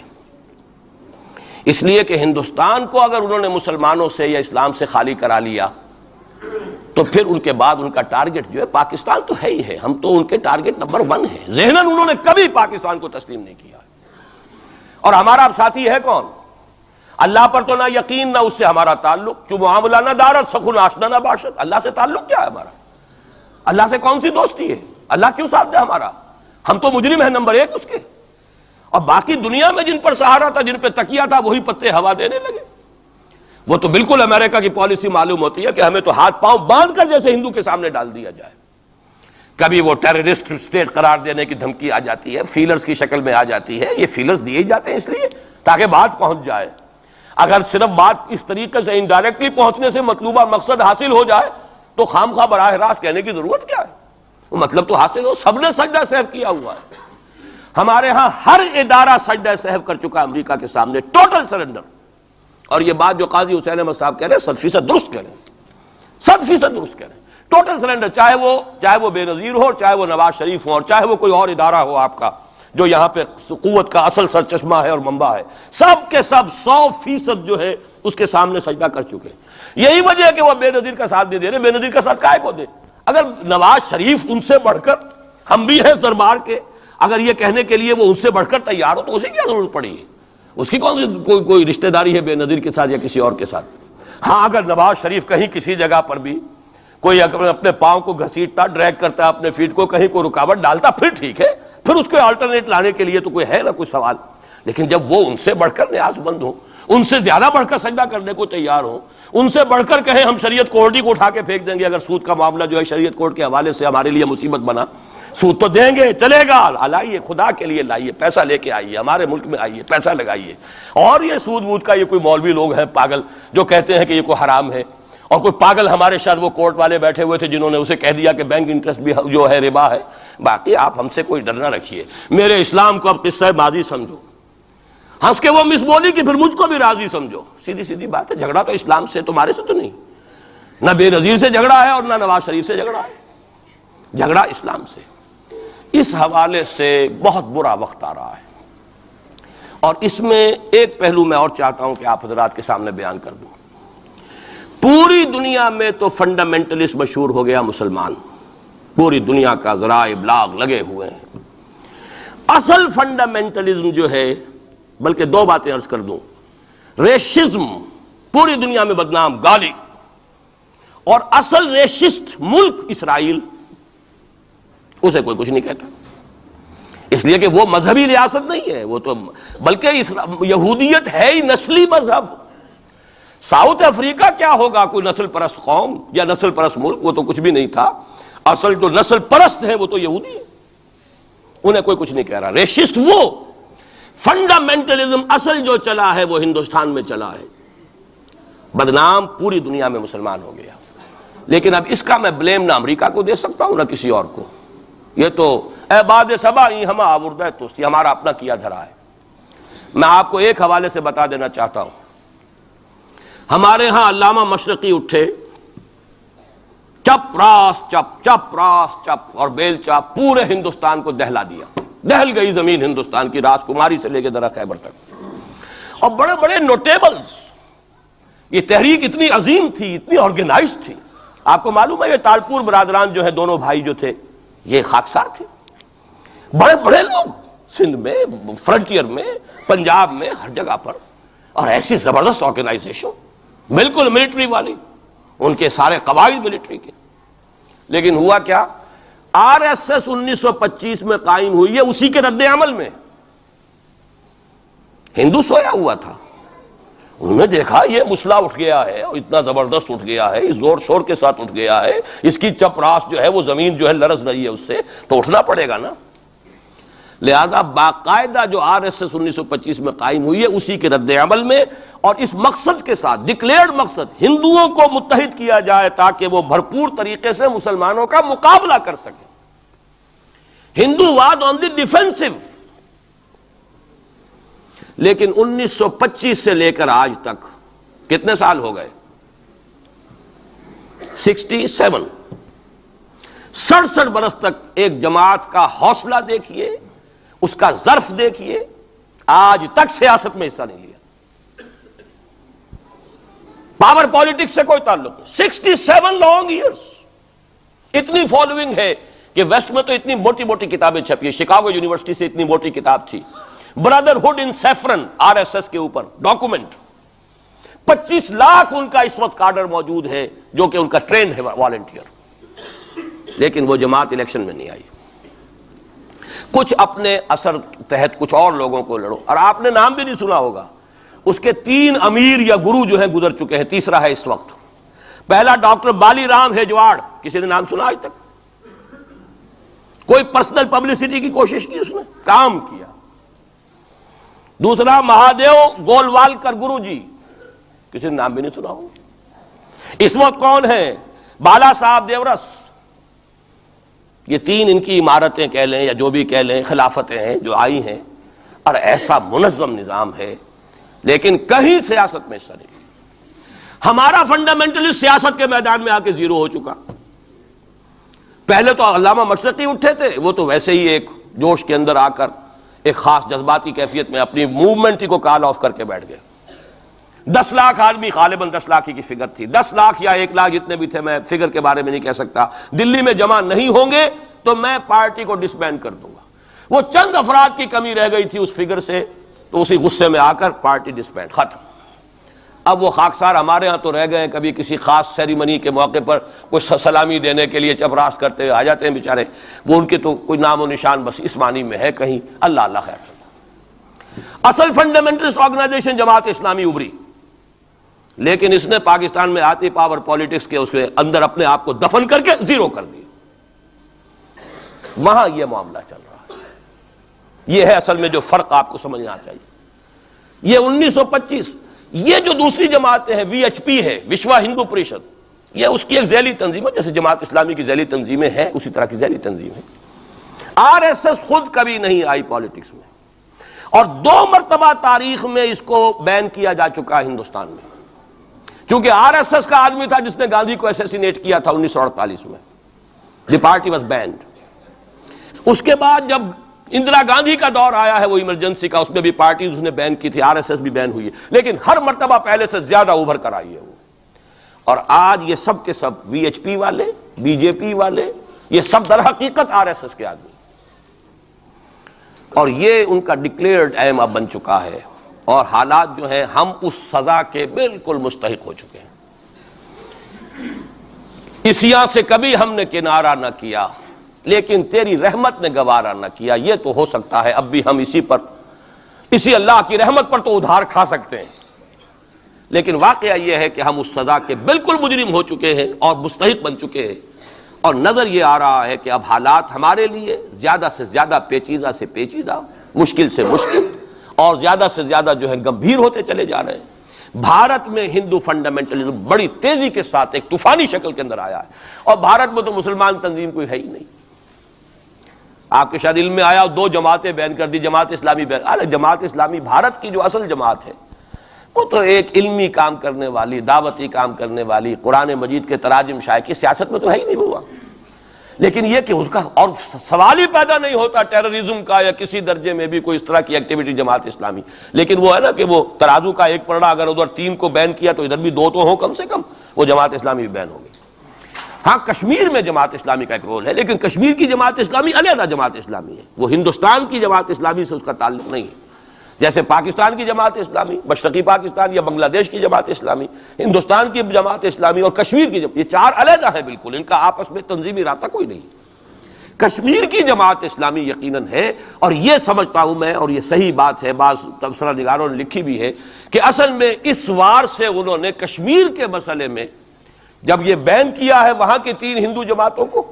اس لیے کہ ہندوستان کو اگر انہوں نے مسلمانوں سے یا اسلام سے خالی کرا لیا تو پھر ان کے بعد ان کا ٹارگٹ جو ہے پاکستان تو ہے ہی ہے. ہم تو ان کے ٹارگٹ نمبر 1 ہیں. ذہناً انہوں نے کبھی پاکستان کو تسلیم نہیں کیا. اور ہمارا اب ساتھی ہے کون؟ اللہ پر تو نہ یقین نہ اس سے ہمارا تعلق. جو معاملہ نہ دارت سخن آشنا نہ باشد. اللہ سے تعلق کیا ہے ہمارا؟ اللہ سے کون سی دوستی ہے؟ اللہ کیوں ساتھ دے ہمارا؟ ہم تو مجرم ہیں نمبر 1 اس کے. اور باقی دنیا میں جن پر سہارا تھا، جن پہ تکیہ تھا، وہی پتے ہوا دینے لگے. وہ تو بالکل امریکہ کی پالیسی معلوم ہوتی ہے کہ ہمیں تو ہاتھ پاؤں باندھ کر جیسے ہندو کے سامنے ڈال دیا جائے. کبھی وہ ٹیررسٹ اسٹیٹ قرار دینے کی دھمکی آ جاتی ہے، فیلرز کی شکل میں آ جاتی ہے. یہ فیلرز دیے جاتے ہیں اس لیے تاکہ بات پہنچ جائے. اگر صرف بات اس طریقے سے انڈائریکٹلی پہنچنے سے مطلوبہ مقصد حاصل ہو جائے تو خام خواہ براہ راست کہنے کی ضرورت کیا ہے؟ مطلب تو حاصل ہو. سب نے سجدہ سہو کیا ہوا ہے. ہمارے ہاں ہر ادارہ سجدہ سہو کر چکا امریکہ کے سامنے. Total surrender. اور یہ بات جو قاضی حسین احمد صاحب کہہ رہے ہیں 100% درست کہہ رہے ہیں. 100% درست کہہ رہے ہیں. ٹوٹل سرنڈر، چاہے وہ بے نظیر ہو، چاہے وہ نواز شریف ہو، اور چاہے وہ کوئی اور ادارہ ہو آپ کا جو یہاں پہ قوت کا اصل سرچشمہ ہے اور منبع ہے، سب کے سب 100% جو ہے اس کے سامنے سجدہ کر چکے. یہی وجہ ہے کہ وہ بے نظیر کا ساتھ نہیں دے رہے. بے نظیر کا ساتھ کائے کو دے؟ اگر نواز شریف ان سے بڑھ کر، ہم بھی ہیں دربار کے، اگر یہ کہنے کے لیے وہ ان سے بڑھ کر تیار ہو تو اسے کیا ضرورت پڑی ہے؟ اس کی کون سی کوئی رشتہ داری ہے بے نظیر کے ساتھ یا کسی اور کے ساتھ؟ ہاں اگر نواز شریف کہیں کسی جگہ پر بھی کوئی اپنے پاؤں کو گھسیٹتا، ڈریگ کرتا اپنے فیٹ کو، کہیں کوئی رکاوٹ ڈالتا، پھر ٹھیک ہے، پھر اس کو آلٹرنیٹ لانے کے لیے تو کوئی ہے نہ کوئی سوال. لیکن جب وہ ان سے بڑھ کر نیاز مند ہوں، ان سے زیادہ بڑھ کر سجدہ کرنے کو تیار ہوں، ان سے بڑھ کر کہیں ہم شریعت کورٹ ہی کو اٹھا کے پھینک دیں گے اگر سود کا معاملہ جو ہے شریعت کورٹ کے حوالے سے ہمارے لیے مصیبت بنا، سود تو دیں گے، چلے گا، لائیے خدا کے لیے لائیے، پیسہ لے کے آئیے، ہمارے ملک میں آئیے، پیسہ لگائیے. اور یہ سود وود کا یہ کوئی مولوی لوگ ہیں پاگل جو کہتے ہیں کہ یہ کوئی حرام ہے، اور کوئی پاگل ہمارے شاید وہ کورٹ والے بیٹھے ہوئے تھے جنہوں نے اسے کہہ دیا کہ بینک انٹرسٹ بھی جو ہے ربا ہے. باقی آپ ہم سے کوئی ڈر نہ رکھیے. میرے اسلام کو اب قصہ ماضی سمجھو، ہنس کے وہ مس بولی کہ پھر مجھ کو بھی راضی سمجھو. سیدھی سیدھی بات ہے. جھگڑا تو اسلام سے تمہارے سے تو نہیں، نہ بے نظیر سے جھگڑا ہے اور نہ نواز شریف سے جھگڑا ہے، جھگڑا اسلام سے. اس حوالے سے بہت برا وقت آ رہا ہے. اور اس میں ایک پہلو میں اور چاہتا ہوں کہ آپ حضرات کے سامنے بیان کر دوں. پوری دنیا میں تو فنڈامنٹلسٹ مشہور ہو گیا مسلمان، پوری دنیا کا ذرائع ابلاغ لگے ہوئے ہیں. اصل فنڈامنٹلزم جو ہے، بلکہ 2 باتیں عرض کر دوں. ریشزم پوری دنیا میں بدنام گالی، اور اصل ریشسٹ ملک اسرائیل، اسے کوئی کچھ نہیں کہتا، اس لیے کہ وہ مذہبی ریاست نہیں ہے، وہ تو بلکہ یہودیت ہے ہی نسلی مذہب. ساؤتھ افریقہ کیا ہوگا کوئی نسل پرست قوم یا نسل پرست ملک؟ وہ تو کچھ بھی نہیں تھا. اصل جو نسل پرست ہیں وہ تو یہودی ہیں، انہیں کوئی کچھ نہیں کہہ رہا. ریشسٹ وہ فنڈامنٹلزم اصل جو چلا ہے وہ ہندوستان میں چلا ہے، بدنام پوری دنیا میں مسلمان ہو گیا. لیکن اب اس کا میں بلیم نہ امریکہ کو دے سکتا ہوں نہ کسی اور کو. یہ تو اے باد سبا ہی ہم آوردہ توستی، ہمارا اپنا کیا دھرا ہے. میں آپ کو ایک حوالے سے بتا دینا چاہتا ہوں. ہمارے ہاں علامہ مشرقی اٹھے، چپ راس چپ، چپ راس چپ، اور بیل چاپ پورے ہندوستان کو دہلا دیا. دہل گئی زمین ہندوستان کی، راس کماری سے لے کے درہ خیبر تک. اور بڑے بڑے نوٹیبلز، یہ تحریک اتنی عظیم تھی، اتنی آرگنائز تھی. آپ کو معلوم ہے یہ تالپور برادران جو ہے، دونوں بھائی جو تھے، یہ خاکسار تھے. بڑے بڑے لوگ سندھ میں، فرنٹیئر میں، پنجاب میں، ہر جگہ پر. اور ایسی زبردست آرگنائزیشن بالکل ملٹری والی، ان کے سارے قواعد ملٹری کے. لیکن ہوا کیا؟ آر ایس ایس 1925 میں قائم ہوئی ہے اسی کے رد عمل میں. ہندو سویا ہوا تھا، انہوں نے دیکھا یہ مسئلہ اٹھ گیا ہے، اتنا زبردست اٹھ گیا ہے، اس زور شور کے ساتھ اٹھ گیا ہے، اس کی چپراس جو ہے وہ زمین جو ہے لرز رہی ہے، اس سے تو اٹھنا پڑے گا نا. لہذا باقاعدہ جو آر ایس ایس 1925 میں قائم ہوئی ہے اسی کے رد عمل میں، اور اس مقصد کے ساتھ، ڈکلیئرڈ مقصد، ہندوؤں کو متحد کیا جائے تاکہ وہ بھرپور طریقے سے مسلمانوں کا مقابلہ کر سکیں. ہندو واد آن دی ڈیفینسو. لیکن 1925 سے لے کر آج تک کتنے سال ہو گئے؟ 67. 67 برس تک ایک جماعت کا حوصلہ دیکھیے، اس کا ظرف دیکھیے، آج تک سیاست میں حصہ نہیں لیا. پاور پالیٹکس سے کوئی تعلق نہیں. 67 لانگ ایئرس. اتنی فالوئنگ ہے کہ ویسٹ میں تو اتنی موٹی موٹی کتابیں چھپی ہیں. شکاگو یونیورسٹی سے اتنی موٹی کتاب تھی، برادرہڈ ان سیفرن، آر ایس ایس کے اوپر ڈاکومنٹ. 25 لاکھ ان کا اس وقت کارڈر موجود ہے جو کہ ان کا ٹرینڈ ہے والنٹیئر. لیکن وہ جماعت الیکشن میں نہیں آئی. کچھ اپنے اثر تحت کچھ اور لوگوں کو لڑو. اور آپ نے نام بھی نہیں سنا ہوگا، اس کے 3 امیر یا گرو جو ہیں گزر چکے ہیں، تیسرا ہے اس وقت. پہلا ڈاکٹر بالی رام ہیجواڑ، کسی نے نام سنا آج تک؟ کوئی پرسنل پبلسٹی کی کوشش کی؟ اس نے کام کیا. دوسرا مہادیو گولوالکر گرو جی، کسی نے نام بھی نہیں سنا ہو. اس وقت کون ہیں؟ بالا صاحب دیورس. یہ 3 ان کی عمارتیں کہہ لیں یا جو بھی کہہ لیں، خلافتیں ہیں جو آئی ہیں، اور ایسا منظم نظام ہے، لیکن کہیں سیاست میں حصہ نہیں. ہمارا فنڈامنٹلی سیاست کے میدان میں آ کے زیرو ہو چکا. پہلے تو علامہ مشرقی اٹھے تھے، وہ تو ویسے ہی ایک جوش کے اندر آ کر ایک خاص جذباتی کیفیت میں اپنی موومنٹ کو کال آف کر کے بیٹھ گئے. 10 لاکھ آدمی، غالباً 10 لاکھ کی فگر تھی، 10 لاکھ یا 1 لاکھ جتنے بھی تھے، میں فگر کے بارے میں نہیں کہہ سکتا، دلی میں جمع نہیں ہوں گے تو میں پارٹی کو ڈسبینڈ کر دوں گا. وہ چند افراد کی کمی رہ گئی تھی اس فگر سے، تو اسی غصے میں آ کر پارٹی ڈسبینڈ، ختم. اب وہ خاکسار ہمارے ہاں تو رہ گئے ہیں، کبھی کسی خاص سیریمنی کے موقع پر کچھ سلامی دینے کے لیے چپراس کرتے آ جاتے ہیں بیچارے. وہ ان کے تو کوئی نام و نشان بس اس معنی میں ہے کہیں. اللہ اللہ خیر سے. اصل فنڈامنٹلسٹ آرگنائزیشن جماعت اسلامی ابھری، لیکن اس نے پاکستان میں آتی پاور پالیٹکس کے اس کے اندر اپنے آپ کو دفن کر کے زیرو کر دیا. وہاں یہ معاملہ چل رہا ہے. یہ ہے اصل میں جو فرق آپ کو سمجھنا چاہیے. یہ 1925 یہ جو دوسری جماعتیں ہیں، وی ایچ پی ہے، وشوا ہندو پریشد، یہ اس کی ایک ذیلی تنظیم ہے، جیسے جماعت اسلامی کی ذیلی تنظیمیں ہیں اسی طرح کی ذیلی تنظیم ہے. آر ایس ایس خود کبھی نہیں آئی پالیٹکس میں، اور 2 مرتبہ تاریخ میں اس کو بین کیا جا چکا ہے ہندوستان میں. چونکہ آر ایس ایس کا آدمی تھا جس نے گاندھی کو ایسیسینیٹ کیا تھا 1948 میں. دی پارٹی واز بینڈ. اس کے بعد جب اندرا گاندھی کا دور آیا ہے وہ ایمرجنسی کا، اس میں بھی پارٹیز اس نے بین کی تھی، آر ایس ایس بھی بین ہوئی ہے، لیکن ہر مرتبہ پہلے سے زیادہ ابھر کر آئی ہے وہ. اور آج یہ سب کے سب وی ایچ پی والے، بی جے پی والے، یہ سب در حقیقت آر ایس ایس کے آدمی، اور یہ ان کا ڈکلیئرڈ ایم اب بن چکا ہے. اور حالات جو ہیں، ہم اس سزا کے بالکل مستحق ہو چکے ہیں. اسیاں سے کبھی ہم نے کنارہ نہ کیا، لیکن تیری رحمت نے گوارا نہ کیا. یہ تو ہو سکتا ہے اب بھی ہم اسی اللہ کی رحمت پر تو ادھار کھا سکتے ہیں، لیکن واقعہ یہ ہے کہ ہم اس سزا کے بالکل مجرم ہو چکے ہیں اور مستحق بن چکے ہیں. اور نظر یہ آ رہا ہے کہ اب حالات ہمارے لیے زیادہ سے زیادہ پیچیدہ سے پیچیدہ، مشکل سے مشکل، اور زیادہ سے زیادہ جو ہے گمبھیر ہوتے چلے جا رہے ہیں. بھارت میں ہندو فنڈامنٹلزم بڑی تیزی کے ساتھ ایک طوفانی شکل کے اندر آیا ہے، اور بھارت میں تو مسلمان تنظیم کوئی ہے ہی نہیں. آپ کے شاید علم میں آیا 2 جماعتیں بین کر دی، جماعت اسلامی بین. ارے جماعت اسلامی بھارت کی جو اصل جماعت ہے وہ تو ایک علمی کام کرنے والی، دعوتی کام کرنے والی، قرآن مجید کے تراجم شائع کی، سیاست میں تو ہے ہی نہیں ہوا. لیکن یہ کہ اس کا اور سوال ہی پیدا نہیں ہوتا ٹیررزم کا یا کسی درجے میں بھی کوئی اس طرح کی ایکٹیویٹی جماعت اسلامی. لیکن وہ ہے نا کہ وہ ترازو کا ایک پلڑا اگر ادھر 3 کو بین کیا تو ادھر بھی 2 تو ہوں کم سے کم، وہ جماعت اسلامی بھی بین ہوگی. ہاں کشمیر میں جماعت اسلامی کا ایک رول ہے، لیکن کشمیر کی جماعت اسلامی علیحدہ جماعت اسلامی ہے، وہ ہندوستان کی جماعت اسلامی سے اس کا تعلق نہیں ہے. جیسے پاکستان کی جماعت اسلامی، مشرقی پاکستان یا بنگلہ دیش کی جماعت اسلامی، ہندوستان کی جماعت اسلامی اور کشمیر کی جماعت، یہ چار علیحدہ ہیں بالکل، ان کا آپس میں تنظیمی رابطہ کوئی نہیں۔ کشمیر کی جماعت اسلامی یقیناً ہے، اور یہ سمجھتا ہوں میں، اور یہ صحیح بات ہے، بعض تبصرہ نگاروں نے لکھی بھی ہے کہ اصل میں اس وار سے انہوں نے کشمیر کے مسئلے میں جب یہ بین کیا ہے وہاں کی 3 ہندو جماعتوں کو،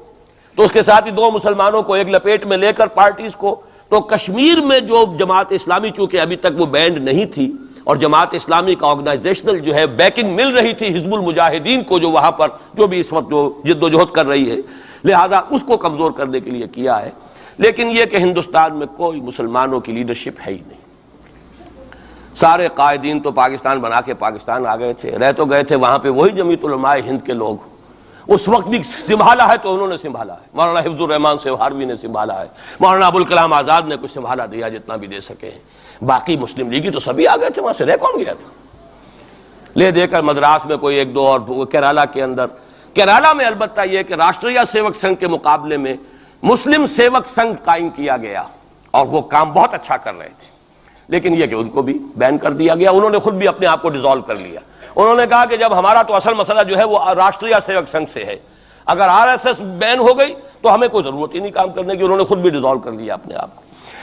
تو اس کے ساتھ ہی 2 مسلمانوں کو ایک لپیٹ میں لے کر پارٹیز کو، تو کشمیر میں جو جماعت اسلامی چونکہ ابھی تک وہ بینڈ نہیں تھی، اور جماعت اسلامی کا آرگنائزیشنل جو ہے بیکنگ مل رہی تھی حزب المجاہدین کو، جو وہاں پر جو بھی اس وقت جو جد و جہد کر رہی ہے، لہذا اس کو کمزور کرنے کے لیے کیا ہے۔ لیکن یہ کہ ہندوستان میں کوئی مسلمانوں کی لیڈرشپ ہے ہی نہیں، سارے قائدین تو پاکستان بنا کے پاکستان آ گئے تھے، رہ تو گئے تھے وہاں پہ وہی جمیعت علماء ہند کے لوگ، اس وقت بھی سنبھالا ہے تو انہوں نے سنبھالا ہے، مولانا حفظ الرحمان سہاروی نے سنبھالا ہے، مولانا ابوالکلام آزاد نے کچھ سنبھالا دیا جتنا بھی دے سکے ہیں، باقی مسلم لیگی تو سبھی آ گئے تھے، وہاں سے رہ کون گیا تھا؟ لے دے کر مدراس میں کوئی 1-2 اور کیرالہ کے اندر، کیرالہ میں البتہ یہ کہ راشٹریہ سیوک سنگھ کے مقابلے میں مسلم سیوک سنگھ قائم کیا گیا، اور وہ کام بہت اچھا کر رہے تھے، لیکن یہ کہ ان کو بھی بین کر دیا گیا، انہوں نے خود بھی اپنے آپ کو ڈیزالو کر لیا۔ انہوں نے کہا کہ جب ہمارا تو اصل مسئلہ جو ہے وہ راشٹریہ سیوک سنگھ سے ہے، اگر RSS بین ہو گئی تو ہمیں کوئی ضرورت ہی نہیں کام کرنے کی، انہوں نے خود بھی ڈیزالو کر لیا اپنے آپ کو۔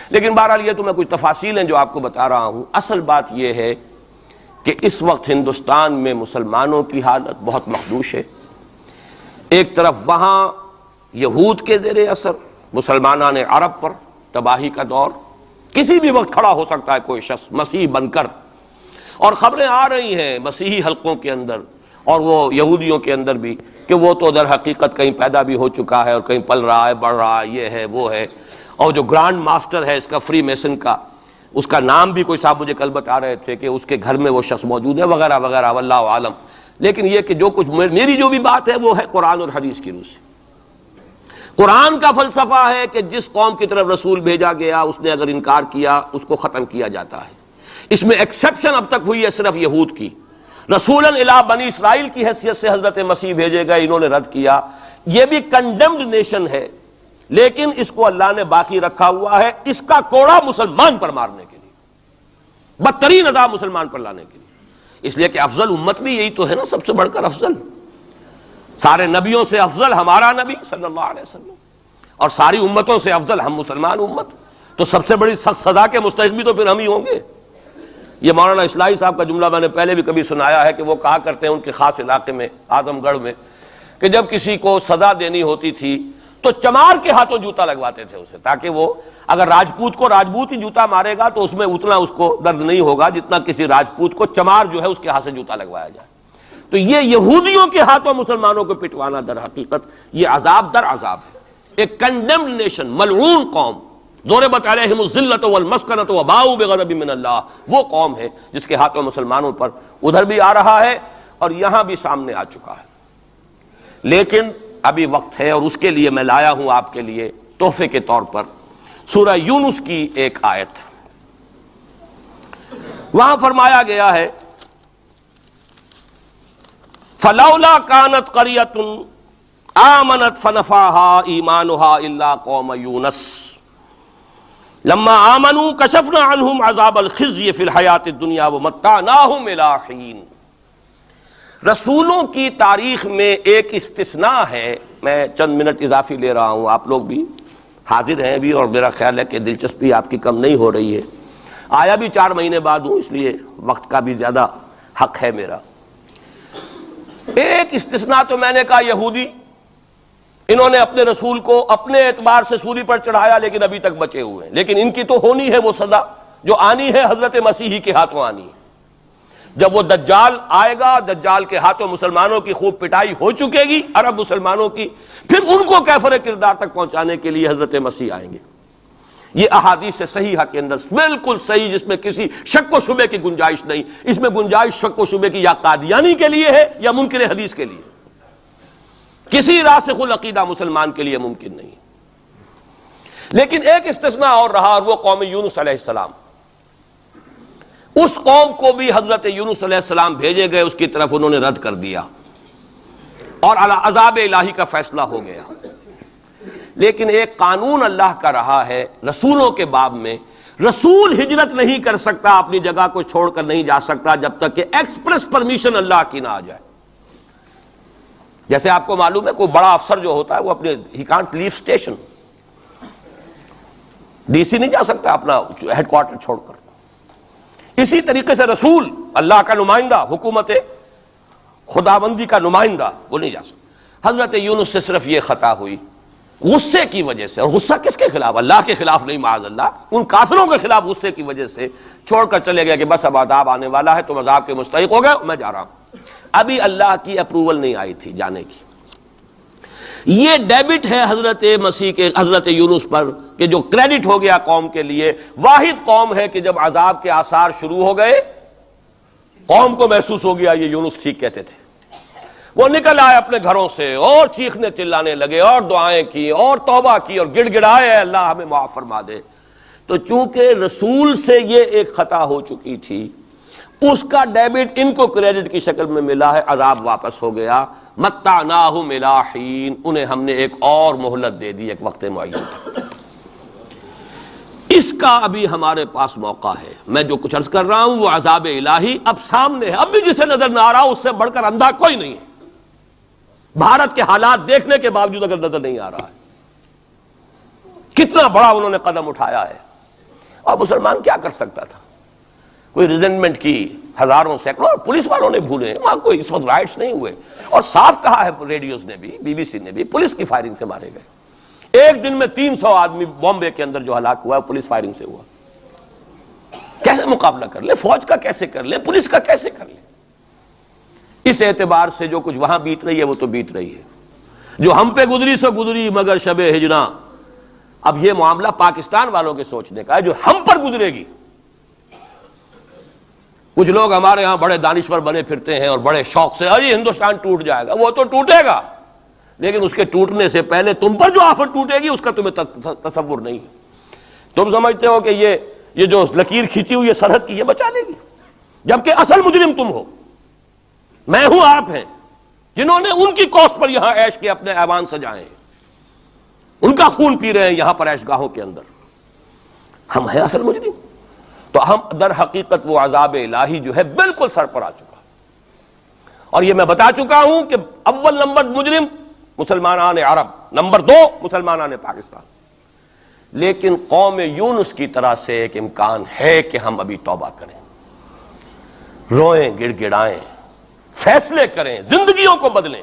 لیکن بہرحال یہ تو میں کچھ تفاصیل ہیں جو آپ کو بتا رہا ہوں، اصل بات یہ ہے کہ اس وقت ہندوستان میں مسلمانوں کی حالت بہت مخدوش ہے۔ ایک طرف وہاں یہود کے زیر اثر مسلمانان عرب پر تباہی کا دور، کسی بھی وقت کھڑا ہو سکتا ہے کوئی شخص مسیح بن کر، اور خبریں آ رہی ہیں مسیحی حلقوں کے اندر اور وہ یہودیوں کے اندر بھی کہ وہ تو در حقیقت کہیں پیدا بھی ہو چکا ہے اور کہیں پل رہا ہے، بڑھ رہا ہے، یہ ہے وہ ہے، اور جو گرانڈ ماسٹر ہے اس کا فری میسن کا، اس کا نام بھی کوئی صاحب مجھے کل بتا رہے تھے کہ اس کے گھر میں وہ شخص موجود ہے وغیرہ وغیرہ، واللہ عالم۔ لیکن یہ کہ جو کچھ میری جو بھی بات ہے وہ ہے قرآن اور حدیث کی روح سے۔ قرآن کا فلسفہ ہے کہ جس قوم کی طرف رسول بھیجا گیا اس نے اگر انکار کیا اس کو ختم کیا جاتا ہے۔ اس میں ایکسیپشن اب تک ہوئی ہے صرف یہود کی، رسولاً الی بنی اسرائیل کی حیثیت سے حضرت مسیح بھیجے گئے، انہوں نے رد کیا، یہ بھی کنڈیمڈ نیشن ہے، لیکن اس کو اللہ نے باقی رکھا ہوا ہے اس کا کوڑا مسلمان پر مارنے کے لیے، بدترین عذاب مسلمان پر لانے کے لیے، اس لیے کہ افضل امت بھی یہی تو ہے نا، سب سے بڑھ کر افضل، سارے نبیوں سے افضل ہمارا نبی صلی اللہ علیہ وسلم، اور ساری امتوں سے افضل ہم مسلمان امت، تو سب سے بڑی سخت سزا کے مستحق بھی تو پھر ہم ہی ہوں گے۔ یہ مولانا اصلاحی صاحب کا جملہ میں نے پہلے بھی کبھی سنایا ہے کہ وہ کہا کرتے ہیں ان کے خاص علاقے میں اعظم گڑھ میں کہ جب کسی کو سزا دینی ہوتی تھی تو چمار کے ہاتھوں جوتا لگواتے تھے اسے، تاکہ وہ اگر راجپوت کو راجپوت ہی جوتا مارے گا تو اس میں اتنا اس کو درد نہیں ہوگا جتنا کسی راجپوت کو چمار جو ہے اس کے ہاتھ سے جوتا لگوایا جائے۔ تو یہ یہودیوں کے ہاتھوں مسلمانوں کو پٹوانا در حقیقت یہ عذاب در عذاب ہے۔ ایک کنڈیمڈ نیشن، ملعون قوم، ضربت علیہم الذلۃ والمسکنۃ وباؤوا بغضب من اللہ، وہ قوم ہے جس کے ہاتھوں مسلمانوں پر ادھر بھی آ رہا ہے اور یہاں بھی سامنے آ چکا ہے۔ لیکن ابھی وقت ہے اور اس کے لیے میں لایا ہوں آپ کے لیے تحفے کے طور پر سورہ یونس کی ایک آیت۔ وہاں فرمایا گیا ہے فلولا كانت قرية آمنت فنفعها إيمانها إلا قوم يونس لما آمنوا كشفنا عنهم عذاب الخزي في الحياة الدنيا ومتعناهم إلى حين۔ رسولوں کی تاریخ میں ایک استثناء ہے، میں چند منٹ اضافی لے رہا ہوں، آپ لوگ بھی حاضر ہیں بھی اور میرا خیال ہے کہ دلچسپی آپ کی کم نہیں ہو رہی ہے، آیا بھی 4 مہینے بعد ہوں اس لیے وقت کا بھی زیادہ حق ہے میرا۔ ایک استثناء تو میں نے کہا یہودی، انہوں نے اپنے رسول کو اپنے اعتبار سے سولی پر چڑھایا لیکن ابھی تک بچے ہوئے ہیں، لیکن ان کی تو ہونی ہے وہ سزا جو آنی ہے، حضرت مسیحی کے ہاتھوں آنی ہے۔ جب وہ دجال آئے گا، دجال کے ہاتھوں مسلمانوں کی خوب پٹائی ہو چکے گی، عرب مسلمانوں کی، پھر ان کو کیفر کردار تک پہنچانے کے لیے حضرت مسیح آئیں گے۔ یہ احادیث صحیحہ کے اندر بالکل صحیح، جس میں کسی شک و شبے کی گنجائش نہیں، اس میں گنجائش شک و شبے کی یا قادیانی کے لیے ہے یا منکر حدیث کے لیے، کسی راسخ العقیدہ مسلمان کے لیے ممکن نہیں۔ لیکن ایک استثناء اور رہا، اور وہ قوم یونس علیہ السلام۔ اس قوم کو بھی حضرت یونس علیہ السلام بھیجے گئے، اس کی طرف انہوں نے رد کر دیا اور عذاب الہی کا فیصلہ ہو گیا۔ لیکن ایک قانون اللہ کا رہا ہے رسولوں کے باب میں، رسول ہجرت نہیں کر سکتا، اپنی جگہ کو چھوڑ کر نہیں جا سکتا جب تک کہ ایکسپریس پرمیشن اللہ کی نہ آ جائے۔ جیسے آپ کو معلوم ہے کوئی بڑا افسر جو ہوتا ہے وہ اپنے ہی can't leave station, D C نہیں جا سکتا اپنا ہیڈ کوارٹر چھوڑ کر۔ اسی طریقے سے رسول، اللہ کا نمائندہ، حکومت خداوندی کا نمائندہ، وہ نہیں جا سکتا۔ حضرت یونس سے صرف یہ خطا ہوئی غصے کی وجہ سے، اور غصہ کس کے خلاف؟ اللہ کے خلاف نہیں، معاذ اللہ، ان کافروں کے خلاف غصے کی وجہ سے چھوڑ کر چلے گئے کہ بس اب عذاب آنے والا ہے، تم عذاب کے مستحق ہو گئے، میں جا رہا ہوں۔ ابھی اللہ کی اپروول نہیں آئی تھی جانے کی۔ یہ ڈیبٹ ہے حضرت مسیح کے، حضرت یونس پر، کہ جو کریڈٹ ہو گیا قوم کے لیے۔ واحد قوم ہے کہ جب عذاب کے آثار شروع ہو گئے، قوم کو محسوس ہو گیا یہ یونس ٹھیک کہتے تھے، وہ نکل آئے اپنے گھروں سے اور چیخنے چلانے لگے اور دعائیں کی اور توبہ کی اور گڑ گڑائے اللہ ہمیں معاف فرما دے۔ تو چونکہ رسول سے یہ ایک خطا ہو چکی تھی، اس کا ڈیبٹ ان کو کریڈٹ کی شکل میں ملا ہے، عذاب واپس ہو گیا۔ متعناہم الی حین، انہیں ہم نے ایک اور مہلت دے دی، ایک وقت معین تک۔ اس کا ابھی ہمارے پاس موقع ہے۔ میں جو کچھ عرض کر رہا ہوں وہ عذاب الہی اب سامنے ہے، اب بھی جسے نظر نہ آ رہا اس سے بڑھ کر اندھا کوئی نہیں ہے۔ بھارت کے حالات دیکھنے کے باوجود اگر نظر نہیں آ رہا ہے کتنا بڑا انہوں نے قدم اٹھایا ہے، اور مسلمان کیا کر سکتا تھا؟ کوئی ریزنٹمنٹ کی، ہزاروں سینکڑوں، پولیس والوں نے بھولے، وہاں کوئی اس وقت رائٹس نہیں ہوئے، اور صاف کہا ہے ریڈیوز نے بھی، بی بی سی نے بھی، پولیس کی فائرنگ سے مارے گئے۔ ایک دن میں 300 آدمی بامبے کے اندر جو ہلاک ہوا ہے پولیس فائرنگ سے ہوا۔ کیسے مقابلہ کر لے؟ فوج کا کیسے کر لے؟ پولیس کا کیسے کر لے؟ اس اعتبار سے جو کچھ وہاں بیت رہی ہے وہ تو بیت رہی ہے، جو ہم پہ گزری سو گزری مگر شب ہجراں۔ اب یہ معاملہ پاکستان والوں کے سوچنے کا ہے، جو ہم پر گزرے گی۔ کچھ لوگ ہمارے ہاں بڑے دانشور بنے پھرتے ہیں اور بڑے شوق سے ارے ہندوستان ٹوٹ جائے گا، وہ تو ٹوٹے گا، لیکن اس کے ٹوٹنے سے پہلے تم پر جو آفت ٹوٹے گی اس کا تمہیں تصور نہیں ہے۔ تم سمجھتے ہو کہ یہ جو لکیر کھینچی ہوئی ہے سرحد کی، یہ بچا لے گی، جبکہ اصل مجرم تم ہو، میں ہوں، آپ ہیں، جنہوں نے ان کی کوسٹ پر یہاں عیش کے اپنے ایوان سجائے ہیں، ان کا خون پی رہے ہیں یہاں پر عیش گاہوں کے اندر۔ ہم ہیں اصل مجرم، تو ہم در حقیقت وہ عذاب الہی جو ہے بالکل سر پر آ چکا، اور یہ میں بتا چکا ہوں کہ اول نمبر مجرم مسلمانان عرب، نمبر 2 مسلمانان پاکستان۔ لیکن قوم یونس کی طرح سے ایک امکان ہے کہ ہم ابھی توبہ کریں، روئیں، گڑ گڑائیں، فیصلے کریں، زندگیوں کو بدلیں۔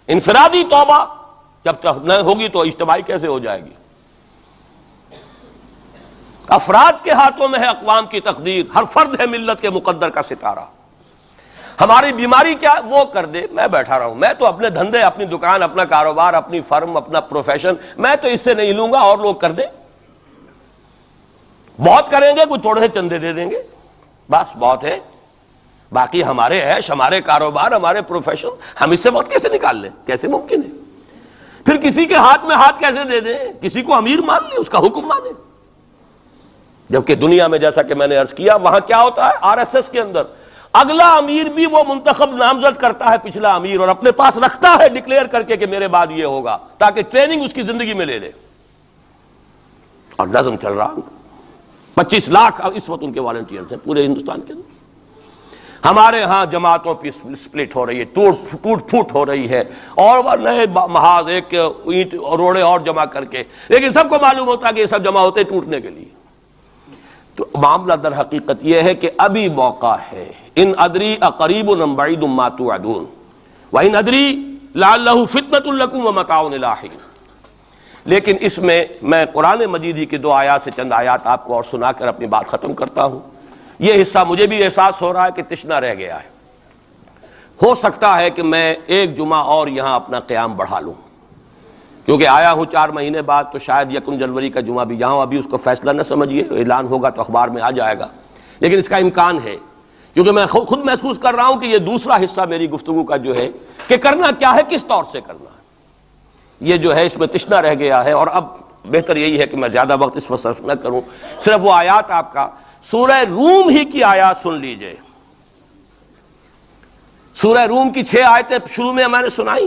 انفرادی توبہ جب تک نہ ہوگی تو اجتماعی کیسے ہو جائے گی؟ افراد کے ہاتھوں میں ہے اقوام کی تقدیر، ہر فرد ہے ملت کے مقدر کا ستارہ۔ ہماری بیماری کیا وہ کر دے، میں بیٹھا رہا ہوں، میں تو اپنے دھندے، اپنی دکان، اپنا کاروبار، اپنی فرم، اپنا پروفیشن، میں تو اس سے نہیں لوں گا، اور لوگ کر دیں، بہت کریں گے، کوئی تھوڑے سے چندے دے دیں گے، بس بہت ہے، باقی ہمارے عیش، ہمارے کاروبار، ہمارے پروفیشن، ہم اس سے وقت کیسے نکال لیں؟ کیسے ممکن ہے؟ پھر کسی کے ہاتھ میں ہاتھ کیسے دے دیں؟ کسی کو امیر مان لیں، اس کا حکم مانیں؟ جبکہ دنیا میں جیسا کہ میں نے عرض کیا وہاں کیا ہوتا ہے، آر ایس ایس کے اندر اگلا امیر بھی وہ منتخب نامزد کرتا ہے پچھلا امیر، اور اپنے پاس رکھتا ہے ڈکلیئر کر کے کہ میرے بعد یہ ہوگا، تاکہ ٹریننگ اس کی زندگی میں لے لے، اور نظم چل رہا۔ 25 لاکھ اس وقت ان کے والنٹیئرز ہیں پورے ہندوستان کے اندر۔ ہمارے ہاں جماعتوں پہ سپلٹ ہو رہی ہے، ٹوٹ پھوٹ ہو رہی ہے، اور نئے محاذ ایک اینٹ اور روڑے اور جمع کر کے، لیکن سب کو معلوم ہوتا ہے کہ یہ سب جمع ہوتے ٹوٹنے کے لیے۔ تو معاملہ در حقیقت یہ ہے کہ ابھی موقع ہے، ان ادری اقریب ام بعید ما توعدون وان ادری لعلہ فتنۃ لکم ومتاع الی حین۔ لیکن اس میں قرآن مجید ہی کی 2 آیات سے چند آیات آپ کو اور سنا کر اپنی بات ختم کرتا ہوں۔ یہ حصہ مجھے بھی احساس ہو رہا ہے کہ تشنہ رہ گیا ہے، ہو سکتا ہے کہ میں ایک جمعہ اور یہاں اپنا قیام بڑھا لوں، کیونکہ آیا ہوں 4 مہینے بعد، تو شاید 1 جنوری کا جمعہ بھی جاؤں، ابھی اس کو فیصلہ نہ سمجھیے، اعلان ہوگا تو اخبار میں آ جائے گا، لیکن اس کا امکان ہے، کیونکہ میں خود محسوس کر رہا ہوں کہ یہ دوسرا حصہ میری گفتگو کا جو ہے کہ کرنا کیا ہے، کس طور سے کرنا ہے، یہ جو ہے اس میں تشنہ رہ گیا ہے۔ اور اب بہتر یہی ہے کہ میں زیادہ وقت اس پر صرف نہ کروں، صرف وہ آیات آپ کا سورہ روم ہی کی آیات سن لیجئے۔ سورہ روم کی 6 آیتیں شروع میں میں نے سنائی،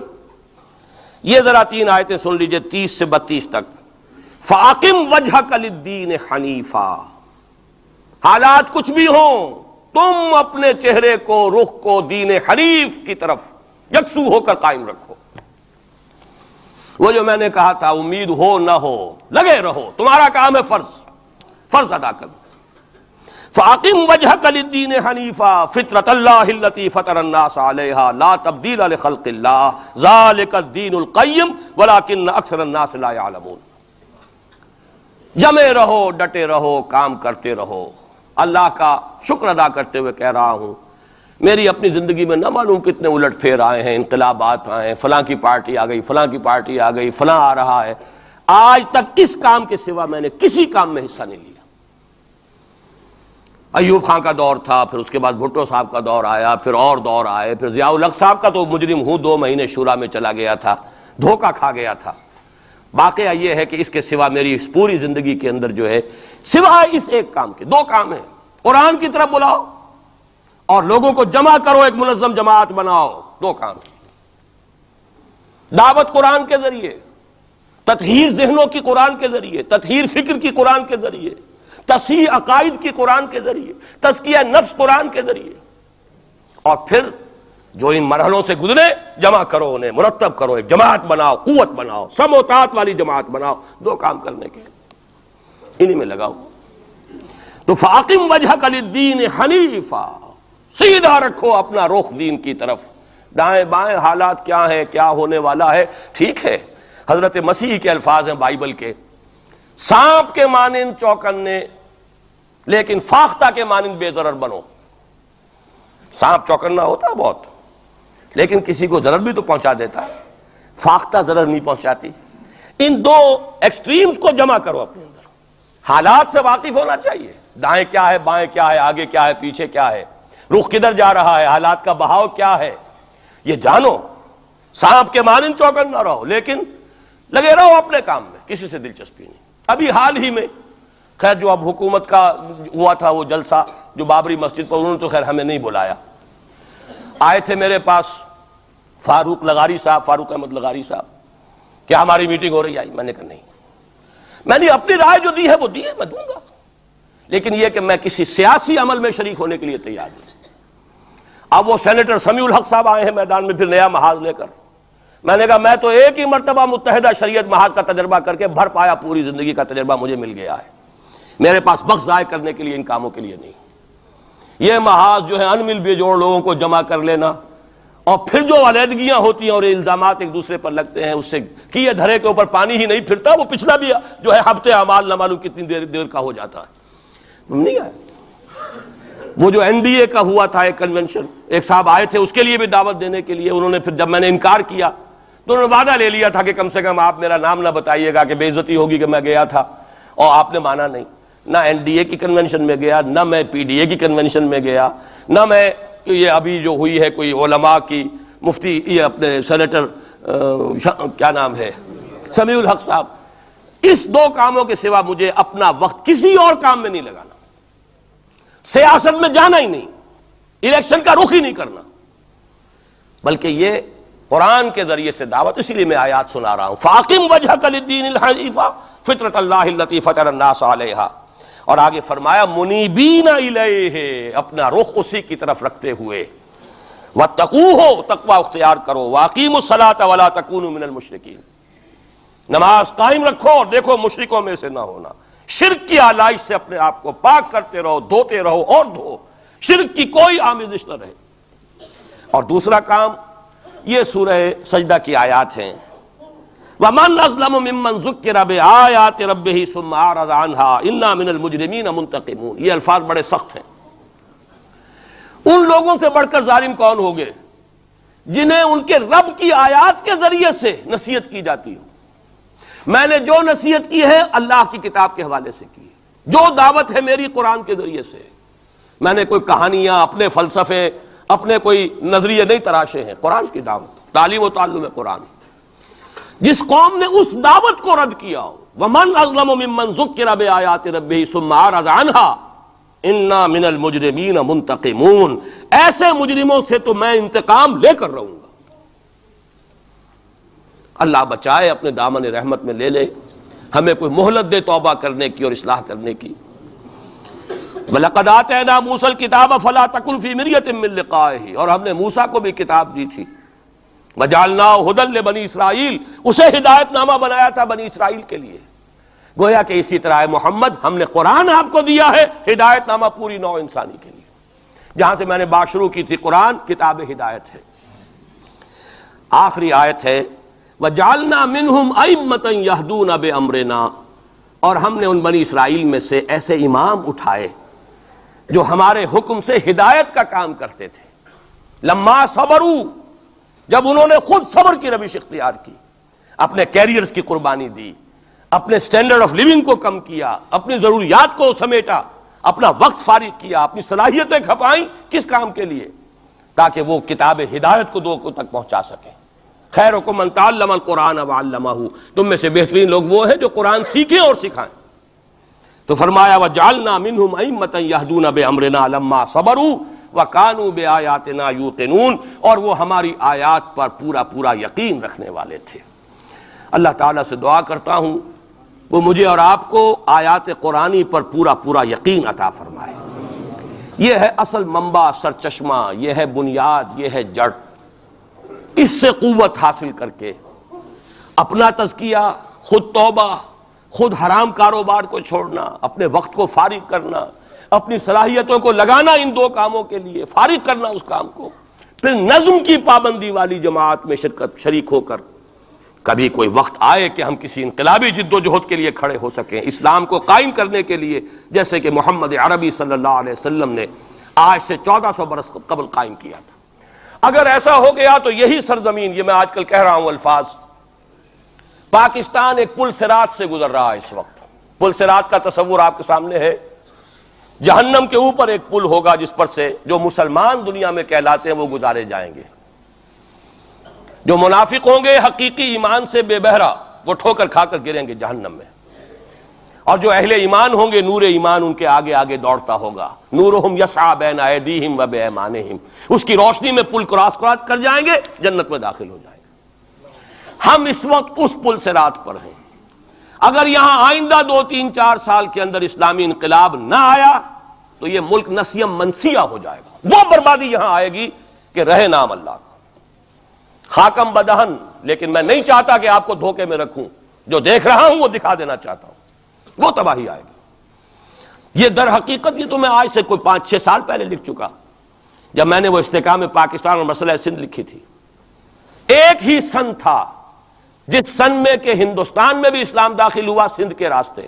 یہ ذرا 3 آیتیں سن لیجئے 30 سے 32 تک۔ فَأَقِمْ وَجْهَكَ لِلدِّينِ حَنِيفًا، حالات کچھ بھی ہوں، تم اپنے چہرے کو، رخ کو دین حنیف کی طرف یکسو ہو کر قائم رکھو۔ وہ جو میں نے کہا تھا، امید ہو نہ ہو لگے رہو، تمہارا کام ہے فرض ادا کرنا۔ فَأَقِمْ وَجْهَكَ لِلدِّينِ حَنِيفًا فِطْرَةَ اللَّهِ الَّتِي فَطَرَ النَّاسَ عَلَيْهَا لَا تَبْدِيلَ لِخَلْقِ اللَّهِ ذَلِكَ الدِّينُ الْقَيِّمُ وَلَكِنَّ أَكْثَرَ النَّاسِ لَا يَعْلَمُونَ۔ جمے رہو، ڈٹے رہو، کام کرتے رہو۔ اللہ کا شکر ادا کرتے ہوئے کہہ رہا ہوں، میری اپنی زندگی میں نہ معلوم کتنے الٹ پھیر آئے ہیں، انقلابات آئے ہیں، فلاں کی پارٹی آ گئی، فلاں کی پارٹی آ گئی، فلاں آ رہا ہے، آج تک اس کام کے سوا میں نے کسی کام میں حصہ نہیں لیا۔ ایوب خان کا دور تھا، پھر اس کے بعد بھٹو صاحب کا دور آیا، پھر اور دور آئے، پھر ضیاء الحق صاحب کا تو مجرم ہوں 2 مہینے شورا میں چلا گیا تھا، دھوکہ کھا گیا تھا۔ واقعہ یہ ہے کہ اس کے سوا میری اس پوری زندگی کے اندر جو ہے، سوائے اس ایک کام کے 2 کام ہیں۔ قرآن کی طرف بلاؤ اور لوگوں کو جمع کرو، ایک منظم جماعت بناؤ، 2 کام۔ دعوت قرآن کے ذریعے، تطہیر ذہنوں کی قرآن کے ذریعے، تطہیر فکر کی قرآن کے ذریعے، تصحیح عقائد کی قرآن کے ذریعے، تزکیہ نفس قرآن کے ذریعے، اور پھر جو ان مرحلوں سے گزرے جمع کرو، انہیں مرتب کرو، ایک جماعت بناؤ، قوت بناؤ، سم و طاعت والی جماعت بناؤ۔ 2 کام کرنے کے انہی میں لگاؤ۔ تو فَأَقِمْ وَجْهَكَ لِلدِّينِ حَنِيفًا، سیدھا رکھو اپنا رخ دین کی طرف۔ دائیں بائیں حالات کیا ہیں، کیا ہونے والا ہے، ٹھیک ہے، حضرت مسیح کے الفاظ ہیں بائبل کے، سانپ کے مانند چوکنے لیکن فاختہ کے مانند بے ضرر بنو۔ سانپ چوکنا ہوتا ہے بہت، لیکن کسی کو ضرر بھی تو پہنچا دیتا ہے، فاختہ ضرر نہیں پہنچاتی۔ ان 2 ایکسٹریمز کو جمع کرو اپنے اندر۔ حالات سے واقف ہونا چاہیے، دائیں کیا ہے، بائیں کیا ہے، آگے کیا ہے، پیچھے کیا ہے، رخ کدھر جا رہا ہے، حالات کا بہاؤ کیا ہے، یہ جانو۔ سانپ کے مانند چوکن نہ رہو، لیکن لگے رہو اپنے کام میں، کسی سے دلچسپی نہیں۔ ابھی حال ہی میں خیر جو اب حکومت کا ہوا تھا وہ جلسہ جو بابری مسجد پر، انہوں نے تو خیر ہمیں نہیں بلایا، آئے تھے میرے پاس فاروق احمد لغاری صاحب کہ ہماری میٹنگ ہو رہی ہے، میں نے کہا نہیں، میں نے اپنی رائے جو دی ہے وہ دی ہے، میں دوں گا، لیکن یہ کہ میں کسی سیاسی عمل میں شریک ہونے کے لیے تیار نہیں۔ اب وہ سینیٹر سمیع الحق صاحب آئے ہیں میدان میں پھر نیا محاذ لے کر، میں نے کہا میں تو ایک ہی مرتبہ متحدہ شریعت محاذ کا تجربہ کر کے بھر پایا، پوری زندگی کا تجربہ مجھے مل گیا ہے، میرے پاس وقت ضائع کرنے کے لیے ان کاموں کے لیے نہیں۔ یہ محاذ جو ہے ان مل بے جوڑ لوگوں کو جمع کر لینا، اور پھر جو علیحدگیاں ہوتی ہیں اور الزامات ایک دوسرے پر لگتے ہیں، اس سے کیے دھرے کے اوپر پانی ہی نہیں پھرتا، وہ پچھلا بھی جو ہے ہفتے اعمال نہ معلوم کتنی دیر کا ہو جاتا ہے۔ نہیں آئے وہ جو NDA کا ہوا تھا ایک کنونشن، ایک صاحب آئے تھے اس کے لیے بھی دعوت دینے کے لیے، انہوں نے پھر جب میں نے انکار کیا تو انہوں نے وعدہ لے لیا تھا کہ کم سے کم آپ میرا نام نہ بتائیے گا کہ بے عزتی ہوگی کہ میں گیا تھا، اور آپ نے مانا نہیں۔ نہ NDA کی کنونشن میں گیا، نہ میں PDA کی کنونشن میں گیا، نہ میں یہ ابھی جو ہوئی ہے کوئی علماء کی مفتی، یہ اپنے سینیٹر کیا نام ہے سمیع الحق صاحب، اس 2 کاموں کے سوا مجھے اپنا وقت کسی اور کام میں نہیں لگانا، سیاست میں جانا ہی نہیں، الیکشن کا رخ ہی نہیں کرنا، بلکہ یہ قرآن کے ذریعے سے دعوت۔ اسی لیے میں آیات سنا رہا ہوں، فَأَقِمْ وَجْهَكَ لِلدِّينِ الْحَنِيفَ فِطْرَةَ اللَّهِ الَّتِي فَطَرَ النَّاسَ عَلَيْهَا، اور آگے فرمایا مُنِيبِينَ إِلَيْهِ، اپنا رخ اسی کی طرف رکھتے ہوئے، وَاتَّقُوهُ، تقوی اختیار کرو، وَأَقِيمُوا الصَّلَاةَ وَلَا تَكُونُوا مِنَ الْمُشْرِكِينَ، نماز قائم رکھو اور دیکھو مشرکوں میں سے نہ ہونا، شرک کی آلائش سے اپنے آپ کو پاک کرتے رہو، دھوتے رہو اور دھو، شرک کی کوئی آمیزش نہ رہے۔ اور دوسرا کام یہ سورہ سجدہ کی آیات ہیں، وَمَنْ أَظْلَمُ مِمَّنْ ذُكِّرَ بِآيَاتِ رَبِّهِ ثُمَّ أَعْرَضَ عَنْهَا إِنَّا مِنَ الْمُجْرِمِينَ مُنْتَقِمُونَ۔ یہ الفاظ بڑے سخت ہیں۔ ان لوگوں سے بڑھ کر ظالم کون ہوگے جنہیں ان کے رب کی آیات کے ذریعے سے نصیحت کی جاتی ہو۔ میں نے جو نصیحت کی ہے اللہ کی کتاب کے حوالے سے کی ہے، جو دعوت ہے میری قرآن کے ذریعے سے، میں نے کوئی کہانیاں، اپنے فلسفے، اپنے کوئی نظریے نہیں تراشے ہیں، قرآن کی دعوت، تعلیم و تعلم قرآن۔ جس قوم نے اس دعوت کو رد کیا ہو، وَمَنْ أَظْلَمُ مِمَّنْ ذُكِّرَ بِآيَاتِ رَبِّهِ ثُمَّ أَعْرَضَ عَنْهَا إِنَّا مِنَ الْمُجْرِمِينَ مُنْتَقِمُونَ، ایسے مجرموں سے تو میں انتقام لے کر رہوں گا۔ اللہ بچائے، اپنے دامن رحمت میں لے لے، ہمیں کوئی مہلت دے توبہ کرنے کی اور اصلاح کرنے کی۔ وَلَقَدْ آتَيْنَا مُوسَى الْكِتَابَ فَلَا تَكُنْ فِي مِرْيَةٍ مِّن لِقَائِهِ، اور ہم نے موسیٰ کو بھی کتاب دی تھی. وَجَعَلْنَاهُ هُدًى لِبَنِي اسرائیل، اسے ہدایت نامہ بنایا تھا بنی اسرائیل کے لیے. گویا کہ اسی طرح محمد ہم نے قرآن آپ کو دیا ہے ہدایت نامہ پوری نوع انسانی کے لیے. جہاں سے میں نے بات شروع کی تھی، قرآن کتاب ہدایت ہے. آخری آیت ہے وَجَعَلْنَا مِنْهُمْ أَئِمَّةً يَهْدُونَ بِأَمْرِنَا، اور ہم نے ان بنی اسرائیل میں سے ایسے امام اٹھائے جو ہمارے حکم سے ہدایت کا کام کرتے تھے. لما صبروا، جب انہوں نے خود صبر کی روش اختیار کی، اپنے کیریئرز کی قربانی دی، اپنے سٹینڈرڈ آف لیونگ کو کم کیا، اپنی ضروریات کو سمیٹا، اپنا وقت فارغ کیا، اپنی صلاحیتیں کھپائیں. کس کام کے لیے؟ تاکہ وہ کتاب ہدایت کو لوگوں تک پہنچا سکیں. خیرکم من تعلم القرآن وعلمہ، تم میں سے بہترین لوگ وہ ہیں جو قرآن سیکھیں اور سکھائیں. تو فرمایا وَجَعَلْنَا مِنْهُمْ أَئِمَّةً يَهْدُونَ بِأَمْرِنَا لَمَّا صَبَرُوا وَكَانُوا بِآيَاتِنَا يُوقِنُونَ، اور وہ ہماری آیات پر پورا پورا یقین رکھنے والے تھے. اللہ تعالیٰ سے دعا کرتا ہوں وہ مجھے اور آپ کو آیات قرآنی پر پورا پورا یقین عطا فرمائے. یہ ہے اصل منبع، سرچشمہ، یہ ہے بنیاد، یہ ہے جڑ. اس سے قوت حاصل کر کے اپنا تزکیہ، خود توبہ، خود حرام کاروبار کو چھوڑنا، اپنے وقت کو فارغ کرنا، اپنی صلاحیتوں کو لگانا ان دو کاموں کے لیے، فارغ کرنا اس کام کو، پھر نظم کی پابندی والی جماعت میں شریک ہو کر کبھی کوئی وقت آئے کہ ہم کسی انقلابی جد و جہد کے لیے کھڑے ہو سکیں، اسلام کو قائم کرنے کے لیے، جیسے کہ محمد عربی صلی اللہ علیہ وسلم نے آج سے 1400 برس قبل قائم کیا تھا. اگر ایسا ہو گیا تو یہی سرزمین، یہ میں آج کل کہہ رہا ہوں الفاظ، پاکستان ایک پل صراط سے گزر رہا ہے اس وقت. پل صراط کا تصور آپ کے سامنے ہے. جہنم کے اوپر ایک پل ہوگا جس پر سے جو مسلمان دنیا میں کہلاتے ہیں وہ گزارے جائیں گے. جو منافق ہوں گے حقیقی ایمان سے بے بہرا، وہ ٹھوکر کھا کر گریں گے جہنم میں. اور جو اہل ایمان ہوں گے نور ایمان ان کے آگے آگے دوڑتا ہوگا. نورہم یسعی بین ایدیہم و بایمانہم، اس کی روشنی میں پل کراس کر جائیں گے، جنت میں داخل ہو جائیں گے. ہم اس وقت اس پل صراط پر ہیں. اگر یہاں آئندہ 2-3-4 سال کے اندر اسلامی انقلاب نہ آیا تو یہ ملک نسیم منسیہ ہو جائے گا. وہ بربادی یہاں آئے گی کہ رہے نام اللہ کا. خاکم بدہن، لیکن میں نہیں چاہتا کہ آپ کو دھوکے میں رکھوں. جو دیکھ رہا ہوں وہ دکھا دینا چاہتا ہوں. وہ تباہی آئے گی. یہ در حقیقت یہ تو میں آج سے کوئی 5-6 سال پہلے لکھ چکا، جب میں نے وہ استحکام پاکستان اور مسئلہ سندھ لکھی تھی. ایک ہی سن تھا جس سن میں کہ ہندوستان میں بھی اسلام داخل ہوا سندھ کے راستے،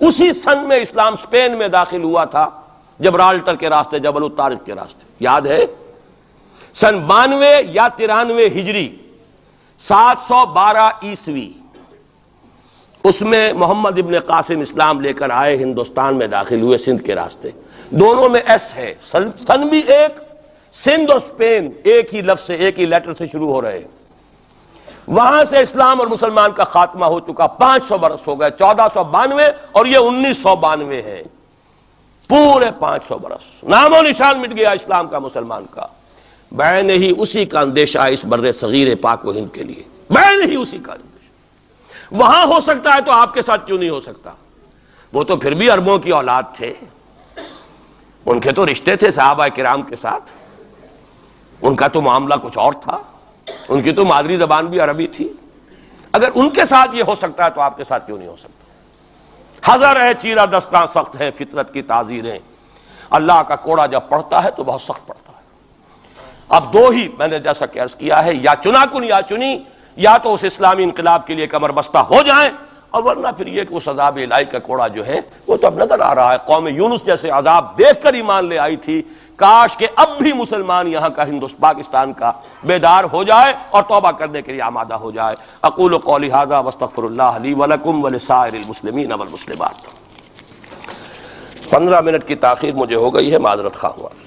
اسی سن میں اسلام اسپین میں داخل ہوا تھا جبرالٹر کے راستے، جبل الطارق کے راستے. یاد ہے؟ سن 92 یا 93 ہجری، 712 عیسوی، اس میں محمد ابن قاسم اسلام لے کر آئے، ہندوستان میں داخل ہوئے سندھ کے راستے. دونوں میں ایس ہے، سن بھی ایک، سندھ اور اسپین ایک ہی لفظ سے، ایک ہی لیٹر سے شروع ہو رہے ہیں. وہاں سے اسلام اور مسلمان کا خاتمہ ہو چکا، 500 برس ہو گئے. 1492 اور یہ 1992 ہے. پورے 500 برس نام و نشان مٹ گیا اسلام کا، مسلمان کا. بین ہی اسی کا اندیشہ اس بر صغیر پاک و ہند کے لیے، بین ہی اسی کا اندیشہ. وہاں ہو سکتا ہے تو آپ کے ساتھ کیوں نہیں ہو سکتا؟ وہ تو پھر بھی عربوں کی اولاد تھے، ان کے تو رشتے تھے صحابہ کرام کے ساتھ، ان کا تو معاملہ کچھ اور تھا، ان کی تو مادری زبان بھی عربی تھی. اگر ان کے ساتھ یہ ہو سکتا ہے تو آپ کے ساتھ کیوں نہیں ہو سکتا؟ حذر ہے چیرہ دستاں سخت ہیں فطرت کی تعزیریں، اللہ کا کوڑا جب پڑتا ہے تو بہت سخت پڑتا ہے. اب دو ہی میں نے جیسا کہ عرض کیا ہے، یا چنا کن یا چنی، یا تو اس اسلامی انقلاب کے لیے کمر بستہ ہو جائیں، اور ورنہ پھر یہ کہ اس عذاب الہی کا کوڑا جو ہے وہ تو اب نظر آ رہا ہے. قوم یونس جیسے عذاب دیکھ کر ایمان لے آئی تھی. کاش کہ اب بھی مسلمان یہاں کا پاکستان کا بیدار ہو جائے اور توبہ کرنے کے لیے آمادہ ہو جائے. اقول قولی ھذا واستغفر اللہ لی ولکم ولسائر المسلمین والمسلمات. 15 منٹ کی تاخیر مجھے ہو گئی ہے، معذرت خواہ ہوں.